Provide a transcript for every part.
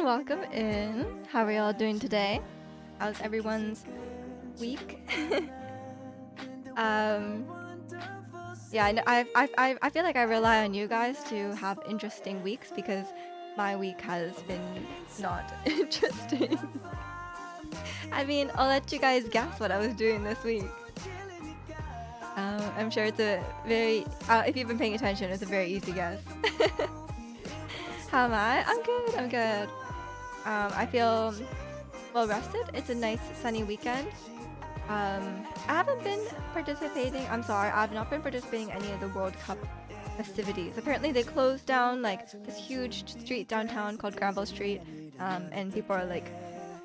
welcome in. How are y'all doing today? How's everyone's week? um, yeah, I feel like I rely on you guys to have interesting weeks because my week has been not interesting. I mean, I'll let you guys guess what I was doing this week. I'm sure it's a very, if you've been paying attention, it's a very easy guess. How am I? I'm good. I feel well rested. It's a nice sunny weekend. I haven't been participating. I'm sorry, I've not been participating in any of the World Cup festivities. Apparently, they closed down like this huge street downtown called Granville Street, and people are like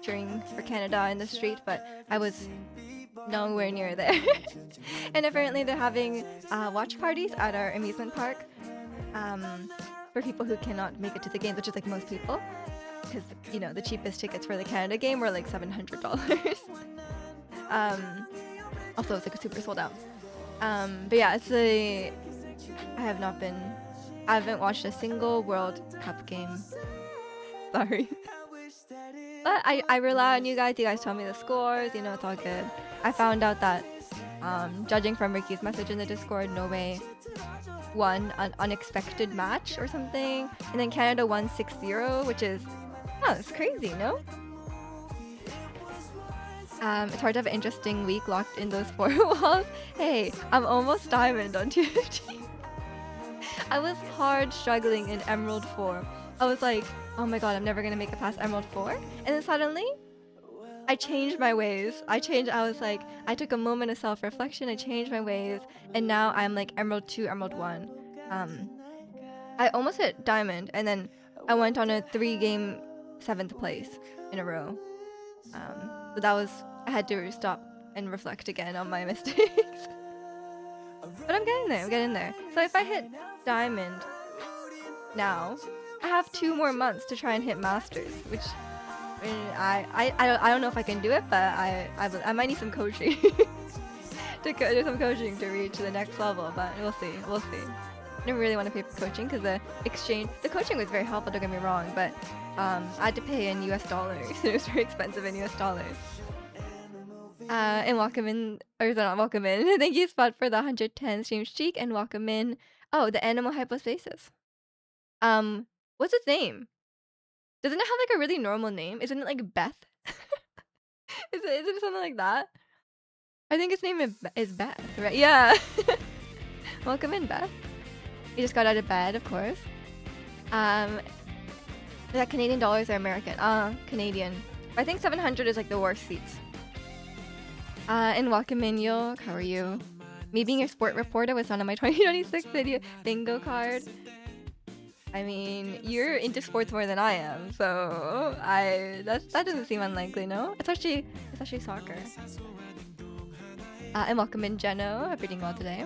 cheering for Canada in the street, but I was nowhere near there. And apparently, they're having watch parties at our amusement park for people who cannot make it to the games, which is like most people, because you know the cheapest tickets for the Canada game were like $700. Also, it's like a super sold out. But yeah, I haven't watched a single World Cup game. Sorry. But I rely on you guys. You guys tell me the scores. You know, it's all good. I found out that, judging from Ricky's message in the Discord, Norway won an unexpected match or something. And then Canada won 6-0, which is, it's crazy, no? It's hard to have an interesting week locked in those four walls. Hey, I'm almost diamond on TFT. I was hard struggling in Emerald 4. I was like, oh my god, I'm never gonna make it past Emerald 4. And then suddenly, I changed my ways. I was like, I took a moment of self-reflection, I changed my ways, and now I'm like Emerald 2, Emerald 1. I almost hit diamond, and then I went on a 3-game 7th place in a row. So that was, I had to stop and reflect again on my mistakes. But I'm getting there. So if I hit diamond now, I have 2 more months to try and hit masters, which I don't know if I can do it, but I might need some coaching to do some coaching to reach the next level. But we'll see. I didn't really want to pay for coaching because the coaching was very helpful. Don't get me wrong, but I had to pay in US dollars. It was very expensive in US dollars. And welcome in, or not welcome in. Thank you, Spot, for the 110 stream streak, and welcome in. Oh, the animal hypostasis. What's its name? Doesn't it have like a really normal name? Isn't it like Beth? Is it something like that? I think its name is Beth, right? Yeah. Welcome in, Beth. You just got out of bed, of course. Yeah, Canadian dollars are American. Canadian. I think 700 is like the worst seats. And welcome in, Yo. How are you? Me being your sport reporter was on my 2026 video bingo card. I mean, you're into sports more than I am, so that doesn't seem unlikely, no? Especially soccer. And welcome in, Jeno. Hope you're doing well today.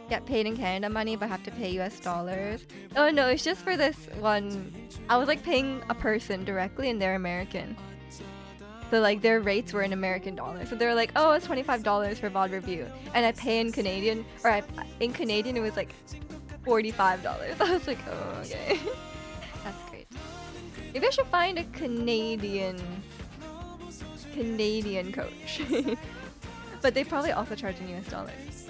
Get paid in Canada money, but have to pay US dollars. Oh no, it's just for this one. I was like paying a person directly, and they're American. So like their rates were in American dollars. So they were like, oh, it's $25 for VOD review, and I pay in Canadian, in Canadian it was like $45. I was like, oh, okay. That's great. Maybe I should find a Canadian coach. But they probably also charge in US dollars.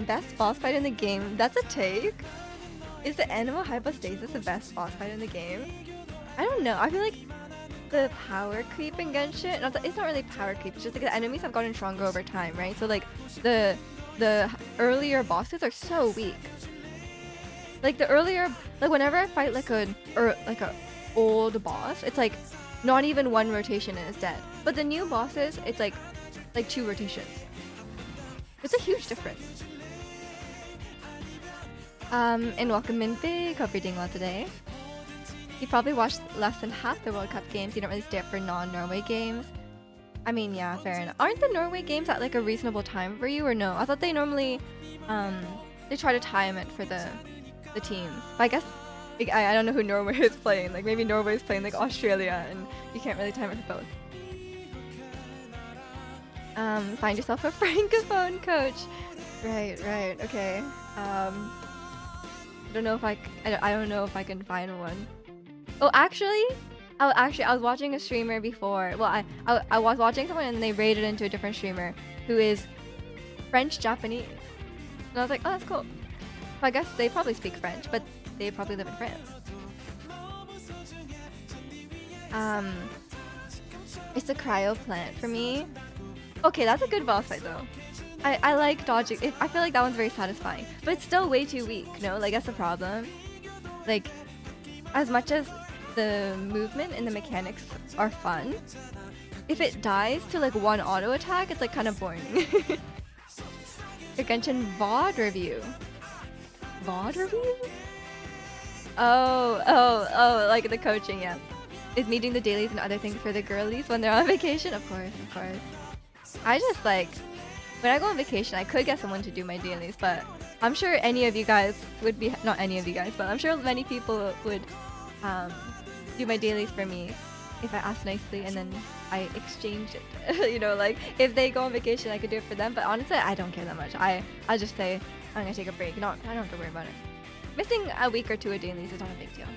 Best boss fight in the game. That's a take. Is the animal hypostasis the best boss fight in the game? I don't know. I feel like the power creep in Genshin, it's not really power creep, it's just like the enemies have gotten stronger over time, right? So like the earlier bosses are so weak. Like whenever I fight like a old boss, it's like not even 1 rotation and it's dead. But the new bosses, it's like 2 rotations. It's a huge difference. And welcome in, Big. Hope you're doing well today. You probably watched less than half the World Cup games. You don't really stay up for non-Norway games. I mean, yeah, fair enough. Aren't the Norway games at like a reasonable time for you, or no? I thought they normally, they try to time it for the teams. But I guess, I don't know who Norway is playing. Like maybe Norway is playing like Australia, and you can't really time it for both. Find yourself a francophone coach. Right, okay. don't know if I don't know if I can find one. Oh, actually, I was watching a streamer before. Well, I was watching someone and they raided into a different streamer who is French Japanese, and I was like, oh, that's cool. So I guess they probably speak French, but they probably live in France. It's a cryo plant for me. Okay, that's a good boss fight though. I like dodging. I feel like that one's very satisfying, but it's still way too weak. No, like that's the problem. Like, as much as the movement and the mechanics are fun, if it dies to like one auto attack, it's like kind of boring. The Genshin VOD review. VOD review? Oh, like the coaching, yeah. Is meeting the dailies and other things for the girlies when they're on vacation? Of course. I just like, when I go on vacation, I could get someone to do my dailies, but I'm sure any of you guys would be, not any of you guys, but I'm sure many people would do my dailies for me if I asked nicely and then I exchange it. You know, like if they go on vacation, I could do it for them, but honestly, I don't care that much. I just say, I'm gonna take a break. I don't have to worry about it. Missing a week or two of dailies is not a big deal.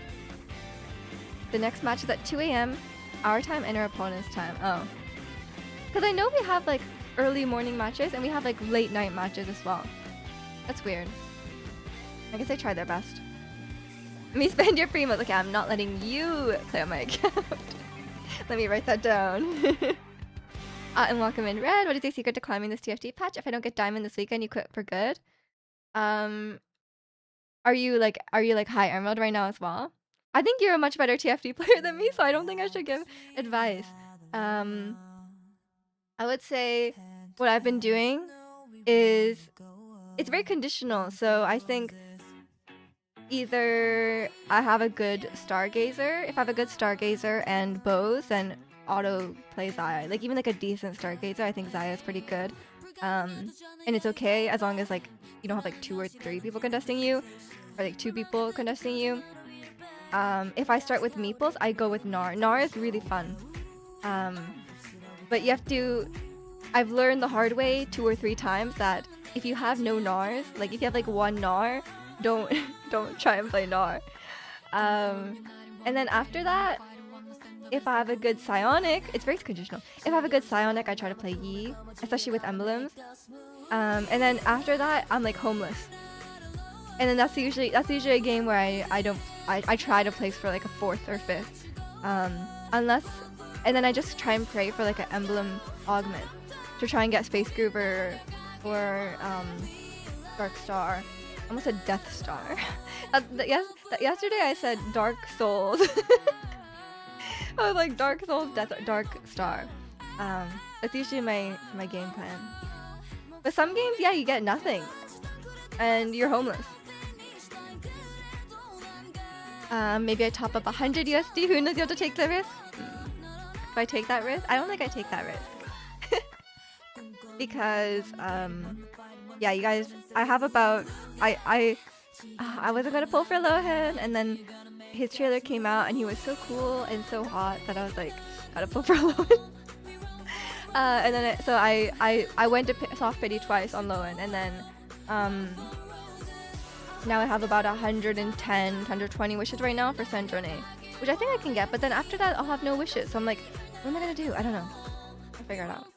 The next match is at 2 a.m. our time and our opponent's time. Oh. Because I know we have like early morning matches and we have like late night matches as well. That's weird. I guess they tried their best. Let me spend your primo. Okay, I'm not letting you play on my account. Let me write that down. And welcome in Red. What is your secret to climbing this TFT patch? If I don't get diamond this weekend, you quit for good. Are you like high emerald right now as well? I think you're a much better TFT player than me, so I don't think I should give advice. I would say what I've been doing is it's very conditional. So I think either I have a good stargazer. If I have a good stargazer and bows, then auto play Xayah. Like even like a decent stargazer, I think Xayah is pretty good. And it's okay as long as like you don't have like 2 or 3 people contesting you, or like 2 people contesting you. If I start with meeples, I go with Gnar. Gnar is really fun. But you have to... I've learned the hard way 2 or 3 times that if you have no Gnars, like if you have like 1 Gnar, don't try and play Gnar. And then after that, if I have a good Psionic, it's very conditional. If I have a good Psionic, I try to play Yi, especially with emblems. And then after that, I'm like homeless. And then that's usually a game where I try to place for like a 4th or 5th. And then I just try and pray for like an emblem augment to try and get Space Groover or Dark Star. I almost said Death Star. Yesterday I said Dark Souls. I was like Dark Souls, Dark Star. That's usually my game plan. But some games, yeah, you get nothing, and you're homeless. Maybe I top up 100 USD. Who knows? You have to take the risk. If I take that risk, I don't think I take that risk. Because yeah, you guys, I have about I wasn't gonna pull for Lohan, and then his trailer came out and he was so cool and so hot that I was like, gotta pull for Lohan. And then so I went to soft pity twice on Lohan, and then now I have about 110, 120 wishes right now for Sandrone, which I think I can get, but then after that I'll have no wishes. So I'm like, what am I gonna do? I don't know. I'll figure it out.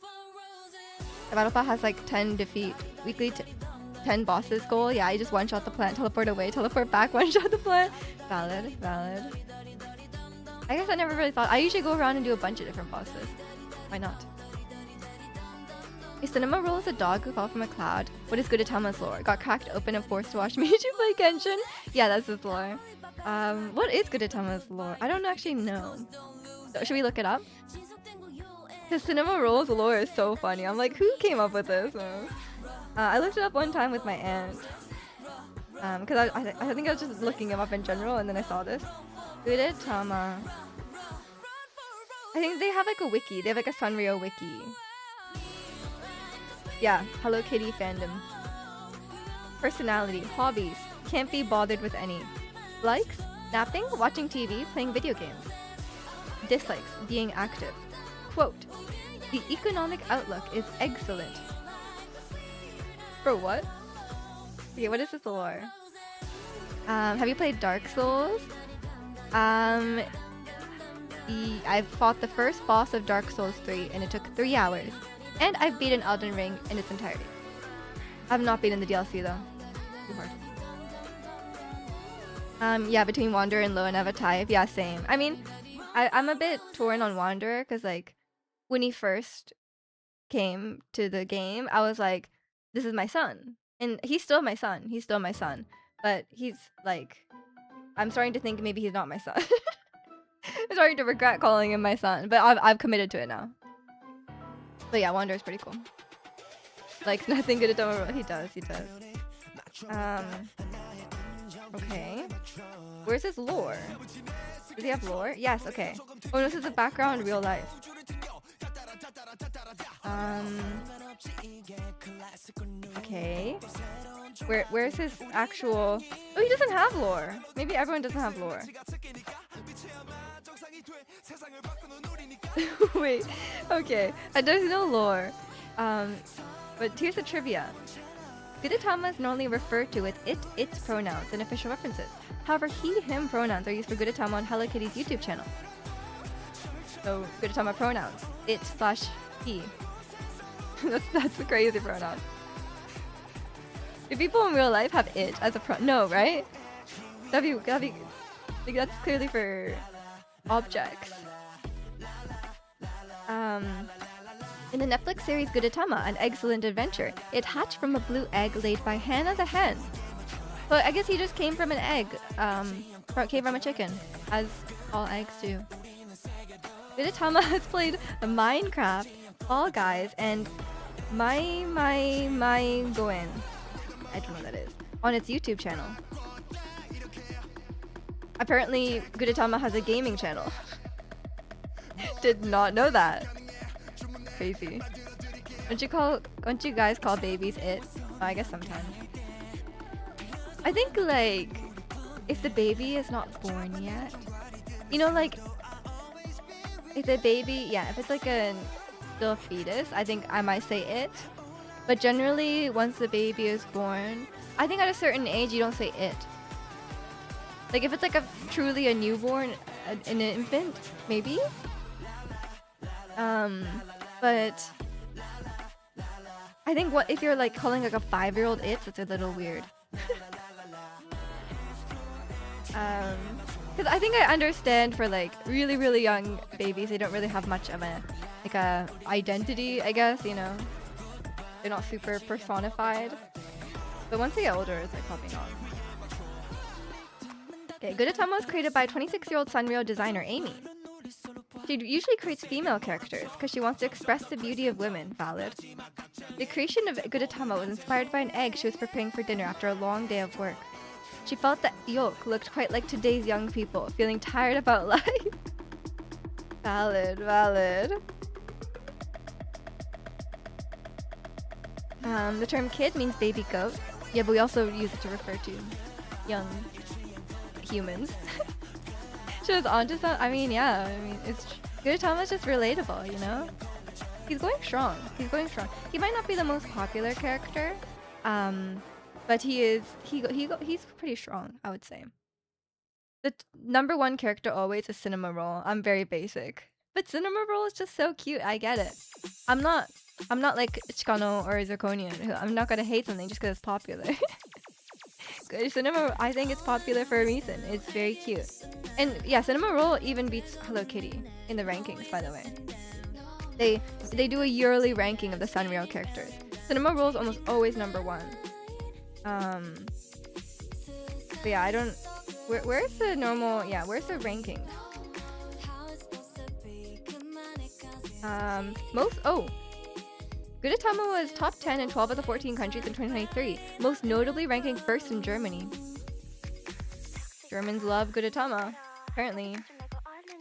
The battle pass has like 10 defeat weekly 10 bosses goal. Yeah, you just one-shot the plant, teleport away, teleport back, one-shot the plant. Valid. I guess I never really thought. I usually go around and do a bunch of different bosses. Why not? A cinema roll is a dog who fell from a cloud. What is Gudetama's lore? Got cracked open and forced to watch Miju play Genshin? Yeah, that's his lore. What is Gudetama's lore? I don't actually know. So, should we look it up? His cinema roll's lore is so funny. I'm like, who came up with this? I looked it up one time with my aunt. Because I think I was just looking him up in general, and then I saw this. Gudetama. I think they have like a wiki. They have like a Sanrio wiki. Yeah, Hello Kitty fandom. Personality, hobbies, can't be bothered with any. Likes, napping, watching TV, playing video games. Dislikes, being active. Quote, the economic outlook is excellent. For what? Okay, what is this lore? Have you played Dark Souls? I fought the first boss of Dark Souls 3 and it took 3 hours. And I've beaten Elden Ring in its entirety. I've not beaten the DLC though. Too hard. Yeah, between Wanderer and Low and Eva type. Yeah, same. I mean, I'm a bit torn on Wanderer because like when he first came to the game, I was like, this is my son. And he's still my son. He's still my son. But he's like, I'm starting to think maybe he's not my son. I'm starting to regret calling him my son, but I've committed to it now. But yeah, Wanderer's pretty cool. Like nothing good at Domo. He does. Okay. Where's his lore? Does he have lore? Yes, okay. Oh, no, this is a background real life. Okay. Where's his actual... Oh, he doesn't have lore. Maybe everyone doesn't have lore. Wait, okay. There's no lore. But here's the trivia. Gudetama is normally referred to with it, its pronouns in official references. However, he, him pronouns are used for Gudetama on Hello Kitty's YouTube channel. So, Gudetama pronouns. It/he. That's a crazy pronoun. Do people in real life have it as a no, right? That'd be like that's clearly for objects. In the Netflix series Gudetama, An Excellent Adventure, it hatched from a blue egg laid by Hannah the hen. But I guess he just came from an egg. Came from a chicken, as all eggs do. Gudetama has played Minecraft, Fall Guys, and My Goen. I don't know what that is. On its YouTube channel. Apparently, Gudetama has a gaming channel. Did not know that. Crazy. Don't you guys call babies it? Oh, I guess sometimes. I think like if the baby is not born yet, you know, like if the baby, yeah, if it's like a still a fetus, I think I might say it. But generally, once the baby is born, I think at a certain age you don't say it. Like if it's like truly a newborn, an infant, maybe. But I think if you're like calling like a 5-year-old it, it's a little weird. Because I think I understand for like really young babies, they don't really have much of a identity, I guess, you know. They're not super personified. But once they get older, it's like probably not. Okay, Gudetama was created by 26-year-old Sanrio designer Amy. She usually creates female characters because she wants to express the beauty of women. Valid. The creation of Gudetama was inspired by an egg she was preparing for dinner after a long day of work. She felt that yolk looked quite like today's young people, feeling tired about life. Valid. The term kid means baby goat. Yeah, but we also use it to refer to young humans. She was onto something. I mean, yeah. I mean, Gudetama's just relatable, you know. He's going strong. He might not be the most popular character, but he's pretty strong, I would say. The number one character always is Cinema Roll. I'm very basic, but Cinema Roll is just so cute. I get it. I'm not like Chikano or Zirconian. I'm not gonna hate something just because it's popular. Cinema, I think it's popular for a reason. It's very cute. And yeah, Cinema Roll even beats Hello Kitty in the rankings, by the way. They do a yearly ranking of the Sanrio characters. Cinema Roll is almost always number 1. But yeah, I don't... Where's the normal... Yeah, where's the ranking? Gudetama was top 10 in 12 of the 14 countries in 2023, most notably ranking first in Germany. Germans love Gudetama, apparently.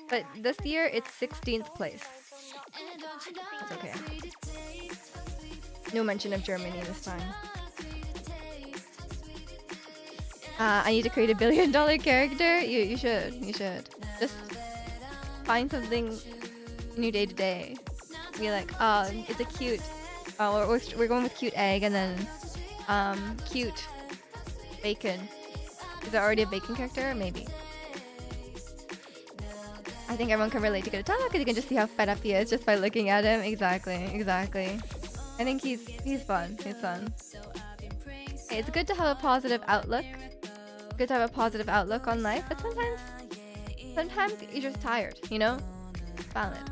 But this year, it's 16th place. That's okay. No mention of Germany this time. I need to create $1 billion character? You should. Just find something in your day-to-day. Be like, it's a cute... we're going with cute egg and then cute bacon. Is there already a bacon character? Maybe. I think everyone can relate to Gudetama because you can just see how fed up he is just by looking at him. Exactly. I think he's fun. He's fun. Hey, it's good to have a positive outlook. Good to have a positive outlook on life, but sometimes you're just tired, you know? Balance.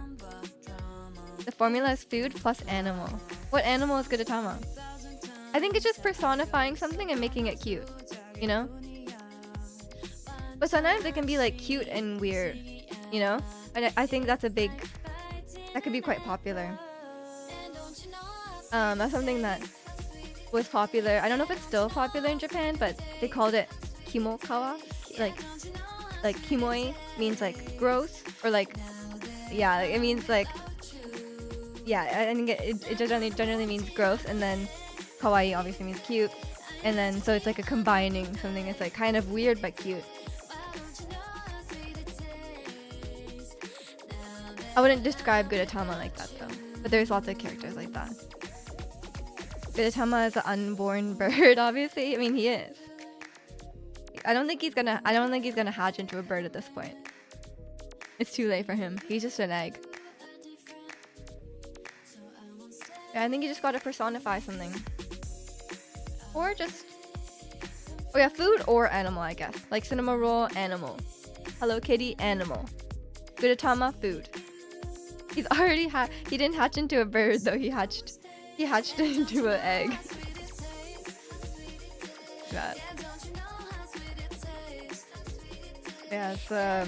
The formula is food plus animal. What animal is Gudetama? I think it's just personifying something and making it cute, you know? But sometimes it can be like cute and weird, you know? And I think that could be quite popular. That's something that was popular. I don't know if it's still popular in Japan, but they called it kimokawa. Like kimoi means like gross, or like, yeah, it means like, yeah, I think it generally means gross, and then kawaii obviously means cute, and then so it's like a combining something that's like kind of weird but cute. I wouldn't describe Gudetama like that though, but there's lots of characters like that. Gudetama is an unborn bird, obviously. I mean, he is. I don't think he's gonna hatch into a bird at this point. It's too late for him. He's just an egg. Yeah, I think you just gotta personify something. Or just... Oh yeah, food or animal, I guess. Like Cinema Roll, animal. Hello Kitty, animal. Gudetama, food. He's already he didn't hatch into a bird though, he hatched into an egg. God. Yeah, so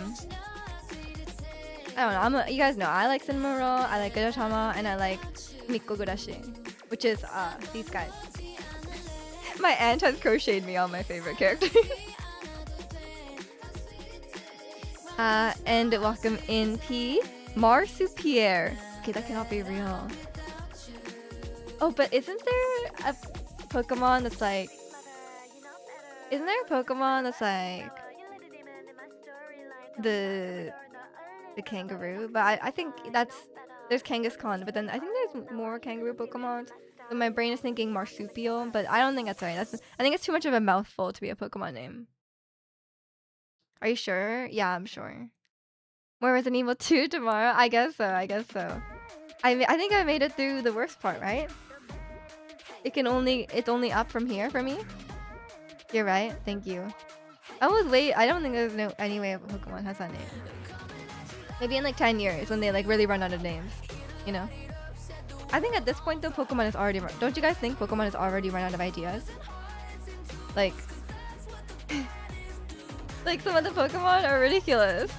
I don't know, you guys know, I like Cinema Roll, I like Gudetama, and I like Mikkogurashi, which is these guys. My aunt has crocheted me all my favorite characters. And welcome in P. Marsupier. Okay, that cannot be real. Oh, but isn't there a Pokemon that's like... Isn't there a Pokemon that's like... The kangaroo? But I think there's Kangaskhan, but then I think there's more kangaroo Pokemon. So my brain is thinking marsupial, but I don't think that's right. I think it's too much of a mouthful to be a Pokemon name. Are you sure? Yeah, I'm sure. More Resident Evil 2 tomorrow? I guess so. I think I made it through the worst part, right? It's only up from here for me. You're right. Thank you. I don't think there's any way a Pokemon has that name. Maybe in like 10 years when they like really run out of names, you know? I think at this point though, Pokemon is already don't you guys think Pokemon has already run out of ideas? Like like some of the Pokemon are ridiculous.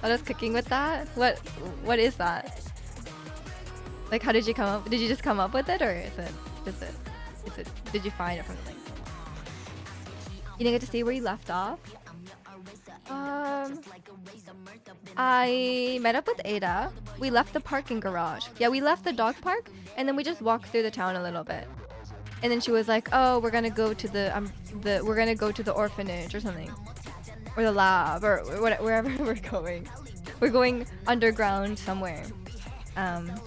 I was cooking with that? What is that? Like how did you come up? Did you just come up with it, or is it did you find it from the link? You didn't get to see where you left off? I met up with Ada. We left the parking garage. Yeah, we left the dog park, and then we just walked through the town a little bit. And then she was like, "Oh, we're gonna go to the orphanage or something, or the lab, or wherever we're going. We're going underground somewhere."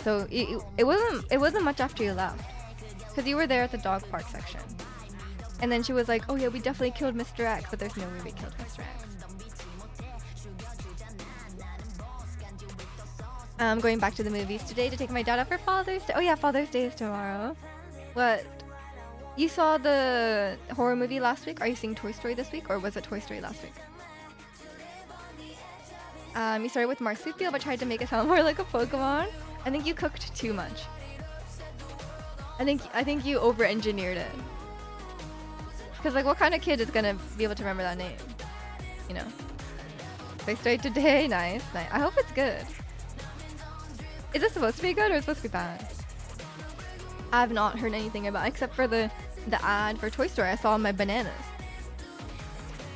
So it wasn't much after you left, because you were there at the dog park section. And then she was like, "Oh yeah, we definitely killed Mr. X, but there's no way we killed Mr. X." I'm going back to the movies today to take my dad out for Father's Day. Oh yeah, Father's Day is tomorrow. What? You saw the horror movie last week? Are you seeing Toy Story this week, or was it Toy Story last week? You started with Marsupial, but tried to make it sound more like a Pokemon. I think you cooked too much. I think you over-engineered it. Cause like, what kind of kid is gonna be able to remember that name? You know. Toy Story today, nice. I hope it's good. Is it supposed to be good or is it supposed to be bad? I have not heard anything about it, except for the ad for Toy Story I saw on my bananas.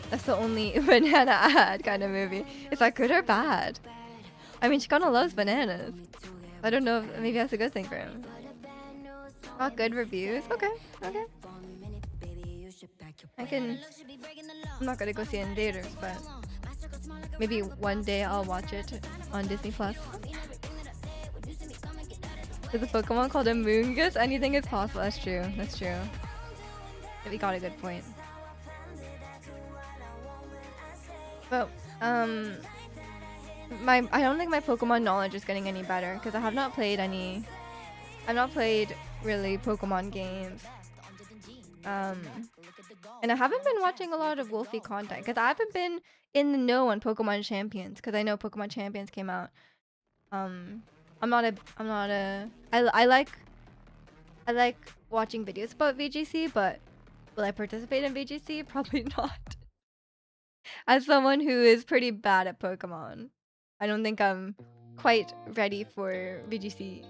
That's the only banana ad kind of movie. Is that good or bad? I mean, Chicano loves bananas. I don't know if maybe that's a good thing for him. Got good reviews. Okay. I'm not gonna go see it in theaters, but maybe one day I'll watch it on Disney Plus. There's a Pokemon called a Moongus. Anything is possible. That's true. We got a good point. But um, my I don't think my Pokemon knowledge is getting any better because I have not played any. I've not played really Pokemon games. Um, and I haven't been watching a lot of Wolfie content because I haven't been in the know on Pokemon Champions because I know Pokemon Champions came out. Um, I'm not a. I like watching videos about VGC, but will I participate in VGC? Probably not. As someone who is pretty bad at Pokemon, I don't think I'm quite ready for VGC.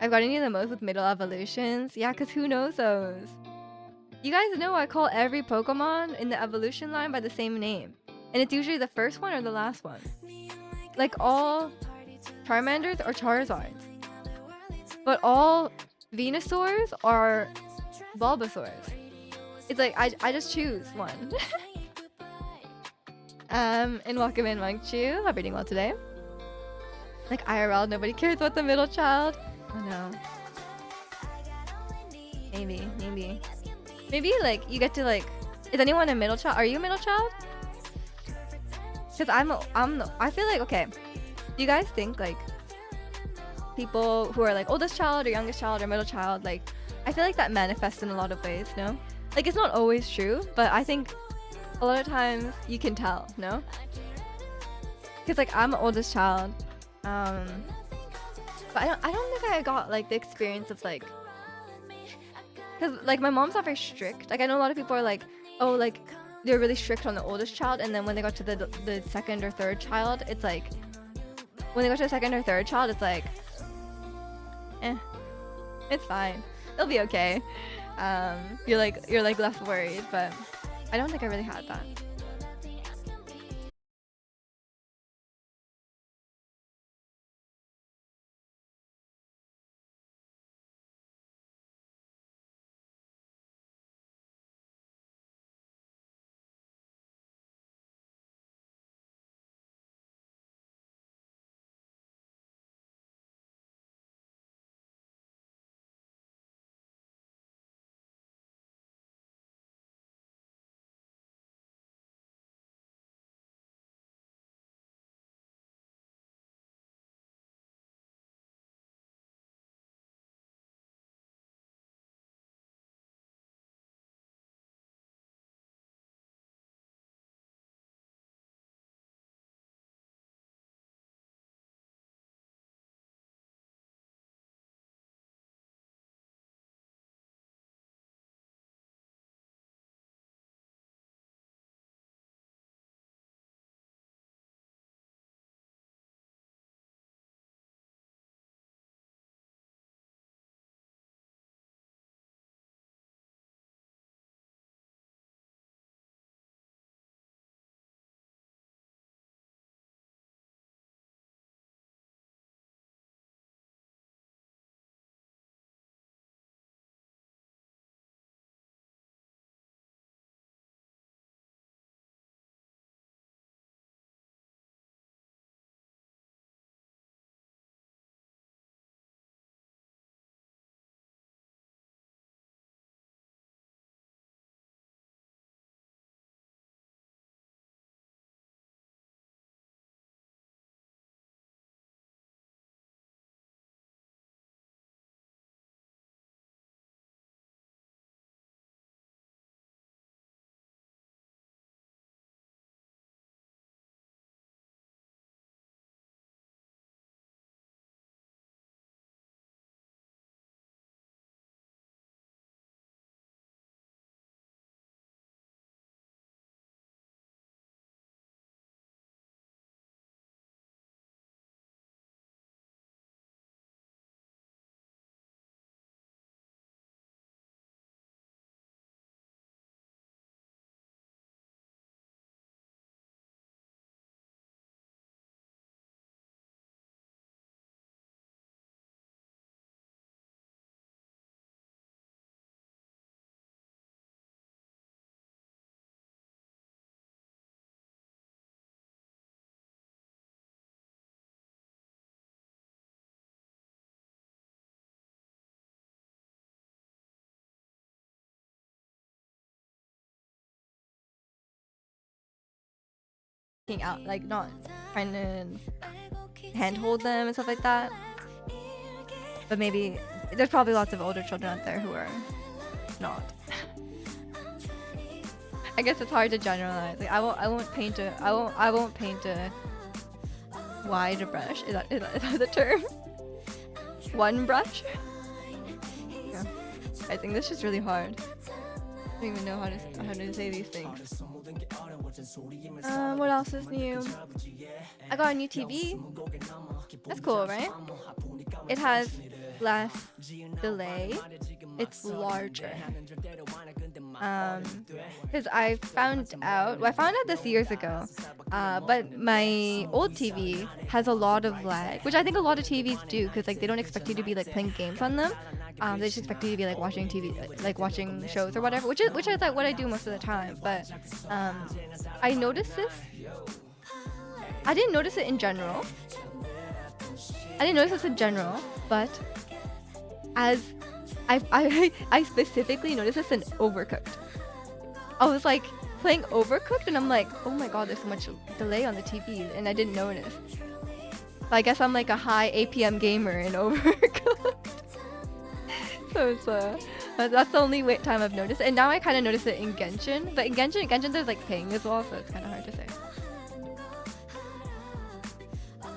I've got any of the most with middle evolutions. Yeah, because who knows those? You guys know I call every Pokemon in the evolution line by the same name. And it's usually the first one or the last one. Like all Charmanders or Charizards. But all Venusaurs are Bulbasaurs. It's like I just choose one. And welcome in Mangchu. Hope you're doing well today. Like IRL, nobody cares about the middle child. Oh no. Maybe like you get to like. Is anyone a middle child? Are you a middle child? Cause I feel like okay. Do you guys think like people who are like oldest child or youngest child or middle child, like I feel like that manifests in a lot of ways, no? Like it's not always true, but I think a lot of times you can tell, no? Cause like I'm the oldest child, but I don't think I got like the experience of like, cause like my mom's not very strict. Like I know a lot of people are like, oh like they're really strict on the oldest child, and then when they got to the second or third child, it's like when they go to the second or third child, it's like, eh, it's fine, it'll be okay. You're like less worried, but I don't think I really had that. taking out, like not trying to handhold them and stuff like that. But maybe there's probably lots of older children out there who are not. I guess it's hard to generalize. Like I won't paint a wide brush. Is that the term? One brush? Yeah. I think this is really hard. I don't even know how to say these things. What else is new? I got a new TV. That's cool, right? It has less delay. It's larger. Because I found out this years ago. But my old TV has a lot of lag, which I think a lot of TVs do, because like they don't expect you to be like playing games on them. They just expect you to be like watching TV, like watching shows or whatever, which is like what I do most of the time. But I noticed this. I didn't notice it in general. But as I specifically noticed this in Overcooked. I was like playing Overcooked and I'm like, oh my god, there's so much delay on the TV, and I didn't notice. So I guess I'm like a high APM gamer in Overcooked. So it's that's the only time I've noticed it. And now I kind of notice it in Genshin, but in Genshin there's like ping as well, so it's kind of hard to say.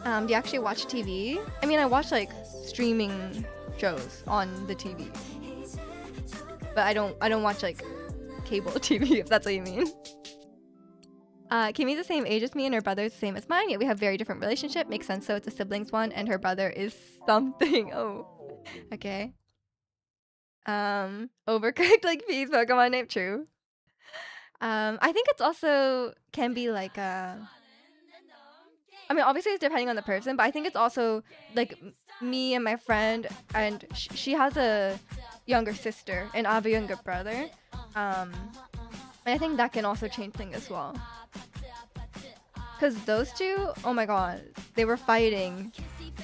Do you actually watch TV? I mean, I watch like streaming shows on the TV, but I don't watch like cable TV, if that's what you mean. Kimmy's the same age as me and her brother's the same as mine, yet we have very different relationship. Makes sense, so it's a siblings one, and her brother is something. Oh, okay. Overcooked like P's Pokemon name, true. I think it's also can be like I mean, obviously it's depending on the person, but I think it's also like me and my friend, and she has a younger sister and I have a younger brother. And I think that can also change things as well. Cause those two, oh my god, they were fighting.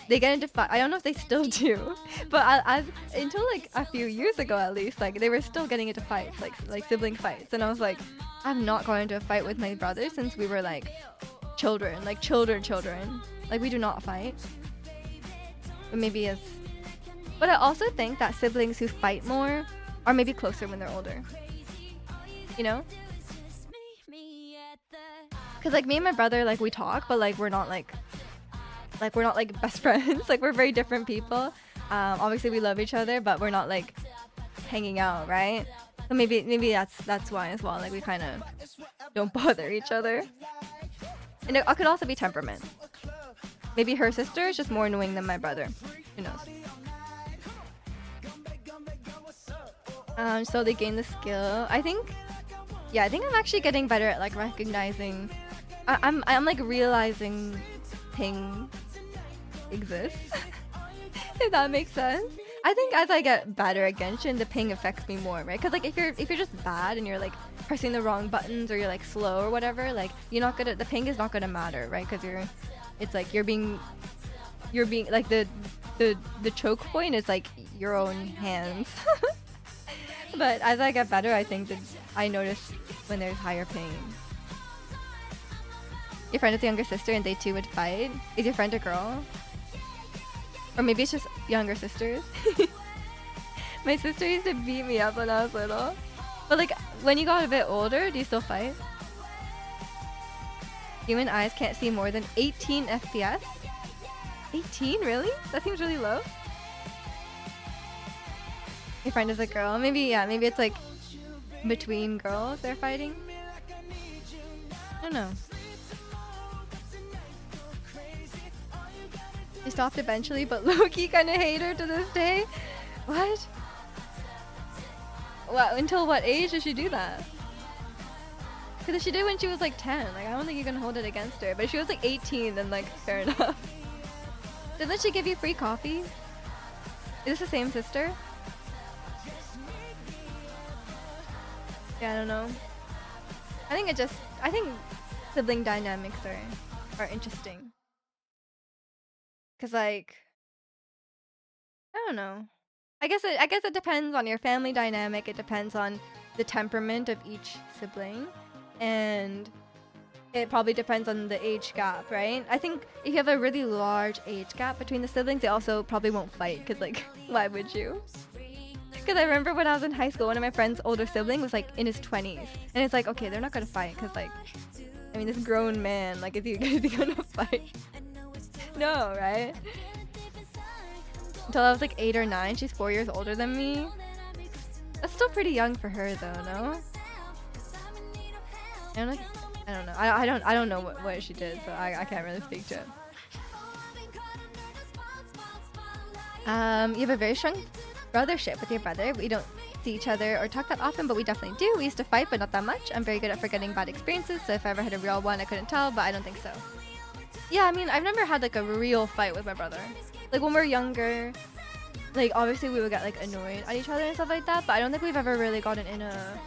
They get into fight. I don't know if they still do, but I've until like a few years ago at least, like they were still getting into fights, like sibling fights, and I was like, I've not gone into a fight with my brother since we were like children, like children. Like we do not fight. But maybe it's. But I also think that siblings who fight more are maybe closer when they're older. You know? Cause like me and my brother, like we talk, but like we're not like we're not like best friends. Like we're very different people. Obviously we love each other, but we're not like hanging out, right? So maybe that's why as well. Like we kind of don't bother each other. And it could also be temperament. Maybe her sister is just more annoying than my brother. Who knows? So they gain the skill. I think I'm actually getting better at like recognizing. I'm like realizing ping exists. If that makes sense. I think as I get better at Genshin, the ping affects me more, right? Because like if you're just bad and you're like pressing the wrong buttons or you're like slow or whatever, like the ping is not gonna matter, right? Because you're being like the choke point is like your own hands. But as I get better, I think that I notice when there's higher ping. Your friend has a younger sister and they too would fight. Is your friend a girl? Or maybe it's just younger sisters. My sister used to beat me up when I was little. But like, when you got a bit older, do you still fight? Human eyes can't see more than 18 FPS? 18? Really? That seems really low. Your friend is a girl. Maybe it's like between girls they're fighting. I don't know. She stopped eventually, but low-key kind of hate her to this day. What? Well, until what age did she do that? Because she did when she was like 10. Like, I don't think you can hold it against her. But if she was like 18, then like, fair enough. Didn't she give you free coffee? Is this the same sister? Yeah, I don't know. I think sibling dynamics are interesting. Cause like, I don't know. I guess it depends on your family dynamic. It depends on the temperament of each sibling, and it probably depends on the age gap, right? I think if you have a really large age gap between the siblings, they also probably won't fight because, like, why would you? Because I remember when I was in high school, one of my friend's older sibling was like in his 20s, and it's like, okay, they're not gonna fight because, like, I mean, this grown man, like, is he gonna fight? No, right? Until I was like 8 or 9, she's 4 years older than me. That's still pretty young for her, though, no? And like, I don't know. I don't know what she did, so I can't really speak to it. You have a very strong brothership with your brother. We don't see each other or talk that often, but we definitely do. We used to fight, but not that much. I'm very good at forgetting bad experiences, so if I ever had a real one, I couldn't tell, but I don't think so. Yeah, I mean, I've never had like a real fight with my brother. Like when we were younger, like obviously we would get like annoyed at each other and stuff like that, but I don't think we've ever really gotten in a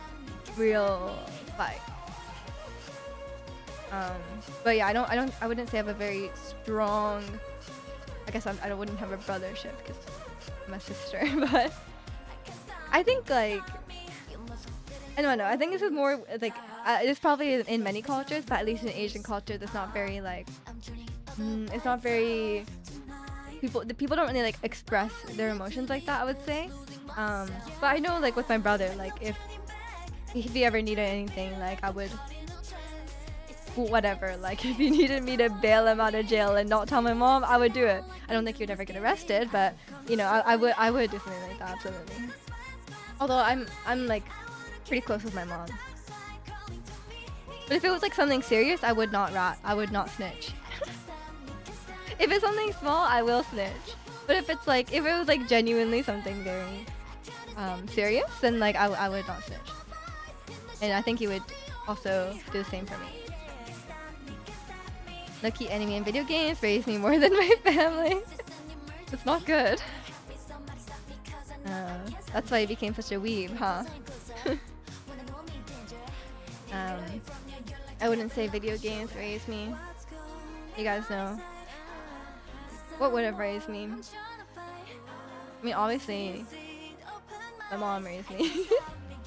real fight. But yeah, I wouldn't say I have a very strong, I guess I wouldn't have a brothership because I'm a sister, but I think like, I don't know, I think this is more like, it's probably in many cultures, but at least in Asian culture, that's not very like, it's not very, the people don't really like express their emotions like that, I would say. But I know like with my brother, like if he ever needed anything, like I would, whatever, like if he needed me to bail him out of jail and not tell my mom, I would do it. I don't think he would ever get arrested, but you know, I would do something like that, absolutely. Although I'm like pretty close with my mom. But if it was like something serious, I would not snitch. If it's something small, I will snitch. But if it was like genuinely something very serious, then like I would not snitch. And I think he would also do the same for me. Lucky enemy in video games raised me more than my family. It's not good. That's why he became such a weeb, huh? I wouldn't say video games raised me. You guys know. What would have raised me? I mean, obviously, my mom raised me.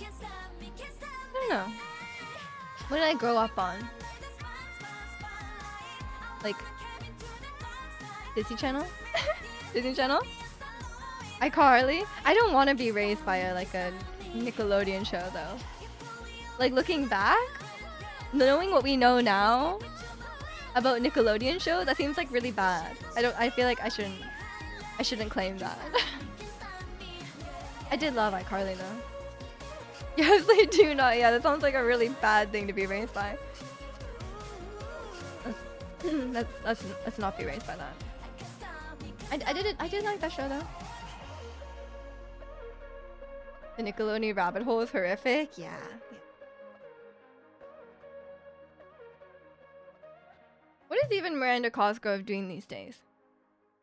I don't know. What did I grow up on? Like Disney Channel? Disney Channel? iCarly? I don't want to be raised by a Nickelodeon show though. Like looking back, knowing what we know now about Nickelodeon shows, that seems like really bad. I feel like I shouldn't claim that. I did love iCarly though. Yes, I do not. Yeah, that sounds like a really bad thing to be raised by. Let's not be raised by that. I did like that show though. The Nickelodeon rabbit hole is horrific. Yeah. What is even Miranda Cosgrove doing these days?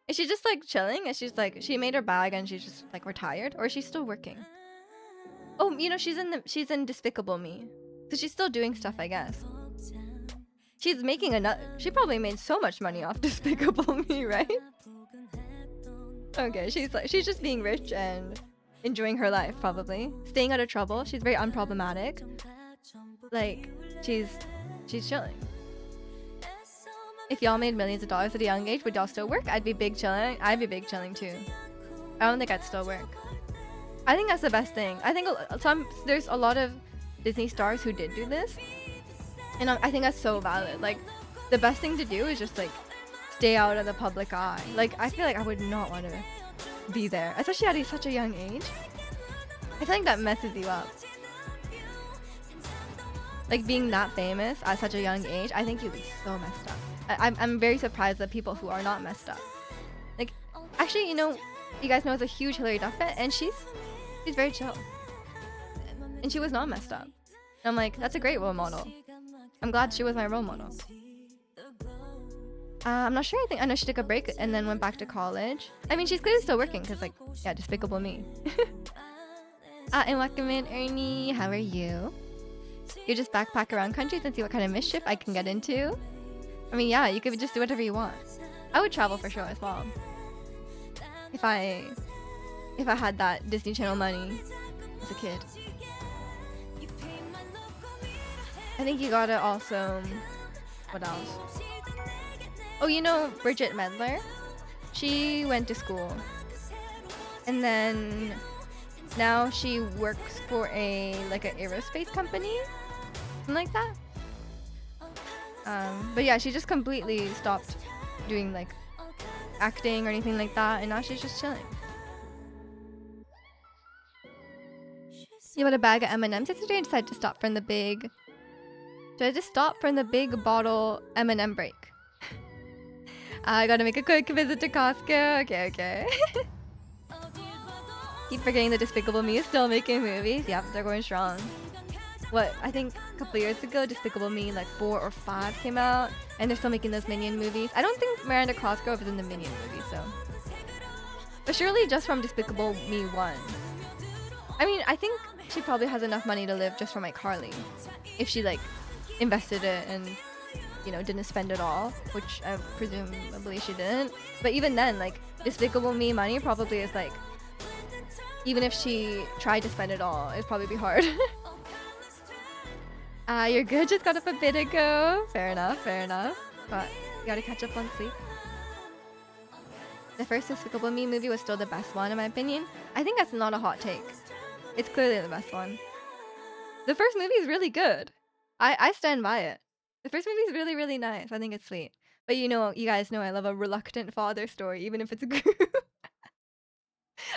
Is she just like chilling? Is she's like she made her bag and she's just like retired, or is she still working? Oh, you know, she's in Despicable Me, so she's still doing stuff, I guess. She's making she probably made so much money off Despicable Me, right? Okay, she's just being rich and enjoying her life, probably staying out of trouble. She's very unproblematic. Like she's chilling. If y'all made millions of dollars at a young age, would y'all still work? I'd be big chilling. I'd be big chilling too. I don't think I'd still work. I think that's the best thing. I think there's a lot of Disney stars who did do this, and I think that's so valid. Like, the best thing to do is just like stay out of the public eye. Like, I feel like I would not want to be there, especially at such a young age. I think that messes you up. Like being that famous at such a young age, I think you'd be so messed up. I'm very surprised at people who are not messed up. Like, actually, you know, you guys know it's a huge Hilary Duff fan, and she's very chill. And she was not messed up. And I'm like, that's a great role model. I'm glad she was my role model. I'm not sure. I know she took a break and then went back to college. I mean, she's clearly still working because, like, yeah, Despicable Me. And welcome in, Ernie. How are you? You just backpack around countries and see what kind of mischief I can get into. I mean, yeah, you could just do whatever you want. I would travel for sure as well. If I had that Disney Channel money as a kid. I think you gotta also What else? Oh, you know Bridget Medler? She went to school. And then now she works for an aerospace company. Something like that. But yeah, she just completely stopped doing like acting or anything like that, and now she's just chilling. You bought a bag of M&Ms yesterday and decided to stop from the big... Should I just stop from the big bottle M&M break? I gotta make a quick visit to Costco. Okay. Keep forgetting that Despicable Me is still making movies. Yep, they're going strong. What, I think a couple years ago, Despicable Me like 4 or 5 came out, and they're still making those Minion movies. I don't think Miranda Cosgrove is in the Minion movie, so... But surely just from Despicable Me 1. I mean, I think she probably has enough money to live just from iCarly. If she like invested it and, you know, didn't spend it all, which I presumably she didn't. But even then, like, Despicable Me money probably is like... Even if she tried to spend it all, it'd probably be hard. You're good, just got up a bit ago. Fair enough. But you gotta catch up on sleep. The first Despicable Me movie was still the best one, in my opinion. I think that's not a hot take. It's clearly the best one. The first movie is really good. I stand by it. The first movie is really, really nice. I think it's sweet. But you know, you guys know I love a reluctant father story, even if it's a group.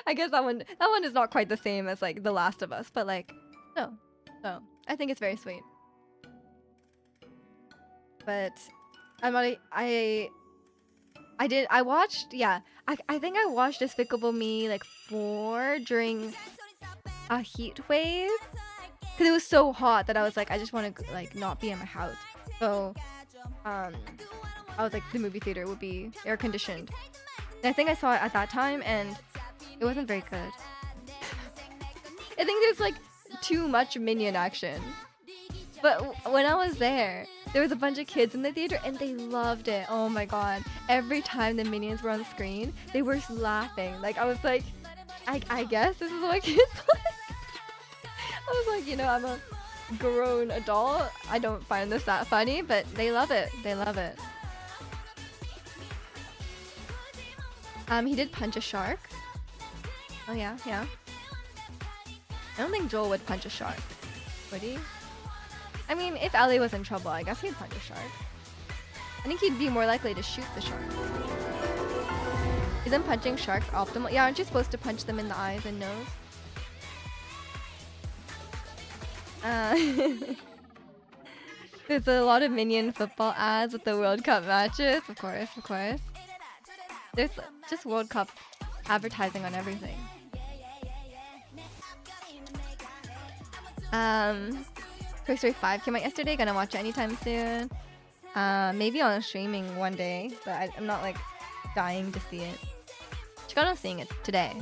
I guess that one is not quite the same as like The Last of Us, but like, no. I think it's very sweet. But I'm not I watched, yeah, I think I watched Despicable Me like 4 during a heat wave, because it was so hot that I was like, I just want to like not be in my house. So I was like, the movie theater would be air conditioned, and I think I saw it at that time, and it wasn't very good. I think there's like too much Minion action. But when I was there was a bunch of kids in the theater and they loved it. Oh my god. Every time the Minions were on the screen, they were laughing. Like, I was like, I guess this is what kids like. I was like, you know, I'm a grown adult. I don't find this that funny, but they love it. They love it. He did punch a shark. Oh yeah. I don't think Joel would punch a shark. Would he? I mean, if Ellie was in trouble, I guess he'd punch a shark. I think he'd be more likely to shoot the shark. Isn't punching sharks optimal? Yeah, aren't you supposed to punch them in the eyes and nose? There's a lot of Minion football ads with the World Cup matches. Of course. There's just World Cup advertising on everything. Toy Story 5 came out yesterday. Gonna watch it anytime soon. Maybe on streaming one day, but I'm not like dying to see it. Chicano's seeing it today.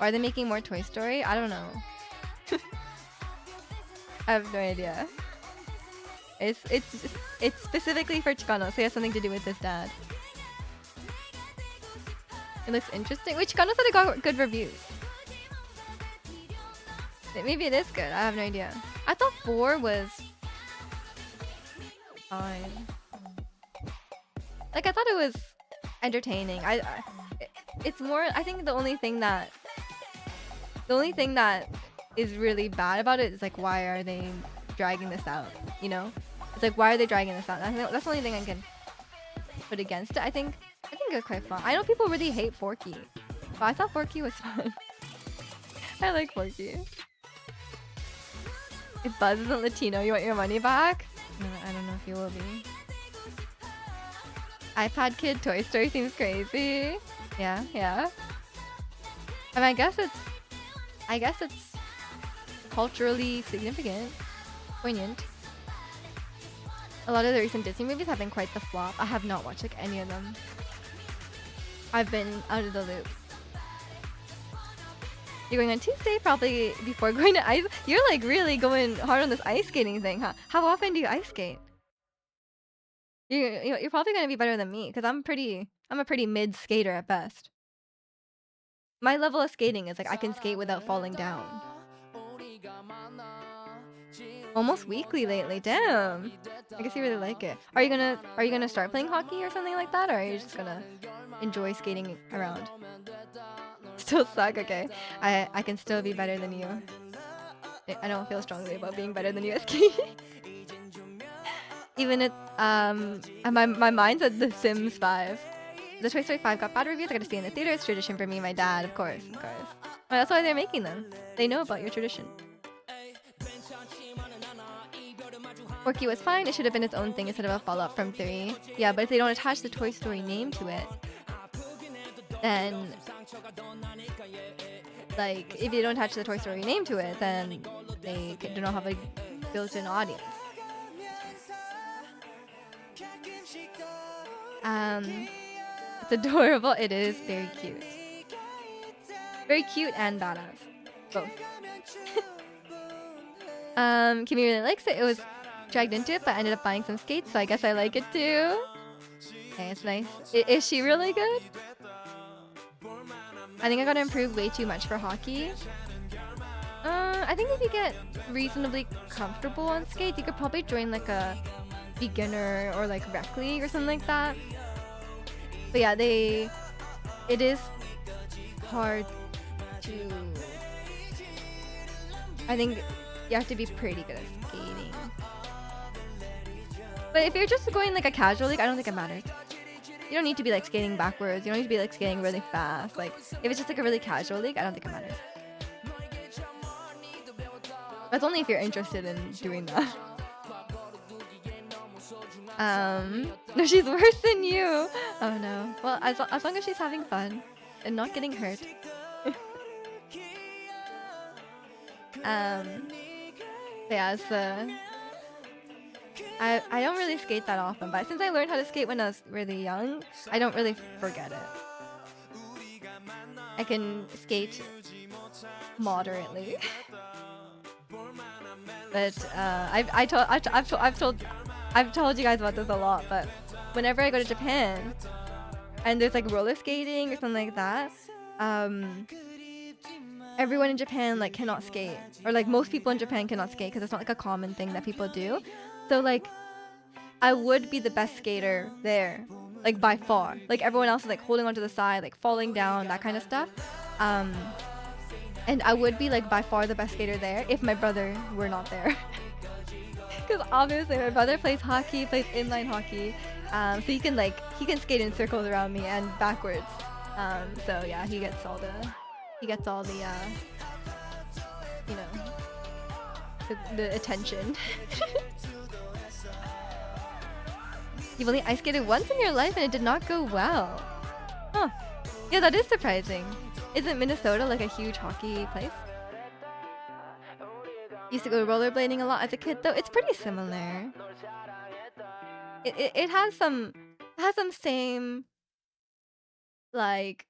Are they making more Toy Story? I don't know. I have no idea. It's specifically for Chicano, so it has something to do with his dad. It looks interesting. Wait, Chicano said it got good reviews. Maybe it is good. I have no idea. I thought 4 was fine. Like, I thought it was entertaining. It's more. I think the only thing that is really bad about it is like, why are they dragging this out? You know, it's like, why are they dragging this out? That's the only thing I can put against it. I think it was quite fun. I know people really hate Forky, but I thought Forky was fun. I like Forky. If Buzz isn't Latino, you want your money back? No, I don't know if you will be. iPad Kid Toy Story seems crazy. Yeah. I mean, I guess it's culturally significant, poignant. A lot of the recent Disney movies have been quite the flop. I have not watched like any of them. I've been out of the loop. You're going on Tuesday, probably before going to ice. You're like really going hard on this ice skating thing, huh? How often do you ice skate? You're probably gonna be better than me, because I'm a pretty mid skater at best. My level of skating is like I can skate without falling down. Almost weekly lately. Damn. I guess you really like it. Are you gonna start playing hockey or something like that, or are you just gonna enjoy skating around? Still suck. Okay. I can still be better than you. I don't feel strongly about being better than you at skating. Even my mind's at The Sims 5. The Toy Story 5 got bad reviews. I gotta see in the theater. It's tradition for me and my dad, of course, of course. Well, that's why they're making them. They know about your tradition. Forky was fine. It should have been its own thing instead of a follow-up from 3. Yeah, but if they don't attach the Toy Story name to it, then like if you don't attach the Toy Story name to it, then they do not have a built-in audience. It's adorable. It is very cute. Very cute and badass. Both. Kimmy really likes it. It was dragged into it, but I ended up buying some skates, so I guess I like it too. Okay, it's nice. Is she really good? I think I gotta improve way too much for hockey. I think if you get reasonably comfortable on skates, you could probably join like a beginner or like rec league or something like that. But yeah, it is hard to. I think you have to be pretty good at skating. But if you're just going like a casual league, I don't think it matters. You don't need to be like skating backwards. You don't need to be like skating really fast. Like if it's just like a really casual league, I don't think it matters. That's only if you're interested in doing that. No, she's worse than you. Oh no. Well, as long as she's having fun and not getting hurt. Yeah, so I don't really skate that often, but since I learned how to skate when I was really young, I don't really forget it. I can skate moderately. But I've told you guys about this a lot, but whenever I go to Japan and there's like roller skating or something like that, everyone in Japan like cannot skate, or like most people in Japan cannot skate because it's not like a common thing that people do. So like I would be the best skater there, like by far. Like everyone else is like holding onto the side, like falling down, that kind of stuff. And I would be like by far the best skater there if my brother were not there. Because obviously my brother plays hockey, plays inline hockey, so he can skate in circles around me and backwards. So yeah, he gets all the you know, the attention. You've only ice skated once in your life and it did not go well. Huh. Yeah, that is surprising. Isn't Minnesota like a huge hockey place? Used to go rollerblading a lot as a kid though. It's pretty similar. It has some same like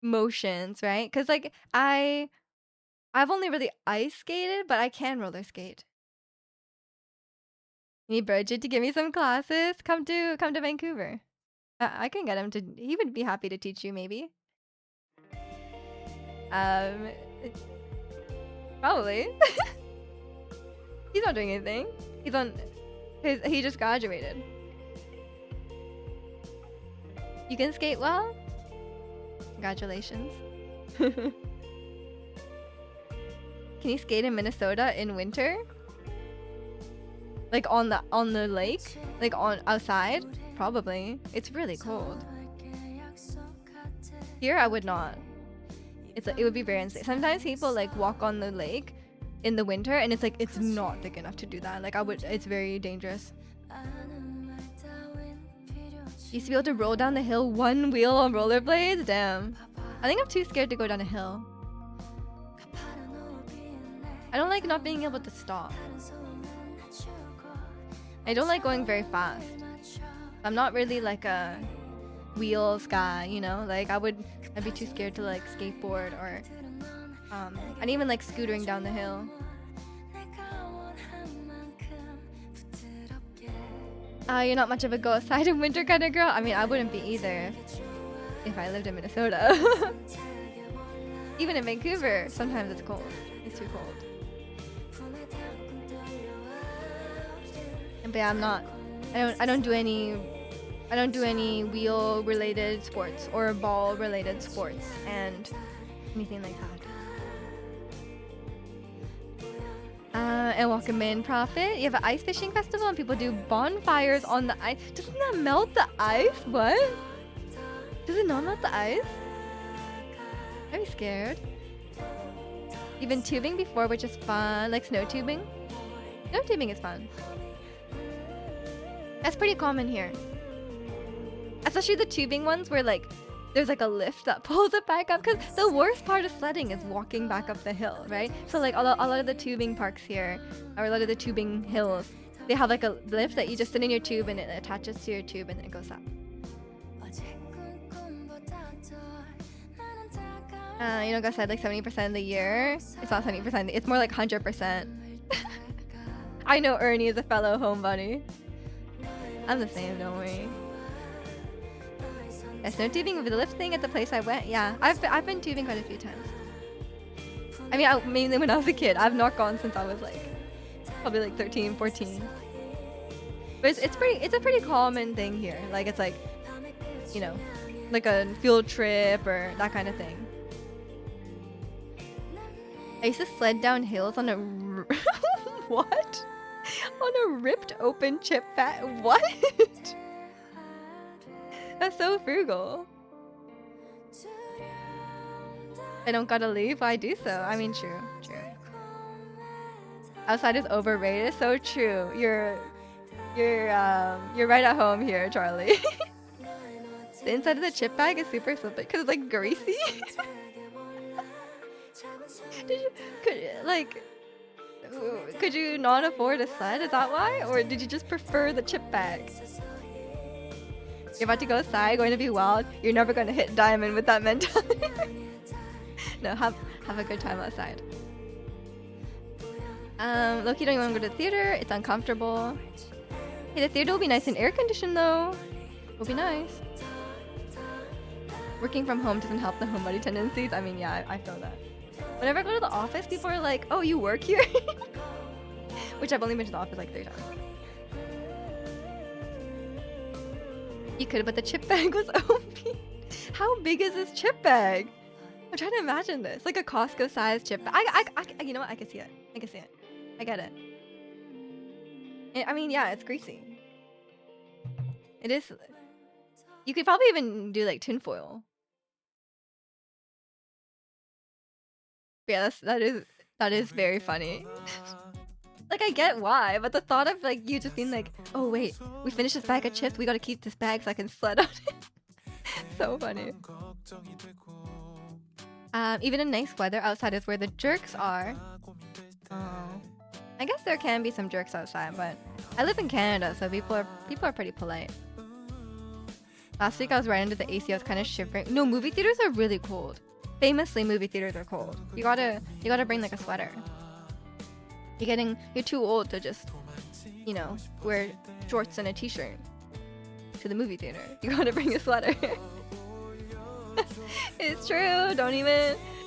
motions, right? Cuz like I've only really ice skated, but I can roller skate. You need Bridget to give me some classes. Come to Vancouver. I can get him to. He would be happy to teach you maybe. Probably. He's not doing anything. He just graduated. You can skate well? Congratulations. Can you skate in Minnesota in winter? Like on the lake? Like on outside? Probably. It's really cold. Here I would not. It would be very unsafe. Sometimes people like walk on the lake in the winter and it's like it's not thick enough to do that. Like it's very dangerous. Used to be able to roll down the hill one wheel on rollerblades? Damn. I think I'm too scared to go down a hill. I don't like not being able to stop. I don't like going very fast. I'm not really like a wheels guy, you know? Like I'd be too scared to like skateboard or and even like scootering down the hill. You're not much of a go outside in winter kind of girl? I mean, I wouldn't be either if I lived in Minnesota. Even in Vancouver, sometimes it's cold. It's too cold. But yeah, I'm not. I don't do any. I don't do any wheel related sports or ball related sports and anything like that. And welcome in, Prophet. You have an ice fishing festival and people do bonfires on the ice. Doesn't that melt the ice? What? Does it not melt the ice? Are you scared? You've been tubing before, which is fun. Like snow tubing? Snow tubing is fun. That's pretty common here. Especially the tubing ones where like there's like a lift that pulls it back up, because the worst part of sledding is walking back up the hill, right? So like a lot of the tubing parks here, or a lot of the tubing hills, they have like a lift that you just sit in your tube and it attaches to your tube and it goes up. You know, Gus said like 70% of the year. It's not 70%, it's more like 100%. I know Ernie is a fellow homebody. I'm the same, don't worry. Yeah, snow tubing with the lift thing at the place I went. Yeah, I've been tubing quite a few times. I mean, mainly when I was a kid. I've not gone since I was like probably like 13, 14. But it's a pretty common thing here. Like it's like, you know, like a field trip or that kind of thing. I used to sled down hills on a what? On a ripped open chip bag. What? That's so frugal. I don't gotta leave, I do so. I mean, true. Outside is overrated. So true. You're right at home here, Charlie. The inside of the chip bag is super slippery because it's like greasy. Could you not afford a sled? Is that why? Or did you just prefer the chip bag? You're about to go outside, going to be wild. You're never going to hit diamond with that mentality. No, have a good time outside. Loki, don't even want to go to the theater. It's uncomfortable. Hey, the theater will be nice and air conditioned though. It'll be nice. Working from home doesn't help the homebody tendencies. I mean, yeah, I feel that. Whenever I go to the office, people are like, "Oh, you work here?" Which I've only been to the office like 3 times. You could, but the chip bag was OP. How big is this chip bag? I'm trying to imagine this. Like a Costco-sized chip bag. You know what? I can see it. I get it. I mean, yeah, it's greasy. It is. You could probably even do like tinfoil. Yeah, that is very funny. Like, I get why, but the thought of like you just being like, oh wait, we finished this bag of chips, we gotta keep this bag so I can sled on it. So funny. Even in nice weather, outside is where the jerks are. I guess there can be some jerks outside, but I live in Canada, so people are pretty polite. Last week I was right under the AC, I was kind of shivering. No, movie theaters are really cold. Famously, movie theaters are cold. You gotta bring like a sweater. You're too old to just, you know, wear shorts and a t-shirt to the movie theater. You gotta bring a sweater. It's true.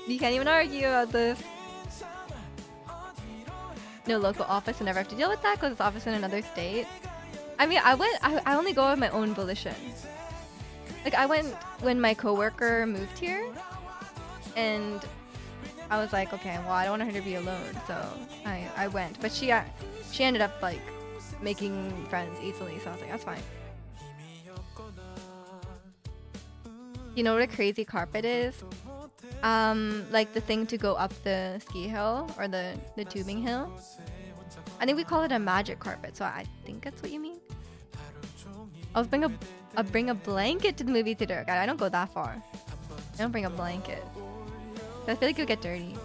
You can't even argue about this. No local office, I never have to deal with that because it's office in another state. I mean, I only go of my own volition. Like, I went when my coworker moved here, and I was like, okay, well, I don't want her to be alone, so I went. But she ended up like making friends easily, so I was like, that's fine. You know what a crazy carpet is? Like the thing to go up the ski hill or the tubing hill. I think we call it a magic carpet, so I think that's what you mean. I'll bring a blanket to the movie theater. God, I don't go that far. I don't bring a blanket. I feel like you'll get dirty.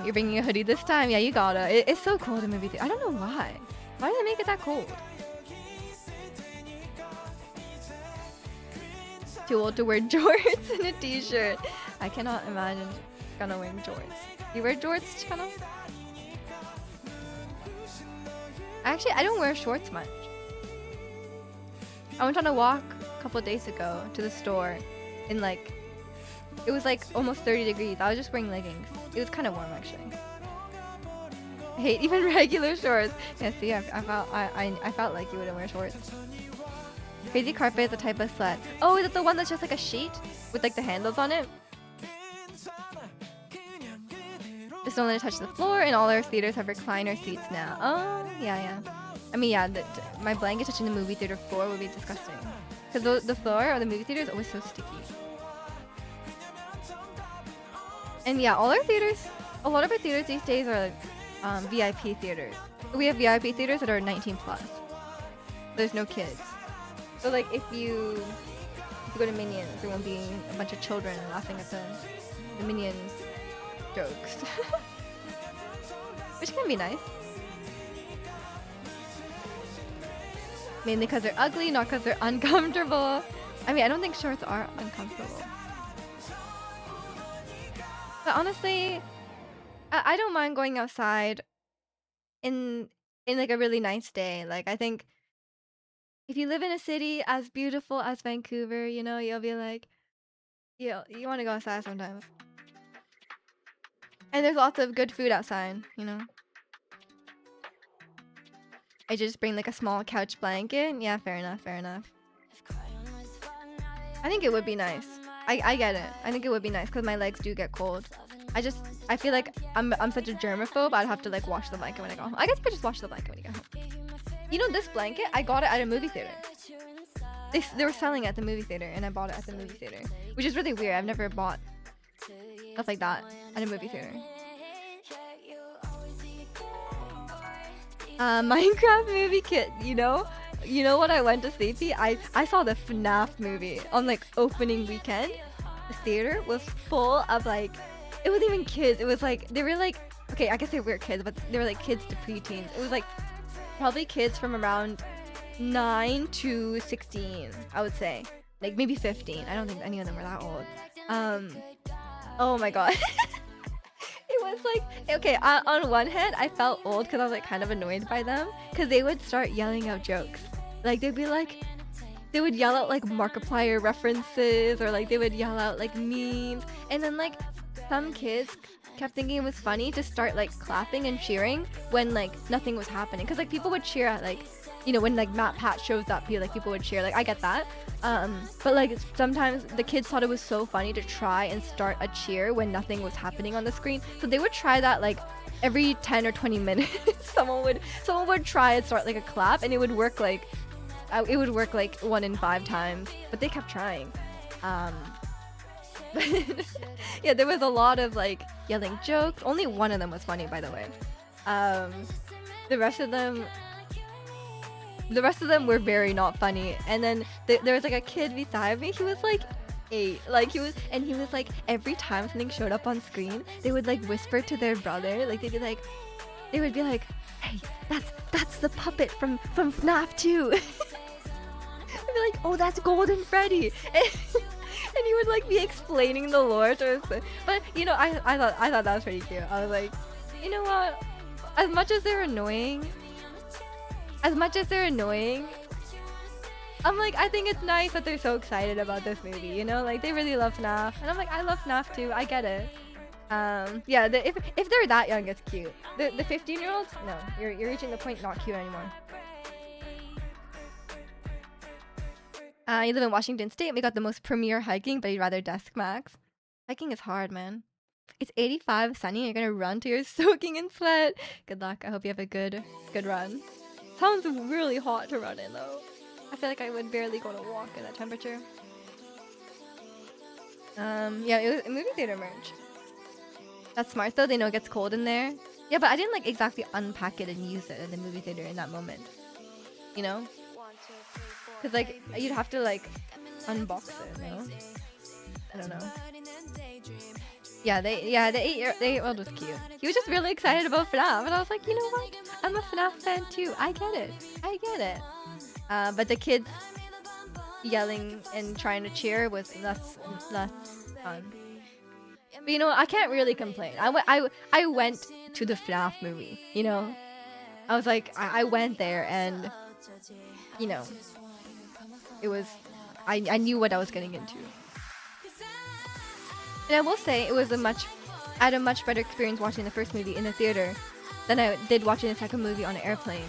You're bringing a hoodie this time? Yeah, you gotta. It's so cold in movie theater. I don't know why. Why do they make it that cold? Too old to wear jorts and a t-shirt. I cannot imagine Chikano wearing jorts. You wear jorts, Chikano? Actually, I don't wear shorts much. I went on a walk a couple of days ago to the store in like, it was like almost 30 degrees. I was just wearing leggings. It was kind of warm actually. I hate even regular shorts. Yeah, see, I felt like you wouldn't wear shorts. Crazy carpet is a type of slut. Oh, is it the one that's just like a sheet with like the handles on it? Just don't let it touch the floor, and all our theaters have recliner seats now. Oh, yeah. I mean, yeah, my blanket touching the movie theater floor would be disgusting. Because the floor or the movie theater is always so sticky. And yeah, all our theaters, a lot of our theaters these days are like VIP theaters. We have VIP theaters that are 19 plus. There's no kids. So like if you go to Minions, there won't be a bunch of children laughing at the Minions jokes. Which can be nice. Mainly because they're ugly, not because they're uncomfortable. I mean, I don't think shorts are uncomfortable. But honestly, I don't mind going outside in like a really nice day. Like I think if you live in a city as beautiful as Vancouver, you know, you'll be like, you want to go outside sometimes. And there's lots of good food outside, you know. I just bring like a small couch blanket. Yeah, fair enough. I think it would be nice. I get it. I think it would be nice because my legs do get cold. I feel like I'm such a germaphobe. I'd have to like wash the blanket when I go home. I guess you could just wash the blanket when you get home. You know, this blanket, I got it at a movie theater. They were selling it at the movie theater, and I bought it at the movie theater, which is really weird. I've never bought stuff like that at a movie theater. Minecraft movie kit, you know what I went to see? I saw the FNAF movie on like opening weekend. The theater was full of like, it wasn't even kids. It was like, they were like, okay, I guess they were kids, but they were like kids to preteens. It was like probably kids from around 9 to 16, I would say. Like maybe 15. I don't think any of them were that old. Oh my god. It was like, okay, on one hand, I felt old because I was like kind of annoyed by them because they would start yelling out jokes. Like they would yell out like Markiplier references, or like they would yell out like memes, and then like some kids kept thinking it was funny to start like clapping and cheering when like nothing was happening, because like people would cheer at like, you know, when like Matt Pat shows up, people would cheer. Like I get that, but like sometimes the kids thought it was so funny to try and start a cheer when nothing was happening on the screen, so they would try that like every 10 or 20 minutes. someone would try and start like a clap, and it would work like 1 in 5 times, but they kept trying. Yeah, there was a lot of like yelling jokes. Only one of them was funny, by the way. The rest of them were very not funny. And then there was like a kid beside me. He was like 8. Like he was like, every time something showed up on screen, they would like whisper to their brother. Like they would be like, hey, that's the puppet from FNAF 2. I'd be like, oh, that's Golden Freddy. And he would like be explaining the lore to us. But you know, I thought that was pretty cute. I was like, you know what? As much as they're annoying, I'm like, I think it's nice that they're so excited about this movie. You know, like they really love FNAF, and I'm like, I love FNAF too. I get it. Yeah. If they're that young, it's cute. The 15-year-olds, no, you're reaching the point not cute anymore. You live in Washington State. We got the most premier hiking, but you'd rather desk max. Hiking is hard, man. It's 85, sunny. You're gonna run till you're soaking in sweat. Good luck. I hope you have a good run. Sounds really hot to run in though. I feel like I would barely go to walk in that temperature. Yeah, it was a movie theater merch. That's smart though. They know it gets cold in there. Yeah, but I didn't like exactly unpack it and use it in the movie theater in that moment. You know? Because like you'd have to like unbox it, you know? I don't know. Yeah, the 8-year-old was cute. He was just really excited about FNAF, and I was like, you know what? I'm a FNAF fan too. I get it. But the kids yelling and trying to cheer was less fun. But you know, I can't really complain. I went to the FNAF movie, you know? I was like, I went there, and you know, it was, I knew what I was getting into. And I will say it was I had a much better experience watching the first movie in the theater Then I did watching the second movie on an airplane.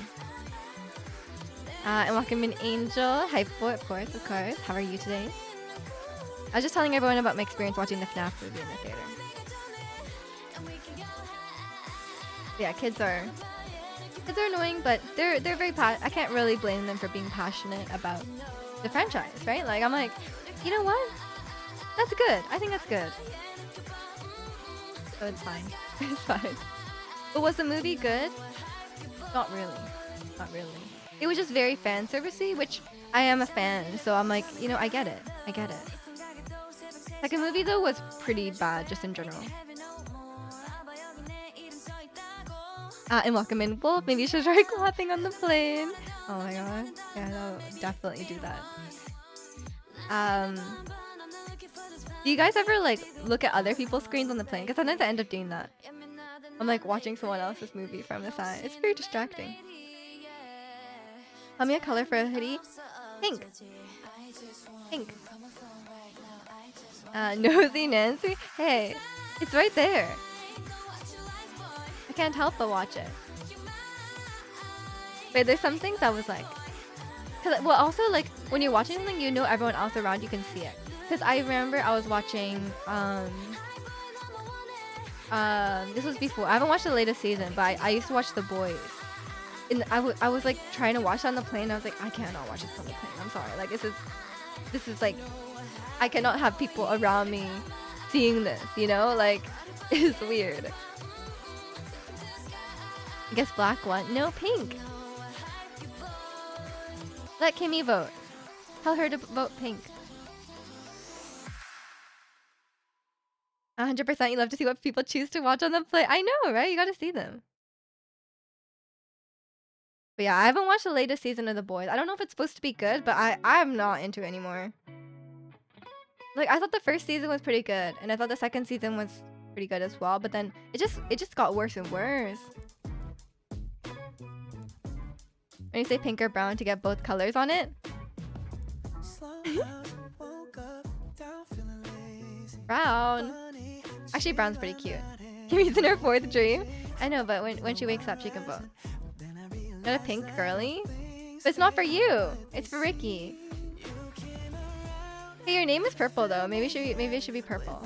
And welcome in Angel. Hi, of course, of course. How are you today? I was just telling everyone about my experience watching the FNAF movie in the theater. Yeah, kids are annoying, but they're very I can't really blame them for being passionate about the franchise, right? Like, I'm like, you know what? That's good. I think that's good. So it's fine. It's fine. But was the movie good? Not really. Not really. It was just very fan servicey, which I am a fan, so I'm like, you know, I get it. I get it. Second movie though was pretty bad, just in general. And welcome in Wolf. Maybe you should try clapping on the plane. Oh my god. Yeah, I'll definitely do that. Do you guys ever like look at other people's screens on the plane? Because sometimes I end up doing that. I'm like watching someone else's movie from the side. It's very distracting. Tell me a color for a hoodie. Pink. Pink. Nosy Nancy. Hey, it's right there. I can't help but watch it. Wait, there's some things I was like, well, also like when you're watching something, you know everyone else around you can see it. Because I remember I was watching, this was before. I haven't watched the latest season, but I used to watch The Boys. And I was like trying to watch it on the plane. I was like, I cannot watch this on the plane. I'm sorry. Like this is like, I cannot have people around me seeing this. You know, like it's weird. I guess black one. No, pink. Let Kimmy vote. Tell her to vote pink. 100% you love to see what people choose to watch on the play. I know, right? You gotta see them. But yeah, I haven't watched the latest season of The Boys. I don't know if it's supposed to be good, but I'm not into it anymore. Like, I thought the first season was pretty good, and I thought the second season was pretty good as well, but then it just got worse and worse. When you say pink or brown to get both colors on it? Brown. Actually, brown's pretty cute. Kimmy's in her 4th dream. I know, but when she wakes up, she can vote. Not a pink girly? But it's not for you. It's for Ricky. Hey, your name is purple though. Maybe it should be purple.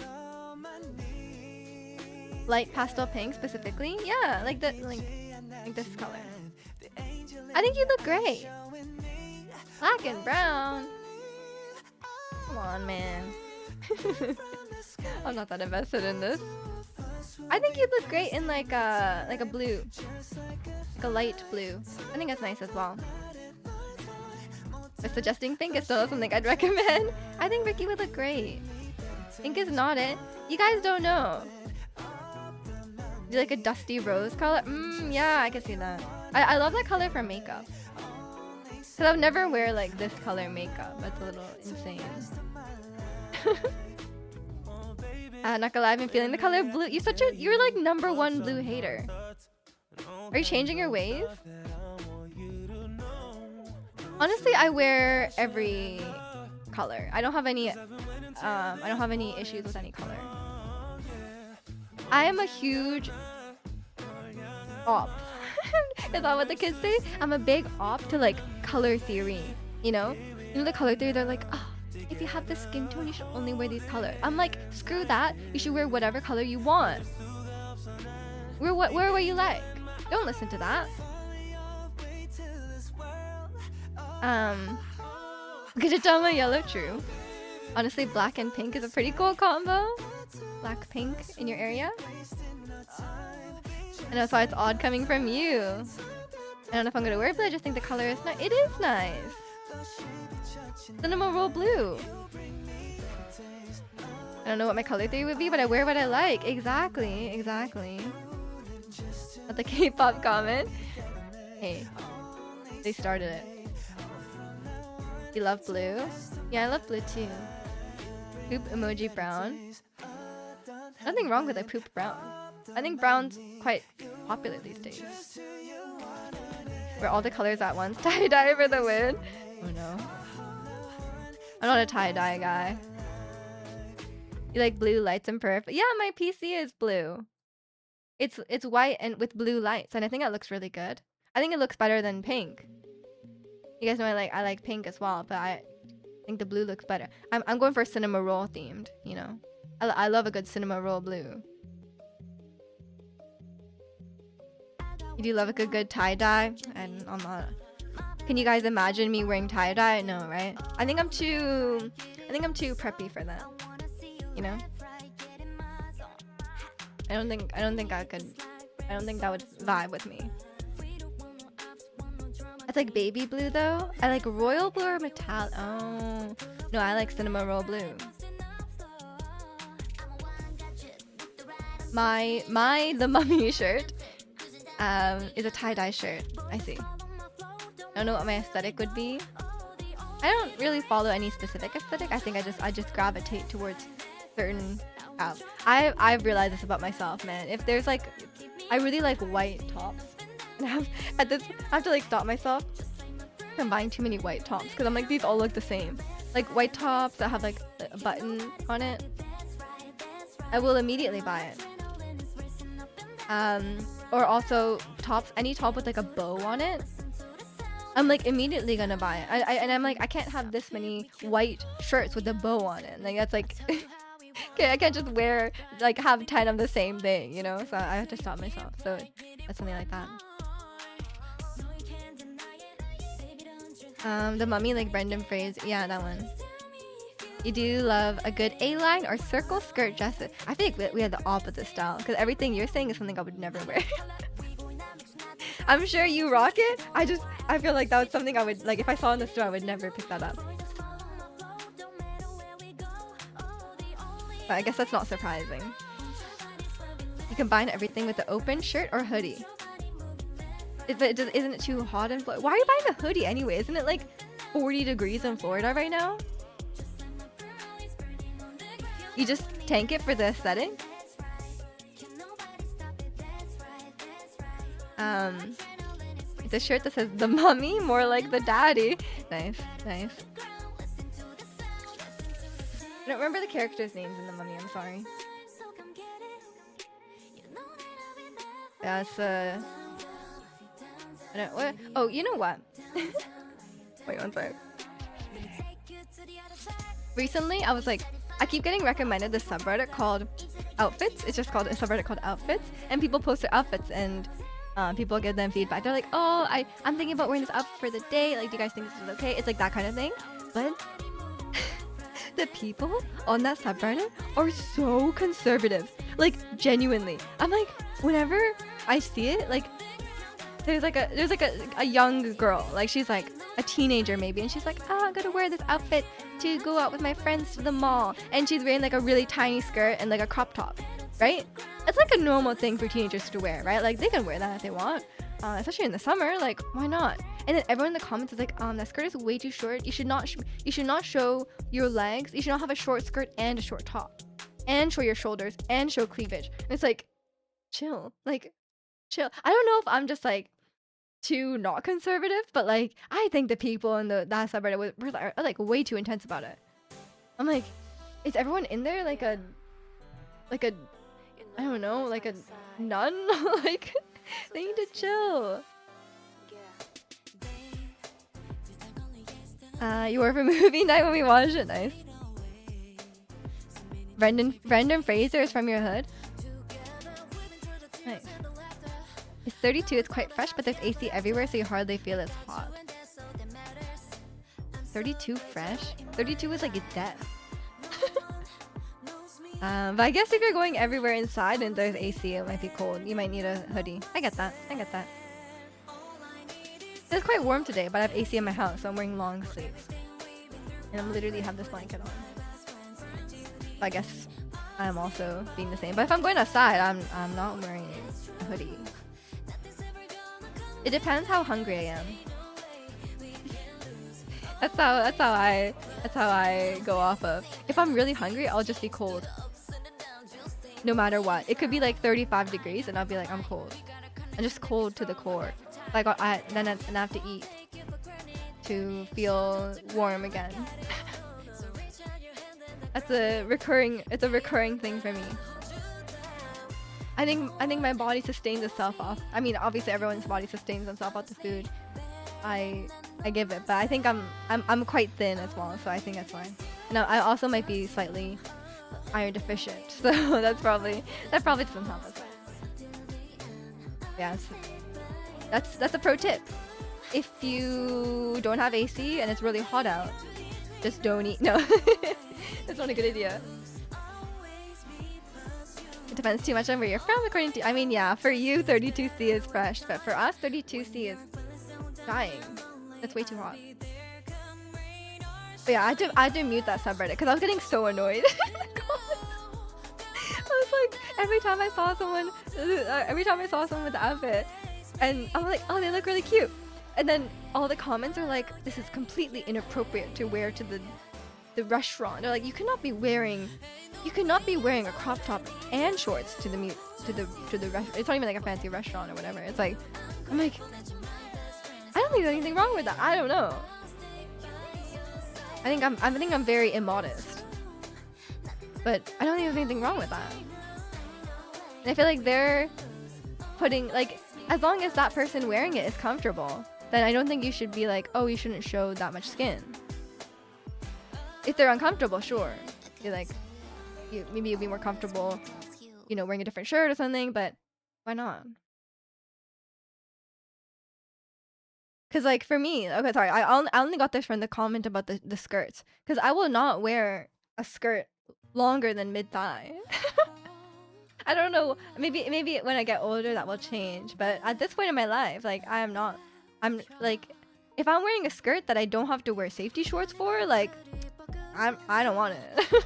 Light pastel pink specifically? Yeah, like this color. I think you look great. Black and brown. Come on, man. I'm not that invested in this. I think you look great in like a blue, like a light blue. I think that's nice as well. But suggesting pink is still something I'd recommend. I think Ricky would look great. Pink is not it. You guys don't know. Do you like a dusty rose color? Yeah, I can see that. I love that color for makeup. Cause I'll never wear like this color makeup. That's a little insane. Not gonna lie, I've been feeling the color blue. You're like #1 blue hater. Are you changing your ways? Honestly, I wear every color. I don't have any issues with any color. I am a huge op. Is that what the kids say? I'm a big op to like color theory. You know the color theory. They're like, oh, if you have this skin tone, you should only wear these colors. I'm like, screw that. You should wear whatever color you want. Wear what you like. Don't listen to that. Gajitama yellow, true. Honestly, black and pink is a pretty cool combo. Black pink in your area. And that's why it's odd coming from you. I don't know if I'm gonna wear it, but I just think the color is nice. It is nice. Cinema roll blue. I don't know what my color theory would be, but I wear what I like. Exactly. At the K-pop comment. Hey, they started it. You love blue? Yeah, I love blue too. Poop emoji brown. Nothing wrong with a poop brown. I think brown's quite popular these days. Wear all the colors at once. Tie-dye for the win. Oh no. I'm not a tie-dye guy. You like blue lights and perf? Yeah, my PC is blue. It's white and with blue lights, and I think it looks really good. I think it looks better than pink. You guys know I like pink as well, but I think the blue looks better. I'm going for cinema roll themed, you know. I love a good cinema roll blue. You do love a good tie-dye, and I'm not. Can you guys imagine me wearing tie-dye? No, right? I think I'm too preppy for that. You know? I don't think I could. I don't think that would vibe with me. It's like baby blue though. I like royal blue or metallic. Oh no, I like cinema roll blue. The mummy shirt is a tie-dye shirt. I see. I don't know what my aesthetic would be. I don't really follow any specific aesthetic. I think I just gravitate towards certain. I've realized this about myself, man. If there's like, I really like white tops. And I have to like stop myself from buying too many white tops because I'm like, these all look the same. Like white tops that have like a button on it, I will immediately buy it. Or also tops, any top with like a bow on it, I'm like immediately gonna buy it. And I'm like, I can't have this many white shirts with a bow on it. Like that's like, okay, I can't just wear like have 10 of the same thing, you know. So I have to stop myself. So that's something like that. The mummy, like Brendan Fraser, yeah, that one. You do love a good A-line or circle skirt dresses. I think we had the opposite style because everything you're saying is something I would never wear. I'm sure you rock it. I feel like that was something I would like if I saw in the store. I would never pick that up. But I guess that's not surprising. You combine everything with the open shirt or hoodie. Isn't it too hot in Florida? Why are you buying a hoodie anyway? Isn't it like 40 degrees in Florida right now? You just tank it for the aesthetic? It's a shirt that says the mummy, more like the daddy. Nice, nice. I don't remember the characters' names in the mummy, I'm sorry. That's I don't, what? Oh, you know what? Wait one sec. Recently, I was like, I keep getting recommended this subreddit called Outfits. It's just called a subreddit called Outfits, and people post their outfits and people give them feedback. They're like, oh, I'm thinking about wearing this outfit for the day. Like, do you guys think this is okay? It's like that kind of thing. But the people on that subreddit are so conservative. Like, genuinely. I'm like, whenever I see it, like, there's like a young girl, like she's like a teenager maybe, and she's like, oh, I'm gonna wear this outfit to go out with my friends to the mall, and she's wearing like a really tiny skirt and like a crop top, right? It's like a normal thing for teenagers to wear, right? Like they can wear that if they want, especially in the summer. Like why not? And then everyone in the comments is like, that skirt is way too short. You should not show your legs. You should not have a short skirt and a short top, and show your shoulders and show cleavage. And it's like, chill, like chill. I don't know if I'm just like too not conservative, but like I think the people in that subreddit are like way too intense about it. I'm like, is everyone in there like a I don't know, like a nun? Like they need to chill. You were for movie night when we watched it. Nice. Brendan Fraser is from your hood. Nice. It's 32, it's quite fresh, but there's AC everywhere, so you hardly feel it's hot. 32 fresh? 32 is like a death. But I guess if you're going everywhere inside and there's AC, it might be cold. You might need a hoodie. I get that. It's quite warm today, but I have AC in my house, so I'm wearing long sleeves. And I'm literally have this blanket on. But I guess I'm also being the same. But if I'm going outside, I'm not wearing a hoodie. It depends how hungry I am. That's how I go off of. If I'm really hungry, I'll just be cold. No matter what. It could be like 35 degrees and I'll be like, I'm cold. I'm just cold to the core. Like then I have to eat to feel warm again. It's a recurring thing for me. I think my body sustains itself off. I mean, obviously everyone's body sustains themselves off the food I give it, but I think I'm quite thin as well, so I think that's fine. And I also might be slightly iron deficient, so that probably doesn't help us. Yeah, that's a pro tip. If you don't have AC and it's really hot out, just don't eat. No, that's not a good idea. It depends too much on where you're from, according to. I mean, yeah, for you 32C is fresh, but for us 32C is dying. That's way too hot. But yeah, I had to mute that subreddit because I was getting so annoyed. I was like, every time I saw someone with the outfit, and I'm like, oh, they look really cute. And then all the comments are like, this is completely inappropriate to wear to the restaurant. They're like, you cannot be wearing a crop top and shorts to the restaurant. It's not even like a fancy restaurant or whatever. It's like, I'm like, I don't think there's anything wrong with that. I don't know. I think I'm very immodest, but I don't think there's anything wrong with that. And I feel like they're putting, like, as long as that person wearing it is comfortable, then I don't think you should be like, oh, you shouldn't show that much skin. If they're uncomfortable, sure. You're like, maybe you'll be more comfortable, wearing a different shirt or something, but why not? Because, like, for me, okay, sorry, I only got this from the comment about the skirts. Because I will not wear a skirt longer than mid-thigh. I don't know, maybe when I get older that will change. But at this point in my life, like, I'm like, if I'm wearing a skirt that I don't have to wear safety shorts for, like, I don't want it.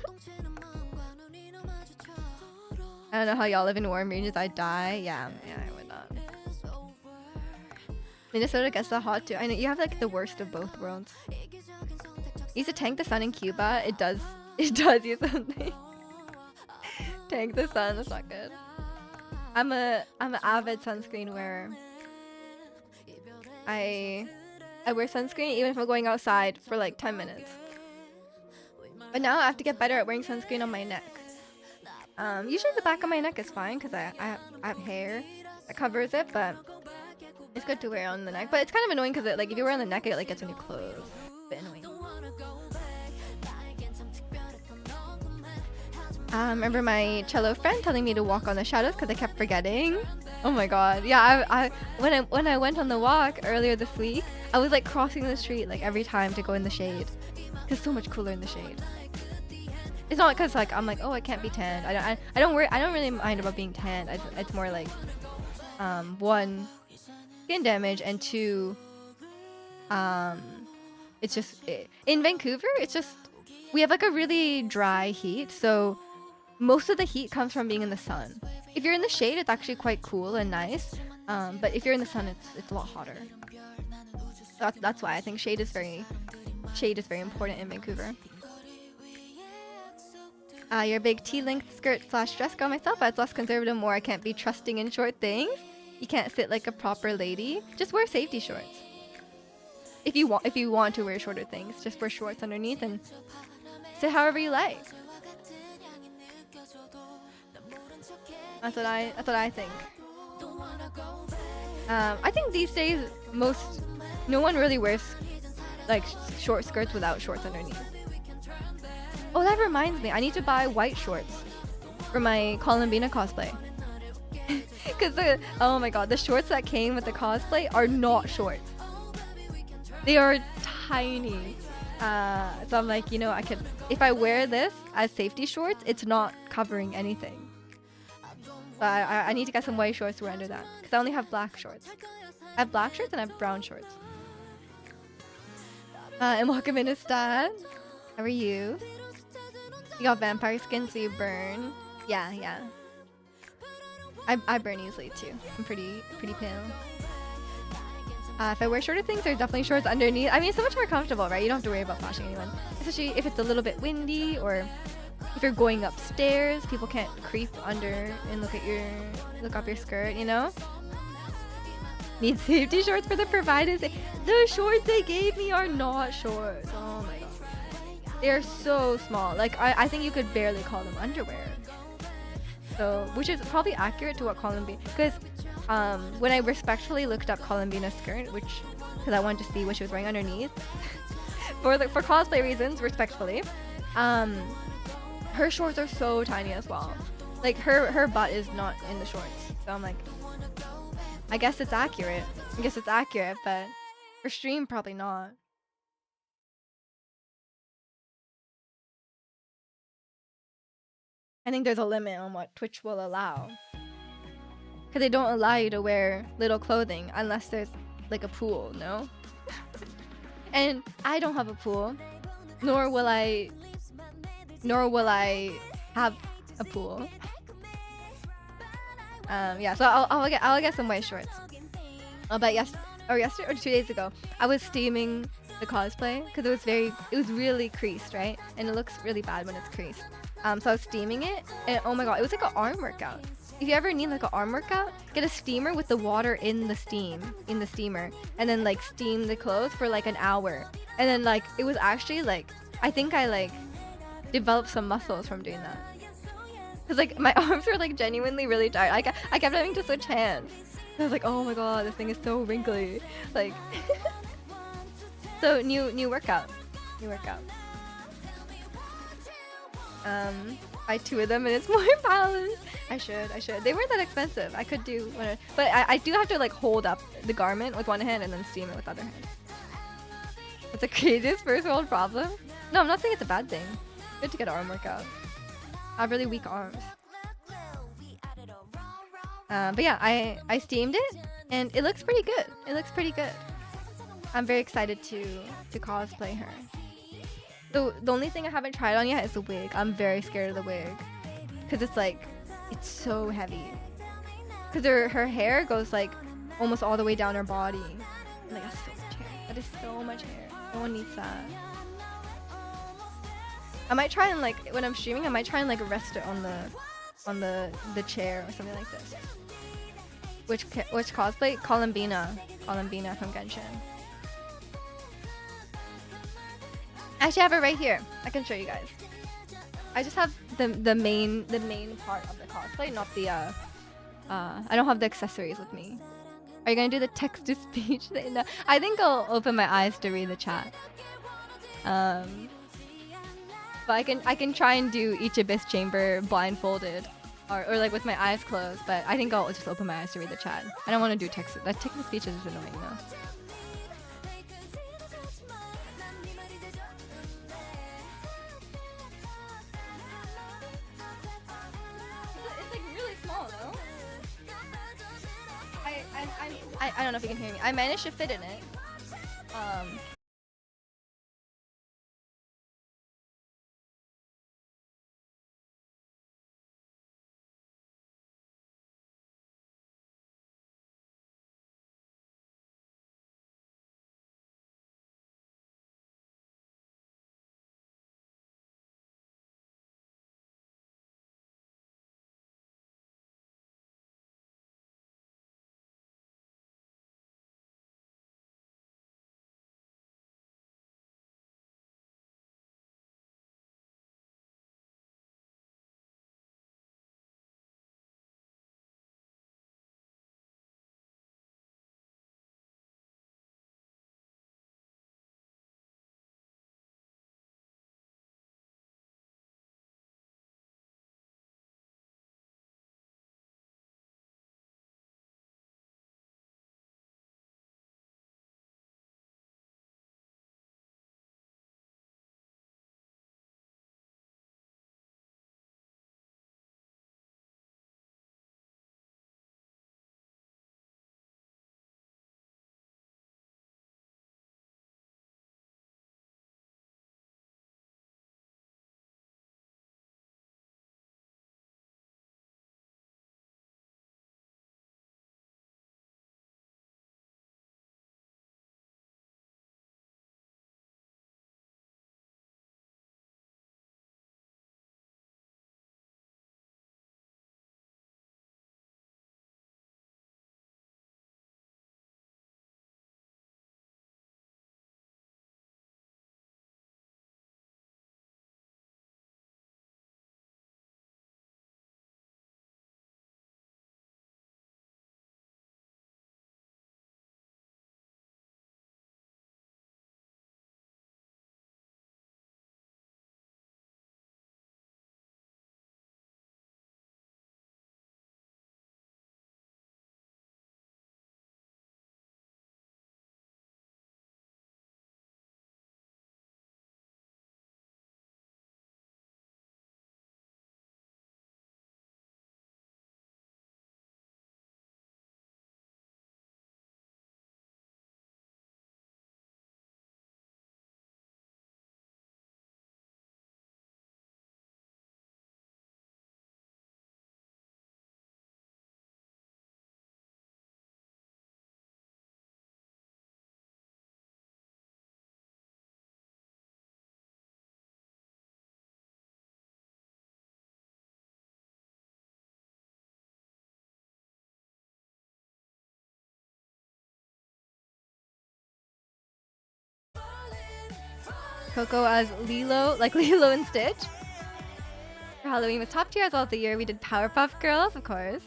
I don't know how y'all live in warm regions. I die. Yeah, I would not. Minnesota gets so hot too. I know you have like the worst of both worlds. Used to tank the sun in Cuba. It does you something. Tank the sun. That's not good. I'm an avid sunscreen wearer. I wear sunscreen even if I'm going outside for like 10 minutes. But now I have to get better at wearing sunscreen on my neck. Usually the back of my neck is fine because I have hair that covers it, but it's good to wear on the neck. But it's kind of annoying because like if you wear on the neck, it like gets on your clothes. A bit annoying. Remember my cello friend telling me to walk on the shadows because I kept forgetting. Oh my god, yeah. When I went on the walk earlier this week, I was like crossing the street like every time to go in the shade. It's so much cooler in the shade. It's not because like I'm like, oh, I can't be tanned. I don't really mind about being tanned. It's more like one, skin damage, and two, it's just in Vancouver. It's just we have like a really dry heat, so most of the heat comes from being in the sun. If you're in the shade, it's actually quite cool and nice. But if you're in the sun, it's a lot hotter. So that's why I think shade is very important in Vancouver. You're a big T-length skirt / dress girl myself, but it's less conservative, more I can't be trusting in short things. You can't sit like a proper lady. Just wear safety shorts. If you want to wear shorter things, just wear shorts underneath and sit however you like. That's what I think. I think these days no one really wears like short skirts without shorts underneath. Oh, that reminds me. I need to buy white shorts for my Columbina cosplay. Because oh my god, the shorts that came with the cosplay are not shorts. They are tiny. So I'm like, I could, if I wear this as safety shorts, it's not covering anything. But I need to get some white shorts to wear under that. Because I only have black shorts. I have black shorts and I have brown shorts. And welcome in, Stan. How are you? You got vampire skin, so you burn. Yeah. I burn easily too. I'm pretty pale. If I wear shorter things, there's definitely shorts underneath. I mean, it's so much more comfortable, right? You don't have to worry about flashing anyone. Especially if it's a little bit windy, or if you're going upstairs, people can't creep under and look up your skirt, Need safety shorts for the providers. The shorts they gave me are not shorts. Oh my god. They're so small. Like, I think you could barely call them underwear. So, which is probably accurate to what Columbine, because when I respectfully looked up Columbina's skirt, which because I wanted to see what she was wearing underneath, for cosplay reasons, respectfully, um, her shorts are so tiny as well. Like her butt is not in the shorts, so I'm like, I guess it's accurate. I guess it's accurate, but for stream probably not. I think there's a limit on what Twitch will allow. Because they don't allow you to wear little clothing unless there's like a pool, no? And I don't have a pool, nor will I have a pool. Yeah, so I'll get some white shorts. But yesterday or 2 days ago, I was steaming the cosplay because it was really creased, right? And it looks really bad when it's creased. So I was steaming it, and oh my god, it was like an arm workout. If you ever need like an arm workout, get a steamer with the water in the steamer, and then like steam the clothes for like an hour. And then like it was actually like, I think I like developed some muscles from doing that. Cause like my arms were like genuinely really tired. I kept having to switch hands. I was like, oh my god, this thing is so wrinkly. Like, so new workout. Buy 2 of them and it's more balanced. I should. They weren't that expensive. I could do one, but I do have to like hold up the garment with one hand and then steam it with the other hand. It's the craziest first world problem. No, I'm not saying it's a bad thing. Good to get an arm workout. I have really weak arms. But yeah, I steamed it and it looks pretty good. I'm very excited to cosplay her. The only thing I haven't tried on yet is the wig. I'm very scared of the wig because it's so heavy. Because her hair goes like almost all the way down her body. Like that's so much hair. That is so much hair. No one needs that. I might try and like when I'm streaming, I might try and like rest it on the chair or something like this. Which cosplay? Columbina from Genshin. Actually, I have it right here. I can show you guys. I just have the main part of the cosplay, not the I don't have the accessories with me. Are you gonna do the text to speech thing? No, I think I'll open my eyes to read the chat. But I can try and do each abyss chamber blindfolded, or like with my eyes closed. But I think I'll just open my eyes to read the chat. I don't want to do text. That text to speech is annoying though. I don't know if you can hear me. I managed to fit in it. Coco as Lilo, like Lilo and Stitch. For Halloween was top tier as well as the year. We did Powerpuff Girls, of course.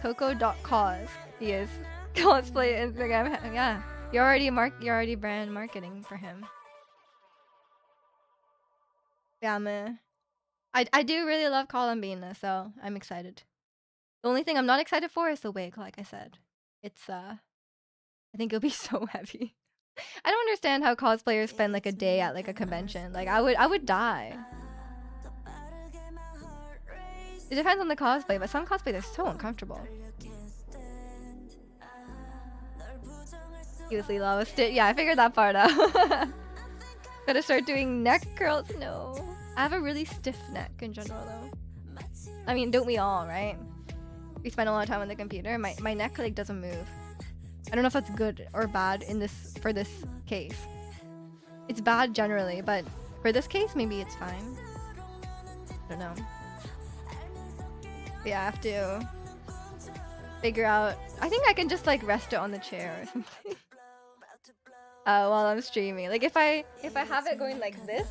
Coco.cause. He is cosplay Instagram. Yeah, you're already brand marketing for him. Yeah, man. I do really love Columbina, so I'm excited. The only thing I'm not excited for is the wig, like I said. It's I think it'll be so heavy. I don't understand how cosplayers spend like a day at like a convention. Like I would die. It depends on the cosplay, but some cosplays are so uncomfortable. Usually lava stitch. Yeah, I figured that part out. Gotta start doing neck curls. No. I have a really stiff neck in general though. I mean, don't we all, right? We spend a lot of time on the computer. My neck like doesn't move. I don't know if that's good or bad for this case. It's bad generally, but for this case maybe it's fine. I don't know. But yeah, I have to figure out. I think I can just like rest it on the chair or something. While I'm streaming. Like if I have it going like this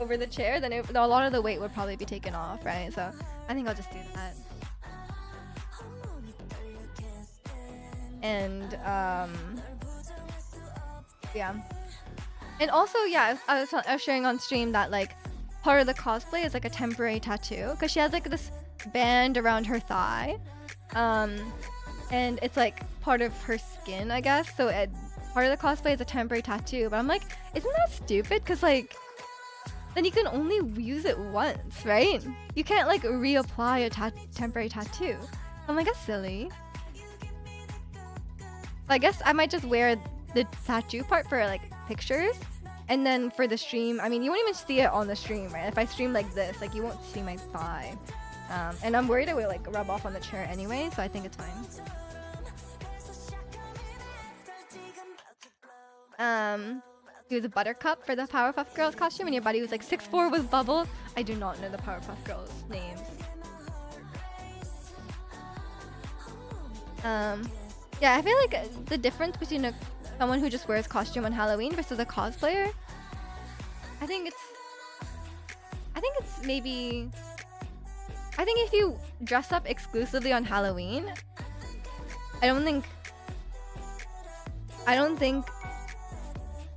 over the chair, then a lot of the weight would probably be taken off, right? So I think I'll just do that. And yeah. And also, yeah, I was sharing on stream that like part of the cosplay is like a temporary tattoo because she has like this band around her thigh, and it's like part of her skin, I guess. So part of the cosplay is a temporary tattoo. But I'm like, isn't that stupid? Because like, then you can only use it once, right? You can't like reapply a temporary tattoo. I'm like, that's silly. I guess I might just wear the tattoo part for like pictures, and then for the stream, I mean, you won't even see it on the stream, right? If I stream like this, like you won't see my thigh. And I'm worried it will like rub off on the chair anyway, so I think it's fine. He was a Buttercup for the Powerpuff Girls costume, and your buddy was like 6'4" with Bubble. I do not know the Powerpuff Girls names. Yeah, I feel like the difference between someone who just wears costume on Halloween versus a cosplayer, I think it's maybe, I think if you dress up exclusively on Halloween, I don't think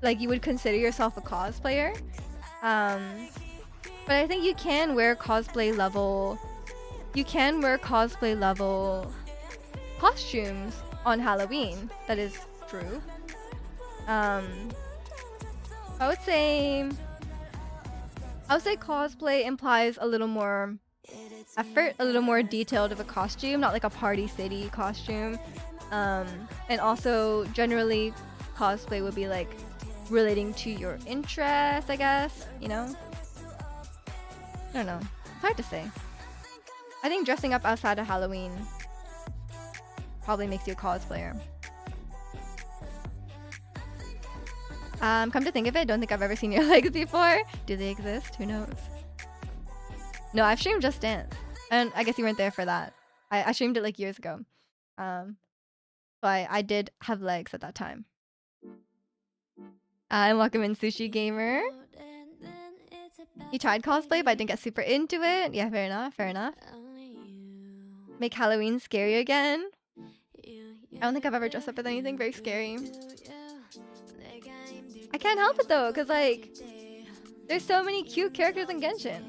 like you would consider yourself a cosplayer. But I think you can wear cosplay level costumes on Halloween. That is true. I would say cosplay implies a little more effort, a little more detailed of a costume, not like a Party City costume. And also generally cosplay would be like relating to your interests, I guess, you know? I don't know. It's hard to say. I think dressing up outside of Halloween probably makes you a cosplayer. Come to think of it, don't think I've ever seen your legs before. Do they exist? Who knows? No, I've streamed Just Dance. And I guess you weren't there for that. I streamed it like years ago. But I did have legs at that time. And welcome in Sushi Gamer. He tried cosplay, but I didn't get super into it. Yeah, fair enough. Make Halloween scary again. I don't think I've ever dressed up as anything very scary. I can't help it though, cause like there's so many cute characters in Genshin.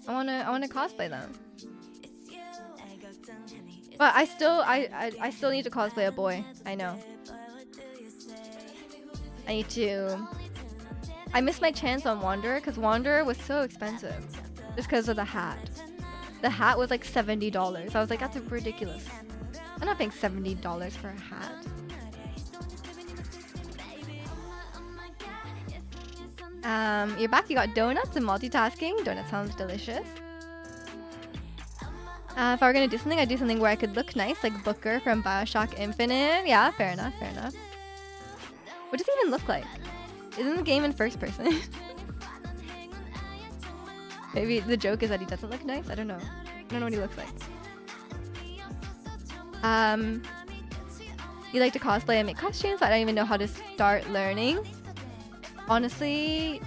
I wanna cosplay them. But I still need to cosplay a boy. I know. I missed my chance on Wanderer because Wanderer was so expensive just because of the hat. The hat was like $70. I was like, that's ridiculous. I'm not paying $70 for a hat. You're back. You got donuts and multitasking. Donut sounds delicious. If I were gonna do something, I'd do something where I could look nice, like Booker from BioShock Infinite. Yeah, fair enough. What does he even look like? Isn't the game in first person? Maybe the joke is that he doesn't look nice? I don't know. I don't know what he looks like. You like to cosplay and make costumes? I don't even know how to start learning. Honestly,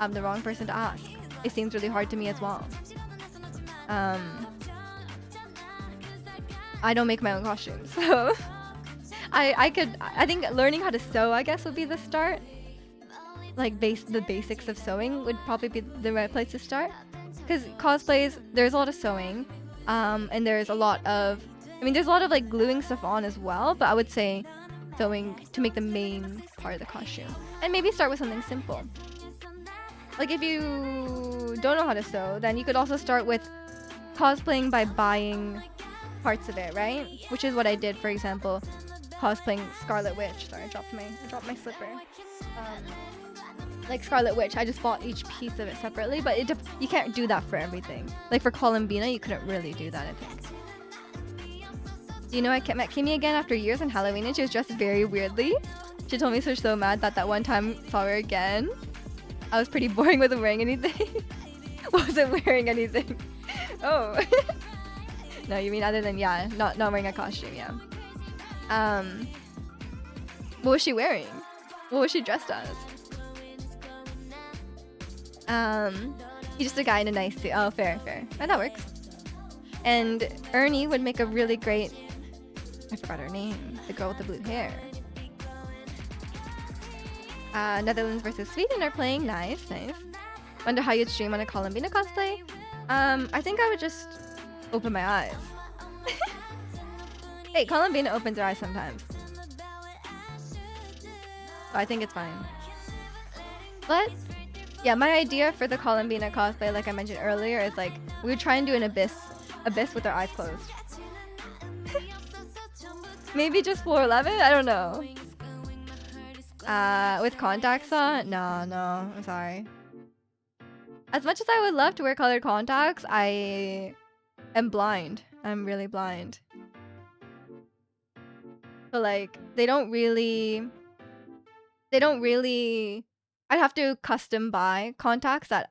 I'm the wrong person to ask. It seems really hard to me as well. I don't make my own costumes, so I think learning how to sew, I guess, would be the start. Like the basics of sewing would probably be the right place to start. Because cosplays, there's a lot of sewing, and there's a lot of, there's a lot of like gluing stuff on as well. But I would say sewing to make the main part of the costume, and maybe start with something simple. Like if you don't know how to sew, then you could also start with cosplaying by buying parts of it, right? Which is what I did, for example, cosplaying Scarlet Witch. Sorry, I dropped my slipper. Like Scarlet Witch, I just bought each piece of it separately, but you can't do that for everything. Like for Columbina, you couldn't really do that, I think. Do you know I met Kimmy again after years on Halloween, and she was dressed very weirdly. She told me she was so mad that one time saw her again. I was pretty boring, wasn't wearing anything. Wasn't wearing anything. Oh. No, you mean other than, yeah, not wearing a costume, yeah. What was she wearing? What was she dressed as? He's just a guy in a nice suit. Oh, fair. Oh, that works. And Ernie would make a really great... I forgot her name. The girl with the blue hair. Netherlands versus Sweden are playing. Nice. Wonder how you'd stream on a Columbina cosplay? I think I would just open my eyes. Hey, Columbina opens her eyes sometimes. So I think it's fine. But yeah, my idea for the Columbina cosplay, like I mentioned earlier, is like we would try and do an abyss with our eyes closed. Maybe just floor 11? I don't know. With contacts on? No, I'm sorry. As much as I would love to wear colored contacts, I am blind. I'm really blind. So like, they don't really... I'd have to custom buy contacts that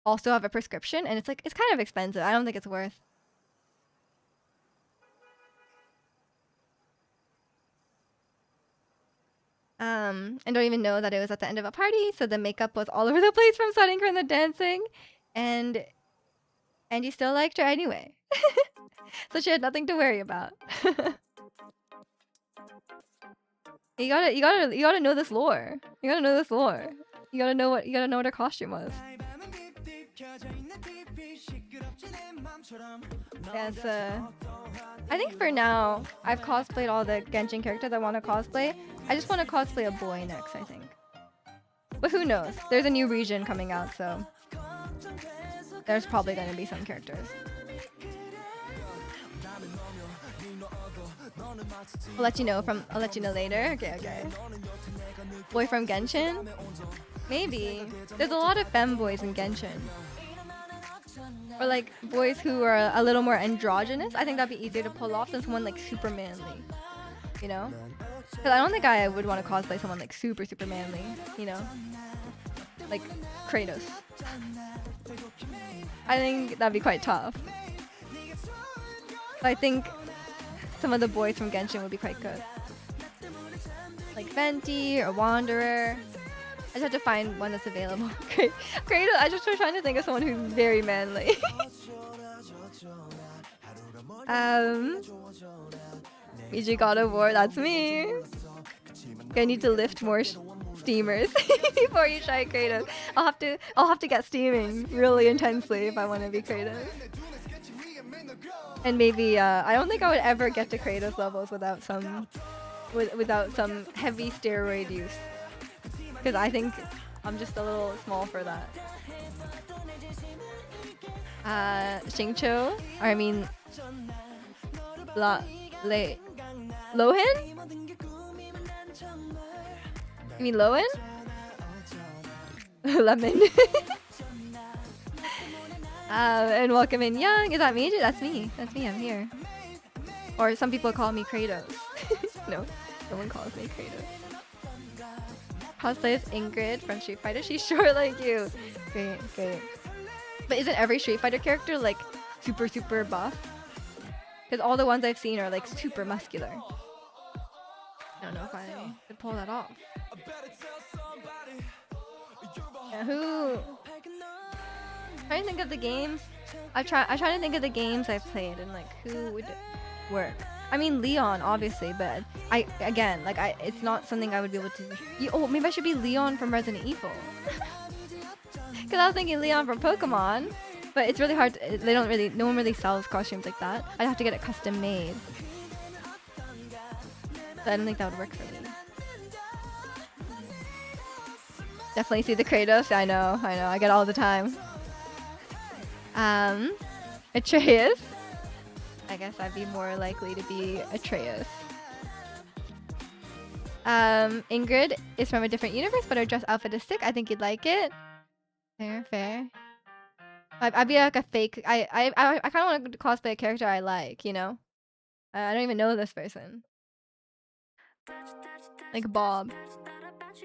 also have a prescription, and it's kind of expensive. I don't think it's worth. And don't even know that it was at the end of a party, so the makeup was all over the place from sweating from the dancing, and you still liked her anyway. So she had nothing to worry about. You gotta know this lore. You gotta know this lore. You gotta know what her costume was. Yes, I think for now, I've cosplayed all the Genshin characters I want to cosplay. I just want to cosplay a boy next, I think. But who knows? There's a new region coming out, so there's probably going to be some characters. I'll let you know later. Okay. Boy from Genshin? Maybe. There's a lot of femboys in Genshin. Or like boys who are a little more androgynous. I think that'd be easier to pull off than someone like super manly. You know? Because I don't think I would want to cosplay someone like super manly. You know? Like Kratos. I think that'd be quite tough. I think some of the boys from Genshin would be quite good. Like Venti or Wanderer. I just have to find one that's available. Kratos, I just was trying to think of someone who's very manly. Miji God of War, that's me. I need to lift more steamers before you try Kratos. I'll have to get steaming really intensely if I want to be Kratos. And maybe I don't think I would ever get to Kratos levels without some heavy steroid use. Because I think I'm just a little small for that. Xingqiu? I mean... Lohan? You mean Lohan? Lemon. And welcome in Young. Is that me? That's me. I'm here. Or some people call me Kratos. No one calls me Kratos. Cosplay as Ingrid from Street Fighter. She's short like you. Great. But isn't every Street Fighter character like super buff? Because all the ones I've seen are like super muscular. I don't know if I could pull that off. Who? Trying to think of the games. I'm trying to think of the games I've played and like who would work. I mean Leon, obviously, but it's not something I would be able to. Maybe I should be Leon from Resident Evil. Because I was thinking Leon from Pokemon, but it's really hard. No one really sells costumes like that. I'd have to get it custom made. So I don't think that would work for me. Definitely see the Kratos. I know. I get it all the time. Atreus. I guess I'd be more likely to be Atreus. Ingrid is from a different universe, but her dress outfit is sick. I think you'd like it. Fair. I'd be like a fake. I kind of want to cosplay a character I like. You know. I don't even know this person. Like Bob.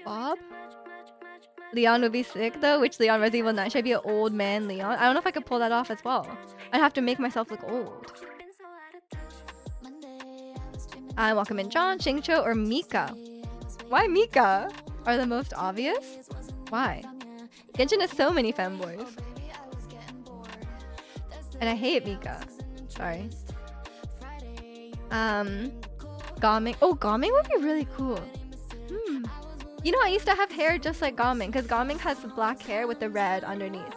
Bob? Leon would be sick though. Which Leon? Resident Evil 9? Should I be an old man Leon? I don't know if I could pull that off as well. I'd have to make myself look old. Welcome in John, Xingqiu, or Mika. Why Mika? Are the most obvious? Why? Genshin has so many femboys. And I hate Mika. Sorry. Gaming. Oh, Gaming would be really cool. You know, I used to have hair just like Gaming, because Gaming has black hair with the red underneath.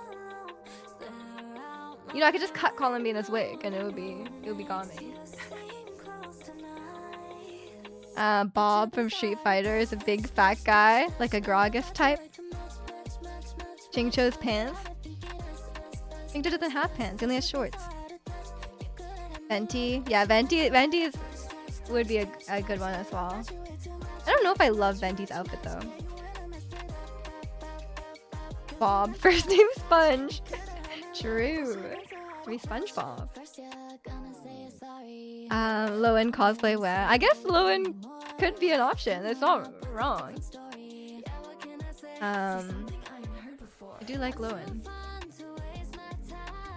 You know, I could just cut Columbina's wig and it would be Gaming. Bob from Street Fighter is a big fat guy, like a Gragas type. Xingqiu's pants. Xingqiu doesn't have pants, he only has shorts. Venti. Yeah, Venti would be a good one as well. I don't know if I love Venti's outfit though. Bob, first name Sponge. True. Maybe SpongeBob. Lowen cosplay wear. I guess Lowen could be an option. It's not wrong. I do like Lowen.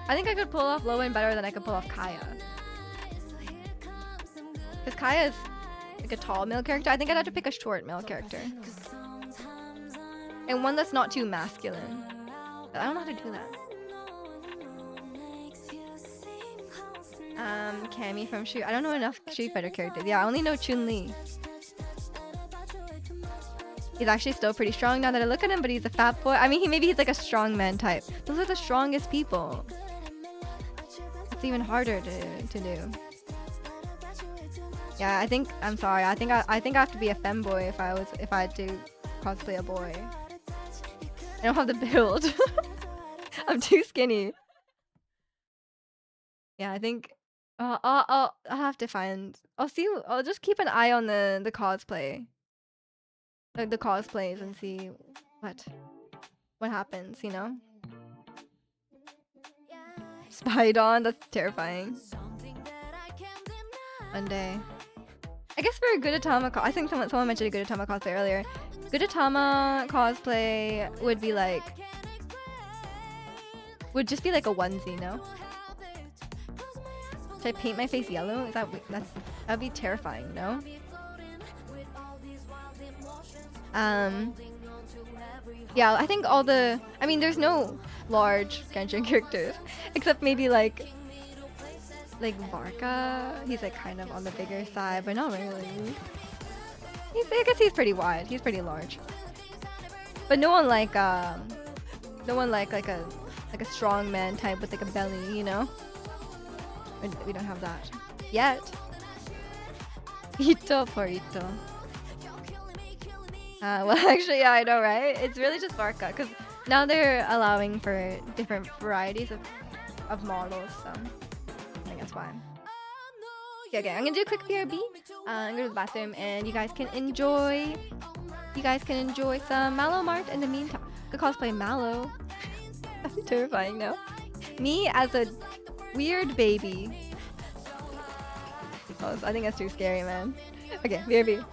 I think I could pull off Lowen better than I could pull off Kaya. Because Kaya is like a tall male character. I think I'd have to pick a short male character. And one that's not too masculine. But I don't know how to do that. Cammy from Street. I don't know enough Street Fighter characters. Yeah, I only know Chun-Li. He's actually still pretty strong now that I look at him, but he's a fat boy. I mean, maybe he's like a strong man type. Those are the strongest people. It's even harder to do. Yeah, I'm sorry. I think I have to be a femboy if I had to cosplay a boy. I don't have the build. I'm too skinny. Yeah, I think I'll have to find. I'll just keep an eye on the cosplay, like the cosplays, and see what happens. You know. Spydon, that's terrifying. One day. I guess for a Gudetama I think someone mentioned a Gudetama cosplay earlier. Gudetama cosplay would just be like a onesie, no? Should I paint my face yellow? That'd be terrifying, no? Yeah, I think I mean there's no large Genshin characters except maybe like Varka. He's like kind of on the bigger side, but not really. I guess he's pretty wide. He's pretty large. But no one like a strong man type with like a belly, you know? We don't have that yet. Ito, poor Ito. Well, actually, yeah, I know, right? It's really just Varka, because now they're allowing for different varieties of models, so I think that's why. Okay, I'm gonna do a quick BRB. I'm gonna go to the bathroom, and you guys can enjoy some Mallow Mart in the meantime. Could cosplay Mallow. That's terrifying, no? Me as a weird baby. Oh, I think that's too scary, man. Okay, BRB.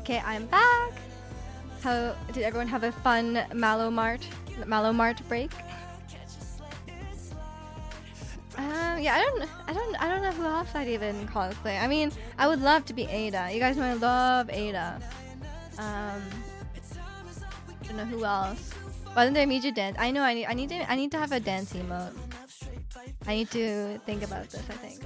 Okay, I'm back. How did everyone have a fun Mallow Mart break? Yeah, I don't know who else I'd even cosplay. I mean, I would love to be Ada. You guys know I love Ada. I don't know who else. Why didn't they meet you dance? I know I need to have a dance emote. I need to think about this. I think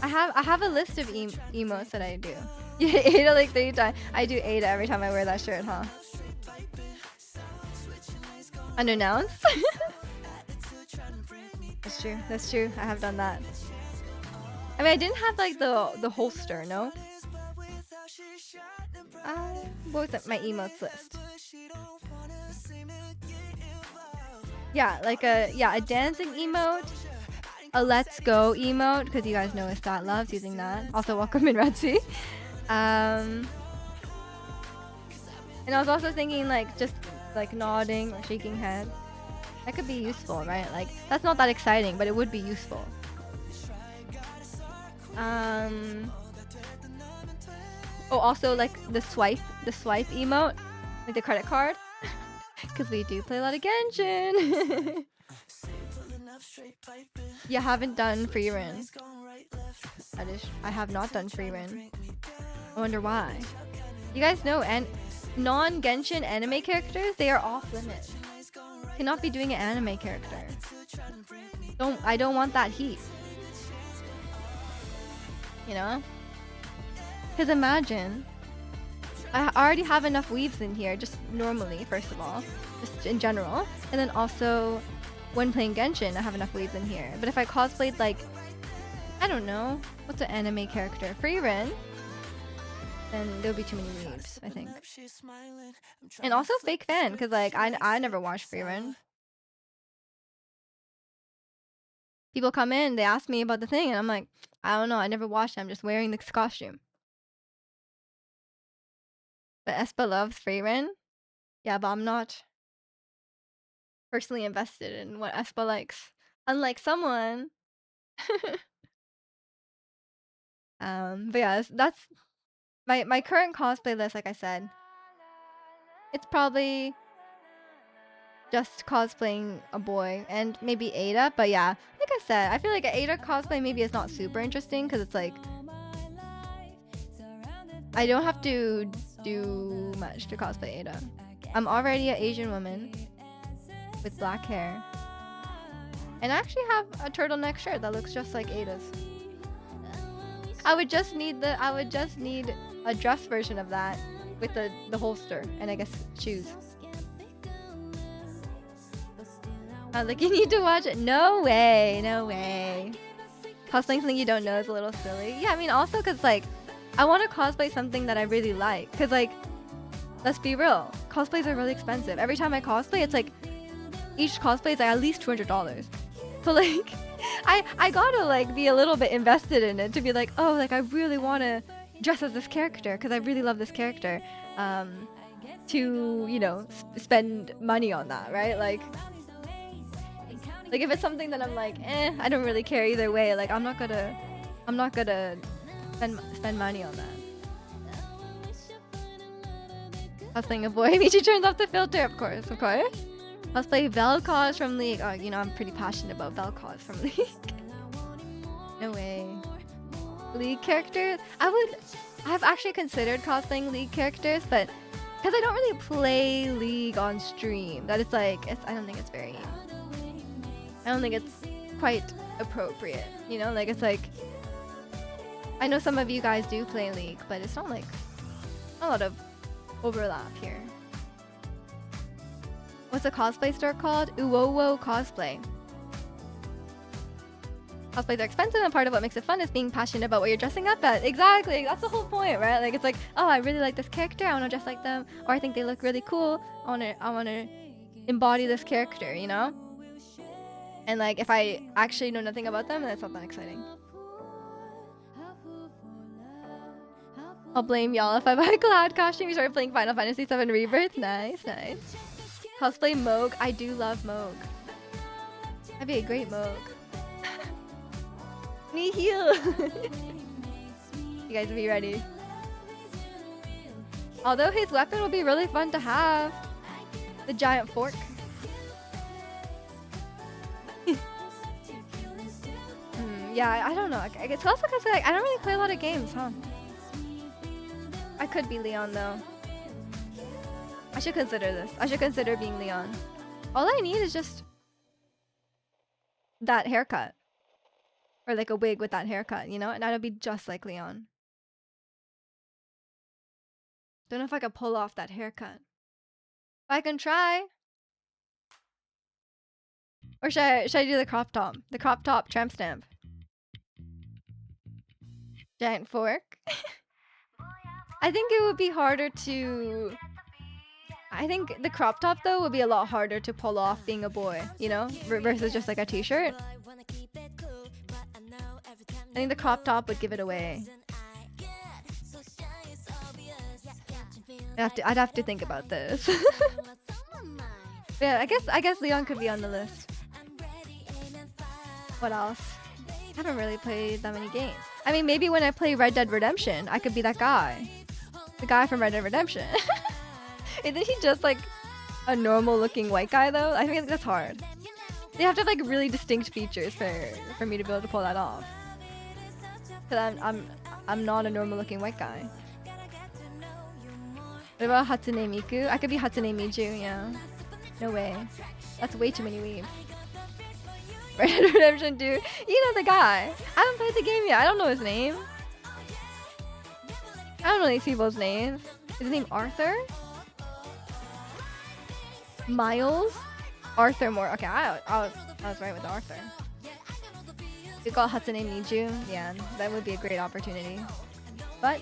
I have a list of emotes that I do. Yeah, Ada like 3 times. I do Ada every time I wear that shirt, huh? Unannounced. That's true. That's true. I have done that. I mean, I didn't have like the holster, no. What was my emotes list? Yeah, like a dancing emote, a let's go emote because you guys know Stat loves using that. Also, welcome in Red Sea. And I was also thinking like just like nodding or shaking head. That could be useful, right? Like that's not that exciting, but it would be useful. Oh, also like the swipe emote, like the credit card, because we do play a lot of Genshin. You haven't done free run. I have not done free run. I wonder why. You guys know, and non-Genshin anime characters, they are off limits. Cannot be doing an anime character. I don't want that heat. You know? Because imagine, I already have enough weaves in here, just normally, first of all, just in general, and then also when playing Genshin, I have enough weaves in here. But if I cosplayed like, I don't know, what's an anime character? Frieren, then there would be too many weaves, I think. And also fake fan, because like I never watched Frieren. People come in, they ask me about the thing, and I'm like, I don't know, I never watched it, I'm just wearing this costume. But Espa loves Frieren. Yeah, but I'm not personally invested in what Espa likes. Unlike someone. But yeah, that's my current cosplay list, like I said. It's probably just cosplaying a boy and maybe Ada, but yeah, like I said, I feel like Ada cosplay maybe is not super interesting because it's like I don't have to do much to cosplay Ada. I'm already an Asian woman with black hair, and I actually have a turtleneck shirt that looks just like Ada's. I would just need a dress version of that with the holster and I guess shoes. Like you need to watch it. No way, no way. Cosplaying something you don't know is a little silly. Yeah, I mean also because like I want to cosplay something that I really like. Because like, let's be real, cosplays are really expensive. Every time I cosplay, it's like each cosplay is like at least $200. So like, I gotta like be a little bit invested in it to be like, oh, like I really want to dress as this character because I really love this character. To you know spend money on that, right? Like if it's something that I'm like, I don't really care either way. Like I'm not gonna spend money on that. Cosplaying a boy, Michi turns off the filter, of course. Cosplay Vel'Koz from League. Oh, you know I'm pretty passionate about Vel'Koz from League. No way. League characters? I've actually considered cosplaying League characters, but because I don't really play League on stream, that it's like I don't think it's quite appropriate. You know, like it's like I know some of you guys do play League, but it's not like a lot of overlap here. What's a cosplay store called? Uwowo Cosplay. Cosplays are expensive, and part of what makes it fun is being passionate about what you're dressing up as. Exactly, that's the whole point, right? Like it's like, oh, I really like this character, I want to dress like them, or I think they look really cool. I want to embody this character, you know? And like if I actually know nothing about them, that's not that exciting. I'll blame y'all if I buy a Cloud costume. You started playing Final Fantasy VII Rebirth. Nice. Cosplay Moog. I do love Moog. I'd be a great Moog. Me heal. You guys be ready. Although his weapon will be really fun to have. The giant fork. Yeah, I don't know. It's also because like, I don't really play a lot of games, huh? I could be Leon though. I should consider this. I should consider being Leon. All I need is just that haircut. Or like a wig with that haircut, you know? And I'd be just like Leon. Don't know if I could pull off that haircut. But I can try. Or should I do the crop top? The crop top tramp stamp. Giant fork. I think it would be harder to... I think the crop top though would be a lot harder to pull off being a boy, you know? Versus just like a t-shirt. I think the crop top would give it away. I'd have to think about this. Yeah, I guess Leon could be on the list. What else? I haven't really played that many games. I mean, maybe when I play Red Dead Redemption, I could be that guy. The guy from Red Dead Redemption. Isn't he just like a normal looking white guy though? I think that's hard. They have to have like really distinct features for me to be able to pull that off. Cause I'm not a normal looking white guy. What about Hatsune Miku? I could be Hatsune Miku, yeah. No way. That's way too many weebs. Red Dead Redemption 2. You know the guy. I haven't played the game yet. I don't know his name. I don't know these people's names. Is his name Arthur? Miles? Arthur Moore. Okay, I was right with Arthur. We call Hatsune Miku. Yeah, that would be a great opportunity. But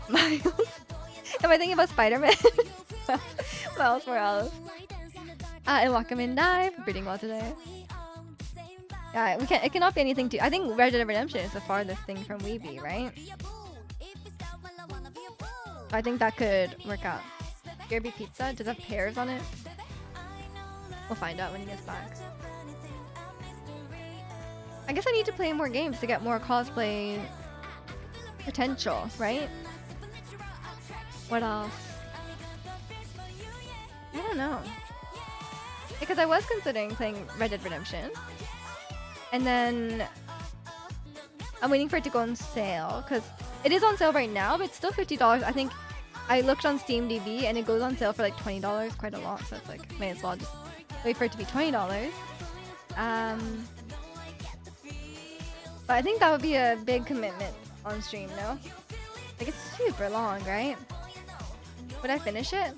Miles. Am I thinking about Spider-Man? Miles Morales. And Wakamin Dive. Breeding well today. Yeah, we can't. It cannot be anything too. I think Red Dead Redemption is the farthest thing from Weeby, right? I think that could work out. Garby Pizza, does it have pears on it? We'll find out when he gets back. I guess I need to play more games to get more cosplay potential, right? What else? I don't know. Because I was considering playing Red Dead Redemption. And then I'm waiting for it to go on sale because it is on sale right now, but it's still $50. I think I looked on Steam DB and it goes on sale for like $20, quite a lot. So it's like, may as well just wait for it to be $20. But I think that would be a big commitment on stream, no? Like it's super long, right? Would I finish it?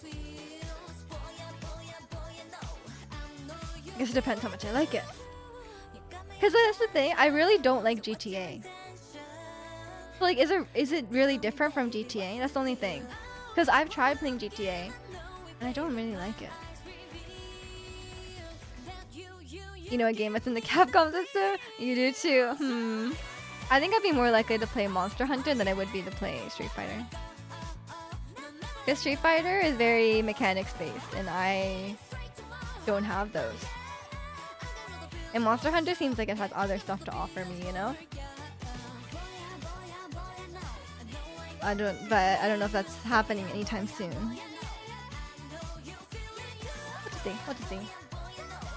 I guess it depends how much I like it. Because that's the thing, I really don't like GTA. So like, is it really different from GTA? That's the only thing. Because I've tried playing GTA, and I don't really like it. You know a game that's in the Capcom system? You do too. I think I'd be more likely to play Monster Hunter than I would be to play Street Fighter. Because Street Fighter is very mechanics based, and I don't have those. And Monster Hunter seems like it has other stuff to offer me, you know? I don't know if that's happening anytime soon. What to see?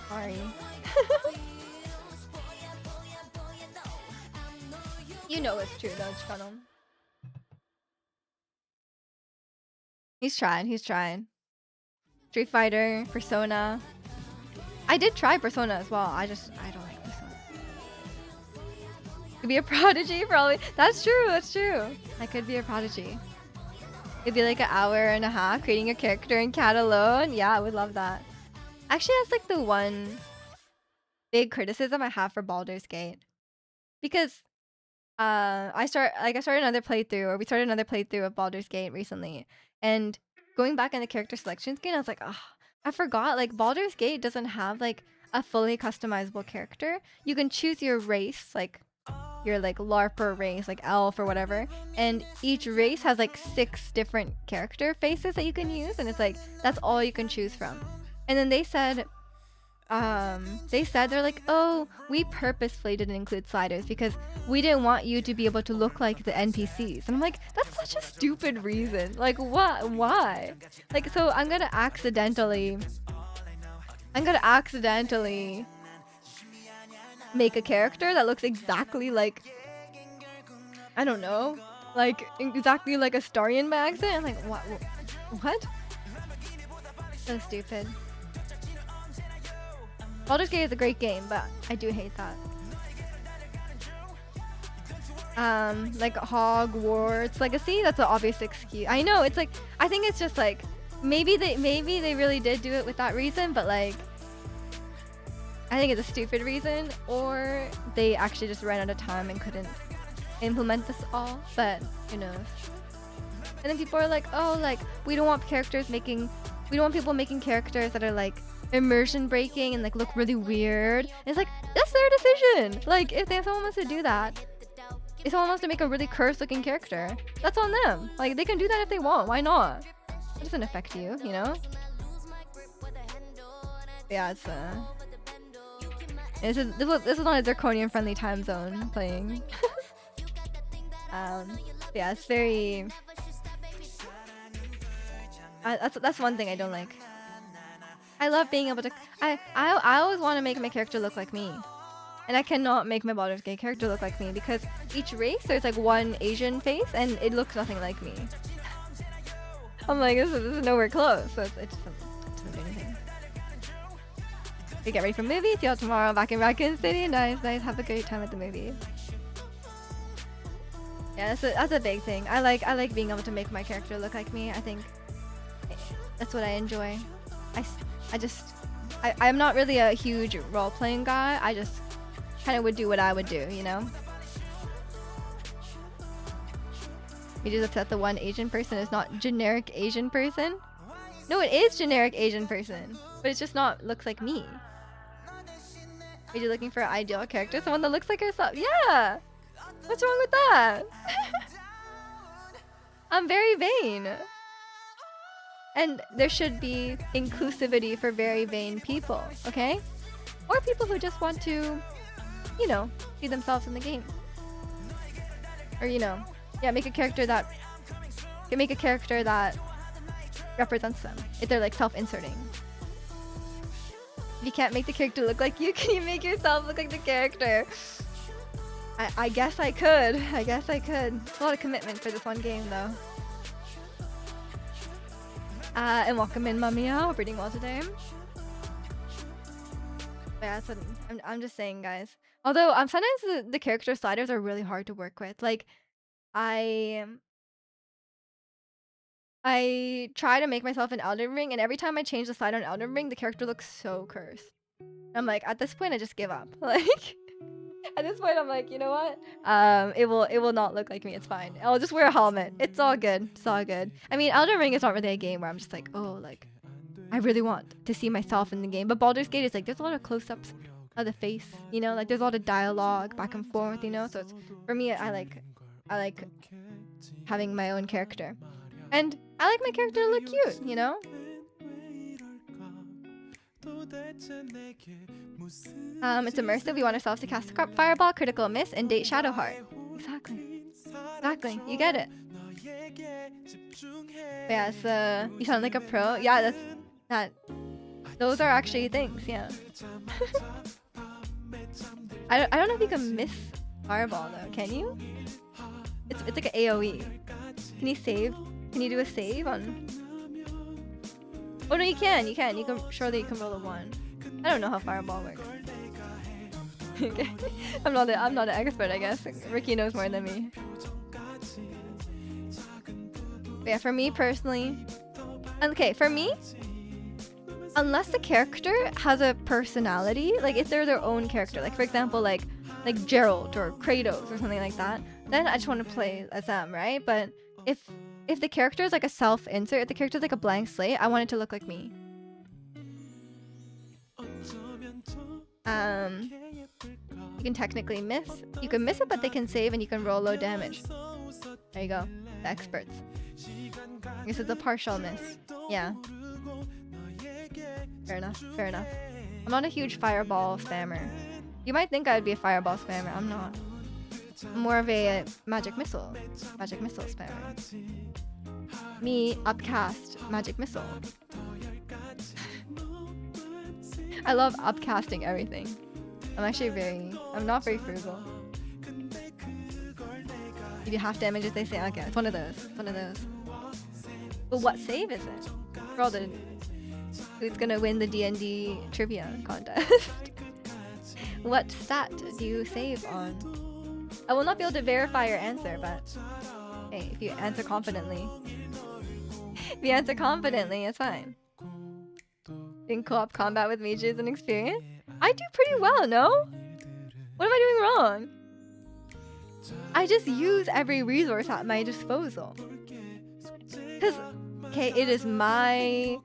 Sorry. You know it's true though, Chikano. He's trying. Street Fighter, Persona. I did try Persona as well. I don't like Persona. Could be a prodigy, probably. That's true. I could be a prodigy. It'd be like an hour and a half creating a character in Cat alone. Yeah, I would love that. Actually, that's like the one big criticism I have for Baldur's Gate. Because we started another playthrough of Baldur's Gate recently. And going back in the character selection screen, I was like, oh, I forgot, like, Baldur's Gate doesn't have, like, a fully customizable character. You can choose your race, like, your, like, LARPer race, like, elf or whatever. And each race has, like, 6 different character faces that you can use. And it's like, that's all you can choose from. And then they said, they said they're like, oh, we purposefully didn't include sliders because we didn't want you to be able to look like the NPCs. And I'm like, that's such a stupid reason. Like, what? Why? Like, so I'm gonna accidentally make a character that looks exactly like, I don't know, like exactly like a Starion by accident. I'm like, what? So stupid. Baldur's Gate is a great game, but I do hate that. Like Hogwarts Legacy, that's an obvious excuse. I know, it's like, I think it's just like, maybe they really did do it with that reason, but like, I think it's a stupid reason, or they actually just ran out of time and couldn't implement this all, but who knows. And then people are like, oh, like, we don't want people making characters that are like immersion breaking and like look really weird. And it's like, that's their decision. Like, if someone wants to do that, if someone wants to make a really cursed looking character, that's on them. Like, they can do that if they want. Why not? It doesn't affect you, you know? Yeah, it's this is on a draconian friendly time zone playing. Yeah, it's very that's one thing I don't like. I love being able to I always want to make my character look like me. And I cannot make my Baldur's Gate character look like me because each race there's like one Asian face and it looks nothing like me. I'm like, this is nowhere close. So it doesn't do anything. We get ready for movies. See y'all tomorrow back in Raccoon City. Nice. Have a great time at the movie. Yeah, that's a big thing. I like being able to make my character look like me. I think that's what I enjoy. I'm not really a huge role-playing guy. I just kind of would do what I would do, you know? You just upset the one Asian person is not generic Asian person? No, it is generic Asian person, but it's just not looks like me. Are you looking for an ideal character? Someone that looks like herself? Yeah! What's wrong with that? I'm very vain. And there should be inclusivity for very vain people, okay? Or people who just want to, you know, see themselves in the game. Or, you know, yeah, make a character that represents them. If they're like self-inserting. If you can't make the character look like you, can you make yourself look like the character? I guess I could. It's a lot of commitment for this one game though. And welcome in, Mamiya. Hope you're doing well today. Yeah, I'm just saying, guys. Although sometimes the character sliders are really hard to work with. Like, I try to make myself an Elden Ring, and every time I change the slider on Elden Ring, the character looks so cursed. I'm like, at this point, I just give up. Like, at this point, I'm like, you know what? It will not look like me. It's fine. I'll just wear a helmet. It's all good. It's all good. I mean, Elden Ring is not really a game where I'm just like, oh, like, I really want to see myself in the game. But Baldur's Gate is like, there's a lot of close-ups of the face, you know? Like, there's a lot of dialogue back and forth, you know? So it's, for me, I like having my own character. And I like my character to look cute, you know? It's immersive. We want ourselves to cast a fireball, critical miss, and date Shadowheart. Exactly. You get it. But yeah, so you sound like a pro. Yeah, those are actually things. Yeah. I don't know if you can miss fireball though. Can you? It's like an AOE. Can you save? Can you do a save on? Oh no, you can. Surely you can roll a 1. I don't know how fireball works. Okay. I'm not an expert, I guess. Ricky knows more than me. But yeah, for me personally, unless the character has a personality, like if they're their own character, like for example, like Geralt or Kratos or something like that, then I just want to play as them, right? But if the character is like a self-insert, if the character is like a blank slate, I want it to look like me. You can technically miss. You can miss it, but they can save and you can roll low damage. There you go. The experts. I guess it's a partial miss. Yeah. Fair enough. I'm not a huge fireball spammer. You might think I'd be a fireball spammer. I'm not. I'm more of a magic missile spammer. Me upcast magic missile. I love upcasting everything. I'm not very frugal. You do half damage if they say, okay, it's one of those. But what save is it? For all the who's gonna win the D&D trivia contest? What stat do you save on? I will not be able to verify your answer, but hey, if you answer confidently, it's fine. In co-op combat with mages is an experience? I do pretty well, no? What am I doing wrong? I just use every resource at my disposal. Cause, okay, it is my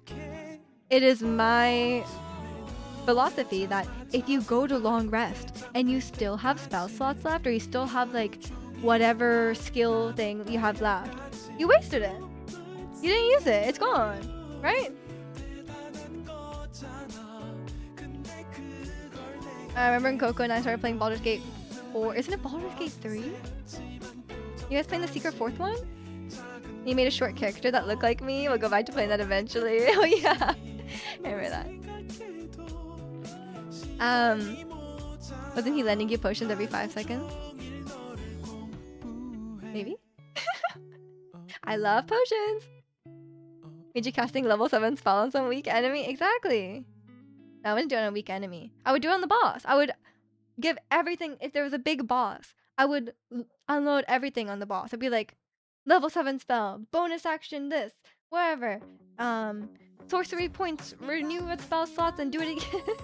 philosophy that if you go to long rest and you still have spell slots left, or you still have like whatever skill thing you have left, you wasted it. You didn't use it. It's gone, right? I remember in Coco and I started playing Baldur's Gate 4. Isn't it Baldur's Gate 3? You guys playing the secret 4th one? You made a short character that looked like me. We'll go back to playing that eventually. Oh yeah, I remember that. Wasn't he lending you potions every 5 seconds? Maybe? I love potions! Made you casting level 7 spell on some weak enemy? Exactly! No, I wouldn't do it on a weak enemy. I would do it on the boss. I would give everything. If there was a big boss, I would unload everything on the boss. I'd be like, level 7 spell, bonus action this, whatever. Sorcery points, renew its spell slots and do it again.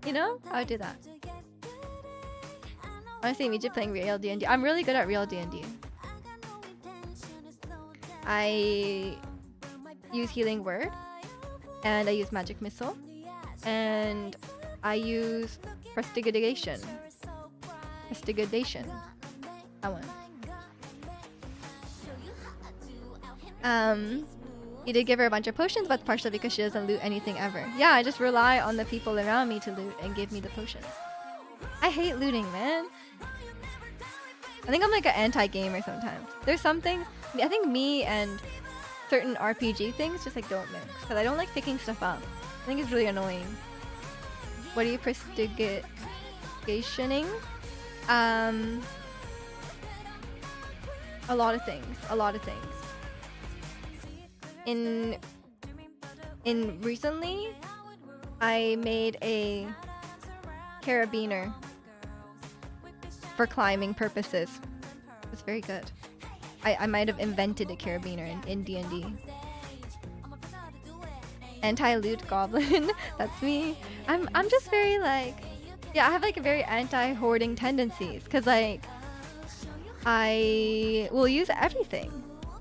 You know? I would do that. Honestly, immediately playing real D&D. I'm really good at real D&D. I use Healing Word, and I use Magic Missile, and I use Prestigitation. That one. You did give her a bunch of potions, but partially because she doesn't loot anything ever. Yeah, I just rely on the people around me to loot and give me the potions. I hate looting, man. I think I'm like an anti-gamer sometimes. There's something, I think me and certain RPG things just like don't mix, because I don't like picking stuff up. I think it's really annoying. What are you prestigationing? A lot of things. In recently, I made a carabiner for climbing purposes. It was very good. I might have invented a carabiner in D&D. Anti-loot goblin. That's me. I'm just very like, yeah, I have like a very anti-hoarding tendencies, because like I will use everything.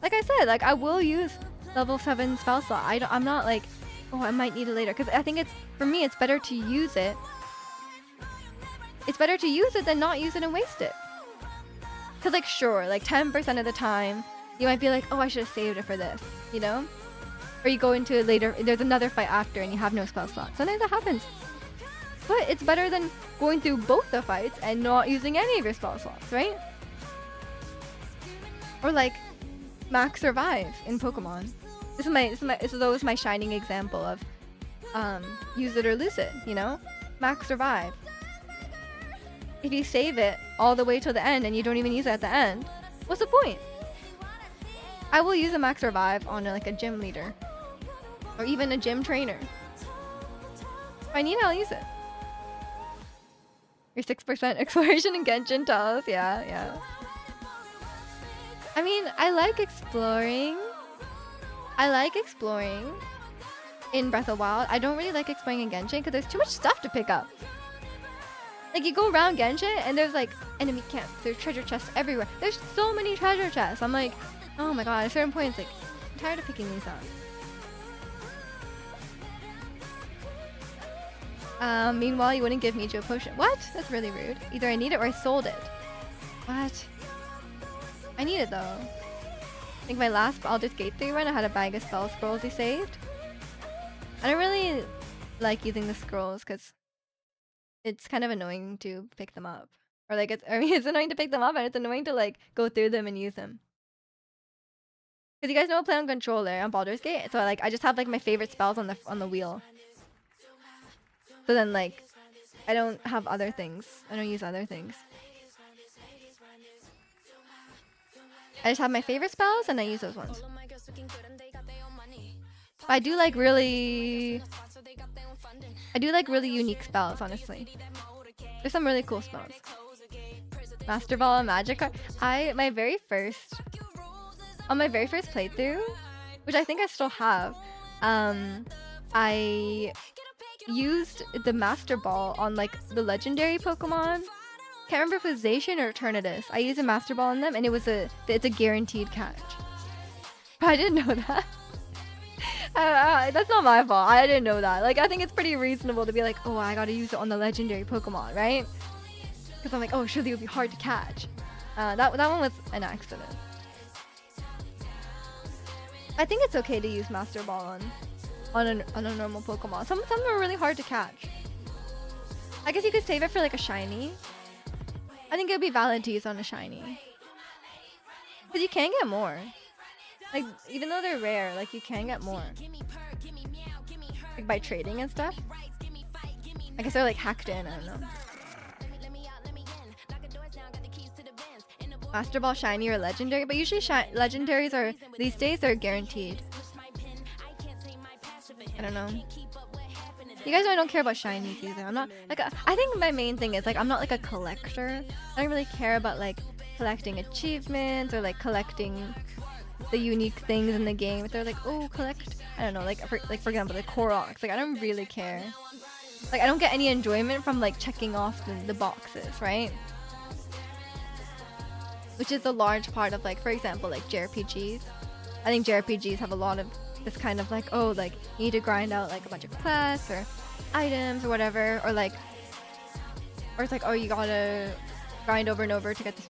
Like I said, like I will use level 7 spell slot. I'm not like, oh, I might need it later, because I think for me it's better to use it. It's better to use it than not use it and waste it. Because like sure, like 10% of the time you might be like, oh, I should have saved it for this, you know? Or you go into it later, there's another fight after and you have no spell slot. Sometimes that happens. But it's better than going through both the fights and not using any of your spell slots, right? Or like max survive in Pokemon. This is always my shining example of use it or lose it, you know? Max survive. If you save it all the way till the end and you don't even use it at the end, what's the point? I will use a max revive on like a gym leader or even a gym trainer. If I need it, I'll use it. Your 6% exploration in Genshin tells, yeah. I mean, I like exploring in Breath of the Wild. I don't really like exploring in Genshin because there's too much stuff to pick up. Like, you go around Genshin and there's like enemy camps, there's treasure chests everywhere. There's so many treasure chests. I'm like, oh my god, at a certain point it's like, I'm tired of picking these up. Meanwhile, you wouldn't give me a potion. What? That's really rude. Either I need it or I sold it. What? I need it though. I think my last Baldur's Gate 3 run, I had a bag of spell scrolls he saved. I don't really like using the scrolls because it's kind of annoying to pick them up. Or like it's I mean it's annoying to pick them up and it's annoying to like go through them and use them. Cause you guys know I play on controller on Baldur's Gate, so like I just have like my favorite spells on the wheel. So then like I don't have other things. I don't use other things. I just have my favorite spells and I use those ones. But I do like really unique spells, honestly. There's some really cool spells. Master Ball and Magic card. On my very first playthrough, which I think I still have, I used the Master Ball on like the legendary Pokemon. Can't remember if it was Zacian or Eternatus. I used a Master Ball on them, and it's a guaranteed catch. I didn't know that. That's not my fault. I didn't know that. Like I think it's pretty reasonable to be like, oh, I gotta use it on the legendary Pokemon, right? Because I'm like, oh, surely it would be hard to catch. That one was an accident. I think it's okay to use Master Ball on a normal Pokemon. Some are really hard to catch. I guess you could save it for like a shiny. I think it would be valid to use on a shiny. Because you can get more. Like, even though they're rare, like, you can get more. Like, by trading and stuff. I guess they're, like, hacked in, I don't know. Master Ball shiny or legendary, but usually legendaries are, these days, they're guaranteed. I don't know. You guys know I don't care about shinies either. I'm not, like, I think my main thing is, like, I'm not, like, a collector. I don't really care about, like, collecting achievements or, like, collecting the unique things in the game. If they're like, oh, collect, I don't know, like for example, the Koroks. Like I don't really care. Like I don't get any enjoyment from like checking off the boxes, right? Which is a large part of like, for example, like JRPGs. I think JRPGs have a lot of this kind of like, oh, like you need to grind out like a bunch of quests or items or whatever, or it's like, oh, you gotta grind over and over to get this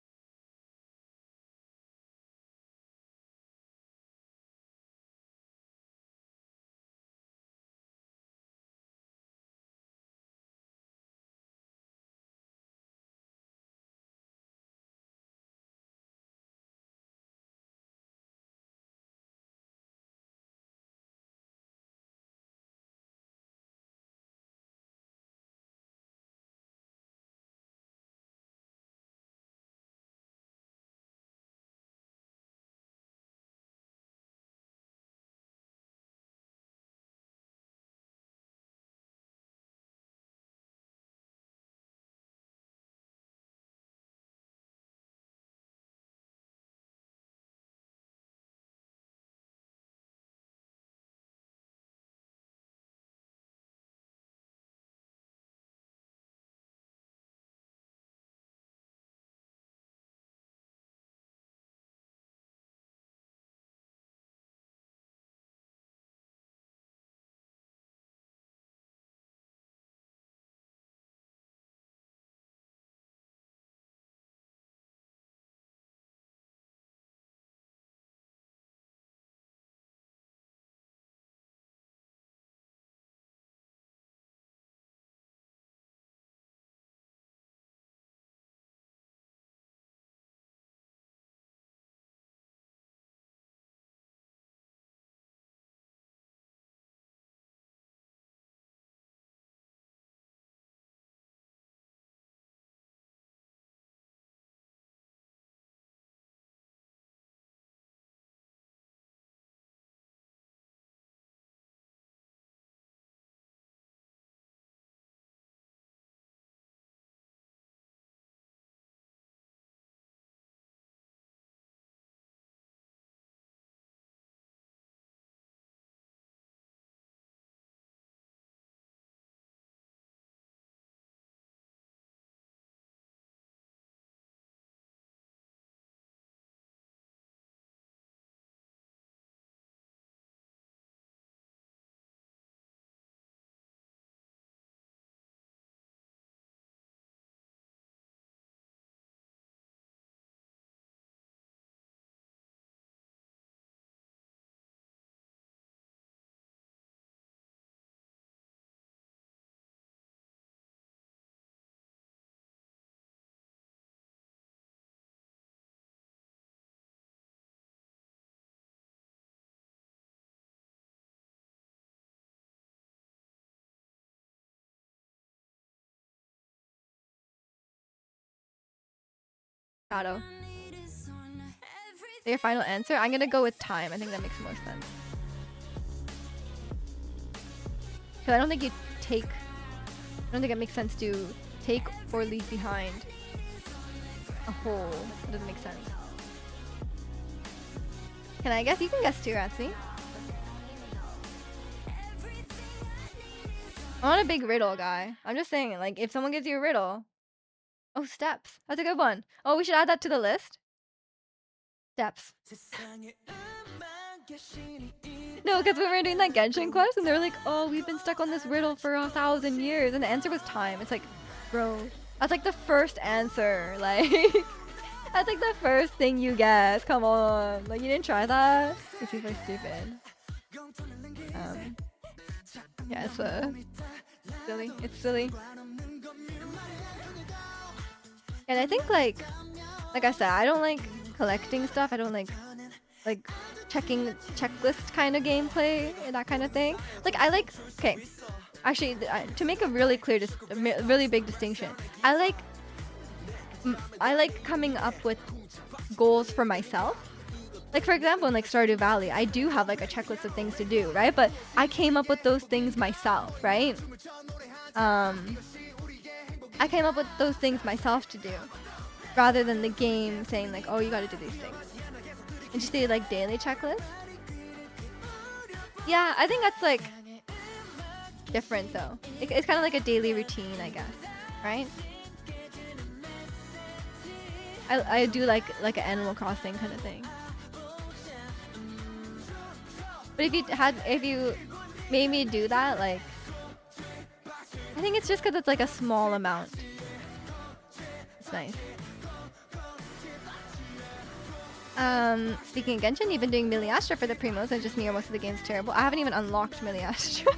Shadow. Your final answer? I'm gonna go with time. I think that makes more sense. Because I don't think it makes sense to take or leave behind a whole. It doesn't make sense. Can I guess? You can guess too, Ratsy. I'm not a big riddle guy. I'm just saying, like, if someone gives you a riddle. Oh, steps. That's a good one. Oh, we should add that to the list. Steps. No, because when we were doing that Genshin quest, and they were like, oh, we've been stuck on this riddle for 1,000 years. And the answer was time. It's like, bro, that's like the first answer. Like, that's like the first thing you guess. Come on. Like, you didn't try that? It's super stupid. Yeah, it's silly. It's silly. And I think like I said, I don't like collecting stuff. I don't like checking checklist kind of gameplay and that kind of thing. Like I like, okay, actually to make a really clear, really big distinction, I like coming up with goals for myself. Like for example, in like Stardew Valley, I do have like a checklist of things to do, right? But I came up with those things myself, right? I came up with those things myself to do, rather than the game saying like, oh, you gotta do these things. And you say like daily checklist? Yeah, I think that's like different though. It's kind of like a daily routine, I guess, right? I do like an Animal Crossing kind of thing. But if you made me do that, like, I think it's just because it's like a small amount. It's nice. Speaking of Genshin, you've been doing Miliastra for the primos and just me or most of the game's terrible. I haven't even unlocked Miliastra.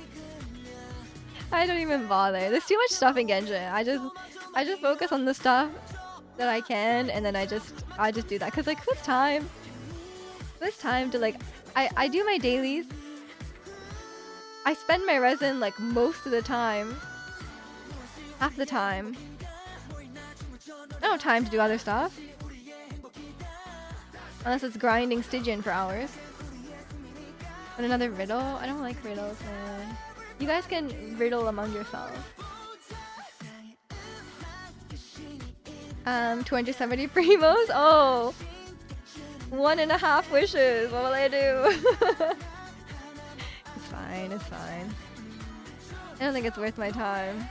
I don't even bother. There's too much stuff in Genshin. I just focus on the stuff that I can, and then I just do that. Cause like who's time to like I do my dailies. I spend my resin like most of the time. Half the time. I don't have time to do other stuff. Unless it's grinding Stygian for hours. And another riddle? I don't like riddles, man. You guys can riddle among yourselves. 270 primos? Oh! 1.5 wishes. What will I do? It's fine, it's fine. I don't think it's worth my time.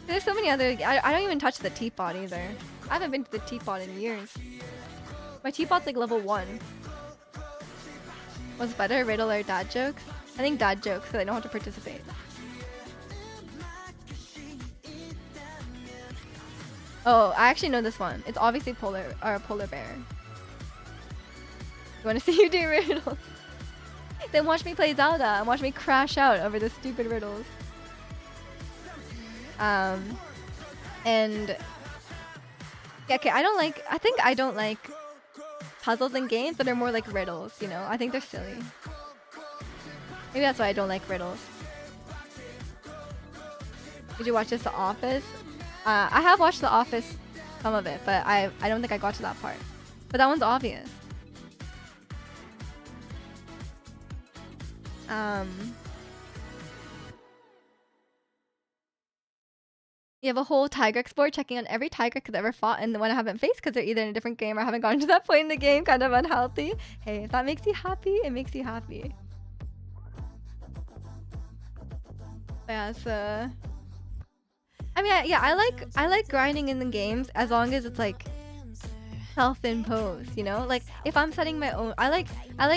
There's so many other... I don't even touch the teapot either. I haven't been to the teapot in years. My teapot's like level 1. What's better, riddle or dad jokes? I think dad jokes, because I don't have to participate. Oh, I actually know this one. It's obviously polar bear. You want to see you do riddles? Then watch me play Zelda and watch me crash out over the stupid riddles. And yeah, okay, I think I don't like puzzles in games that are more like riddles, you know? I think they're silly. Maybe that's why I don't like riddles. Did you watch The Office? I have watched The Office, some of it, but I don't think I got to that part. But that one's obvious. You have a whole Tigrex board checking on every Tigrex I've ever fought and the one I haven't faced because they're either in a different game or haven't gotten to that point in the game. Kind of unhealthy. Hey, if that makes you happy, it makes you happy. Yeah, so... I mean, yeah, I like grinding in the games as long as it's like self-imposed, you know? Like if I'm setting my own, I like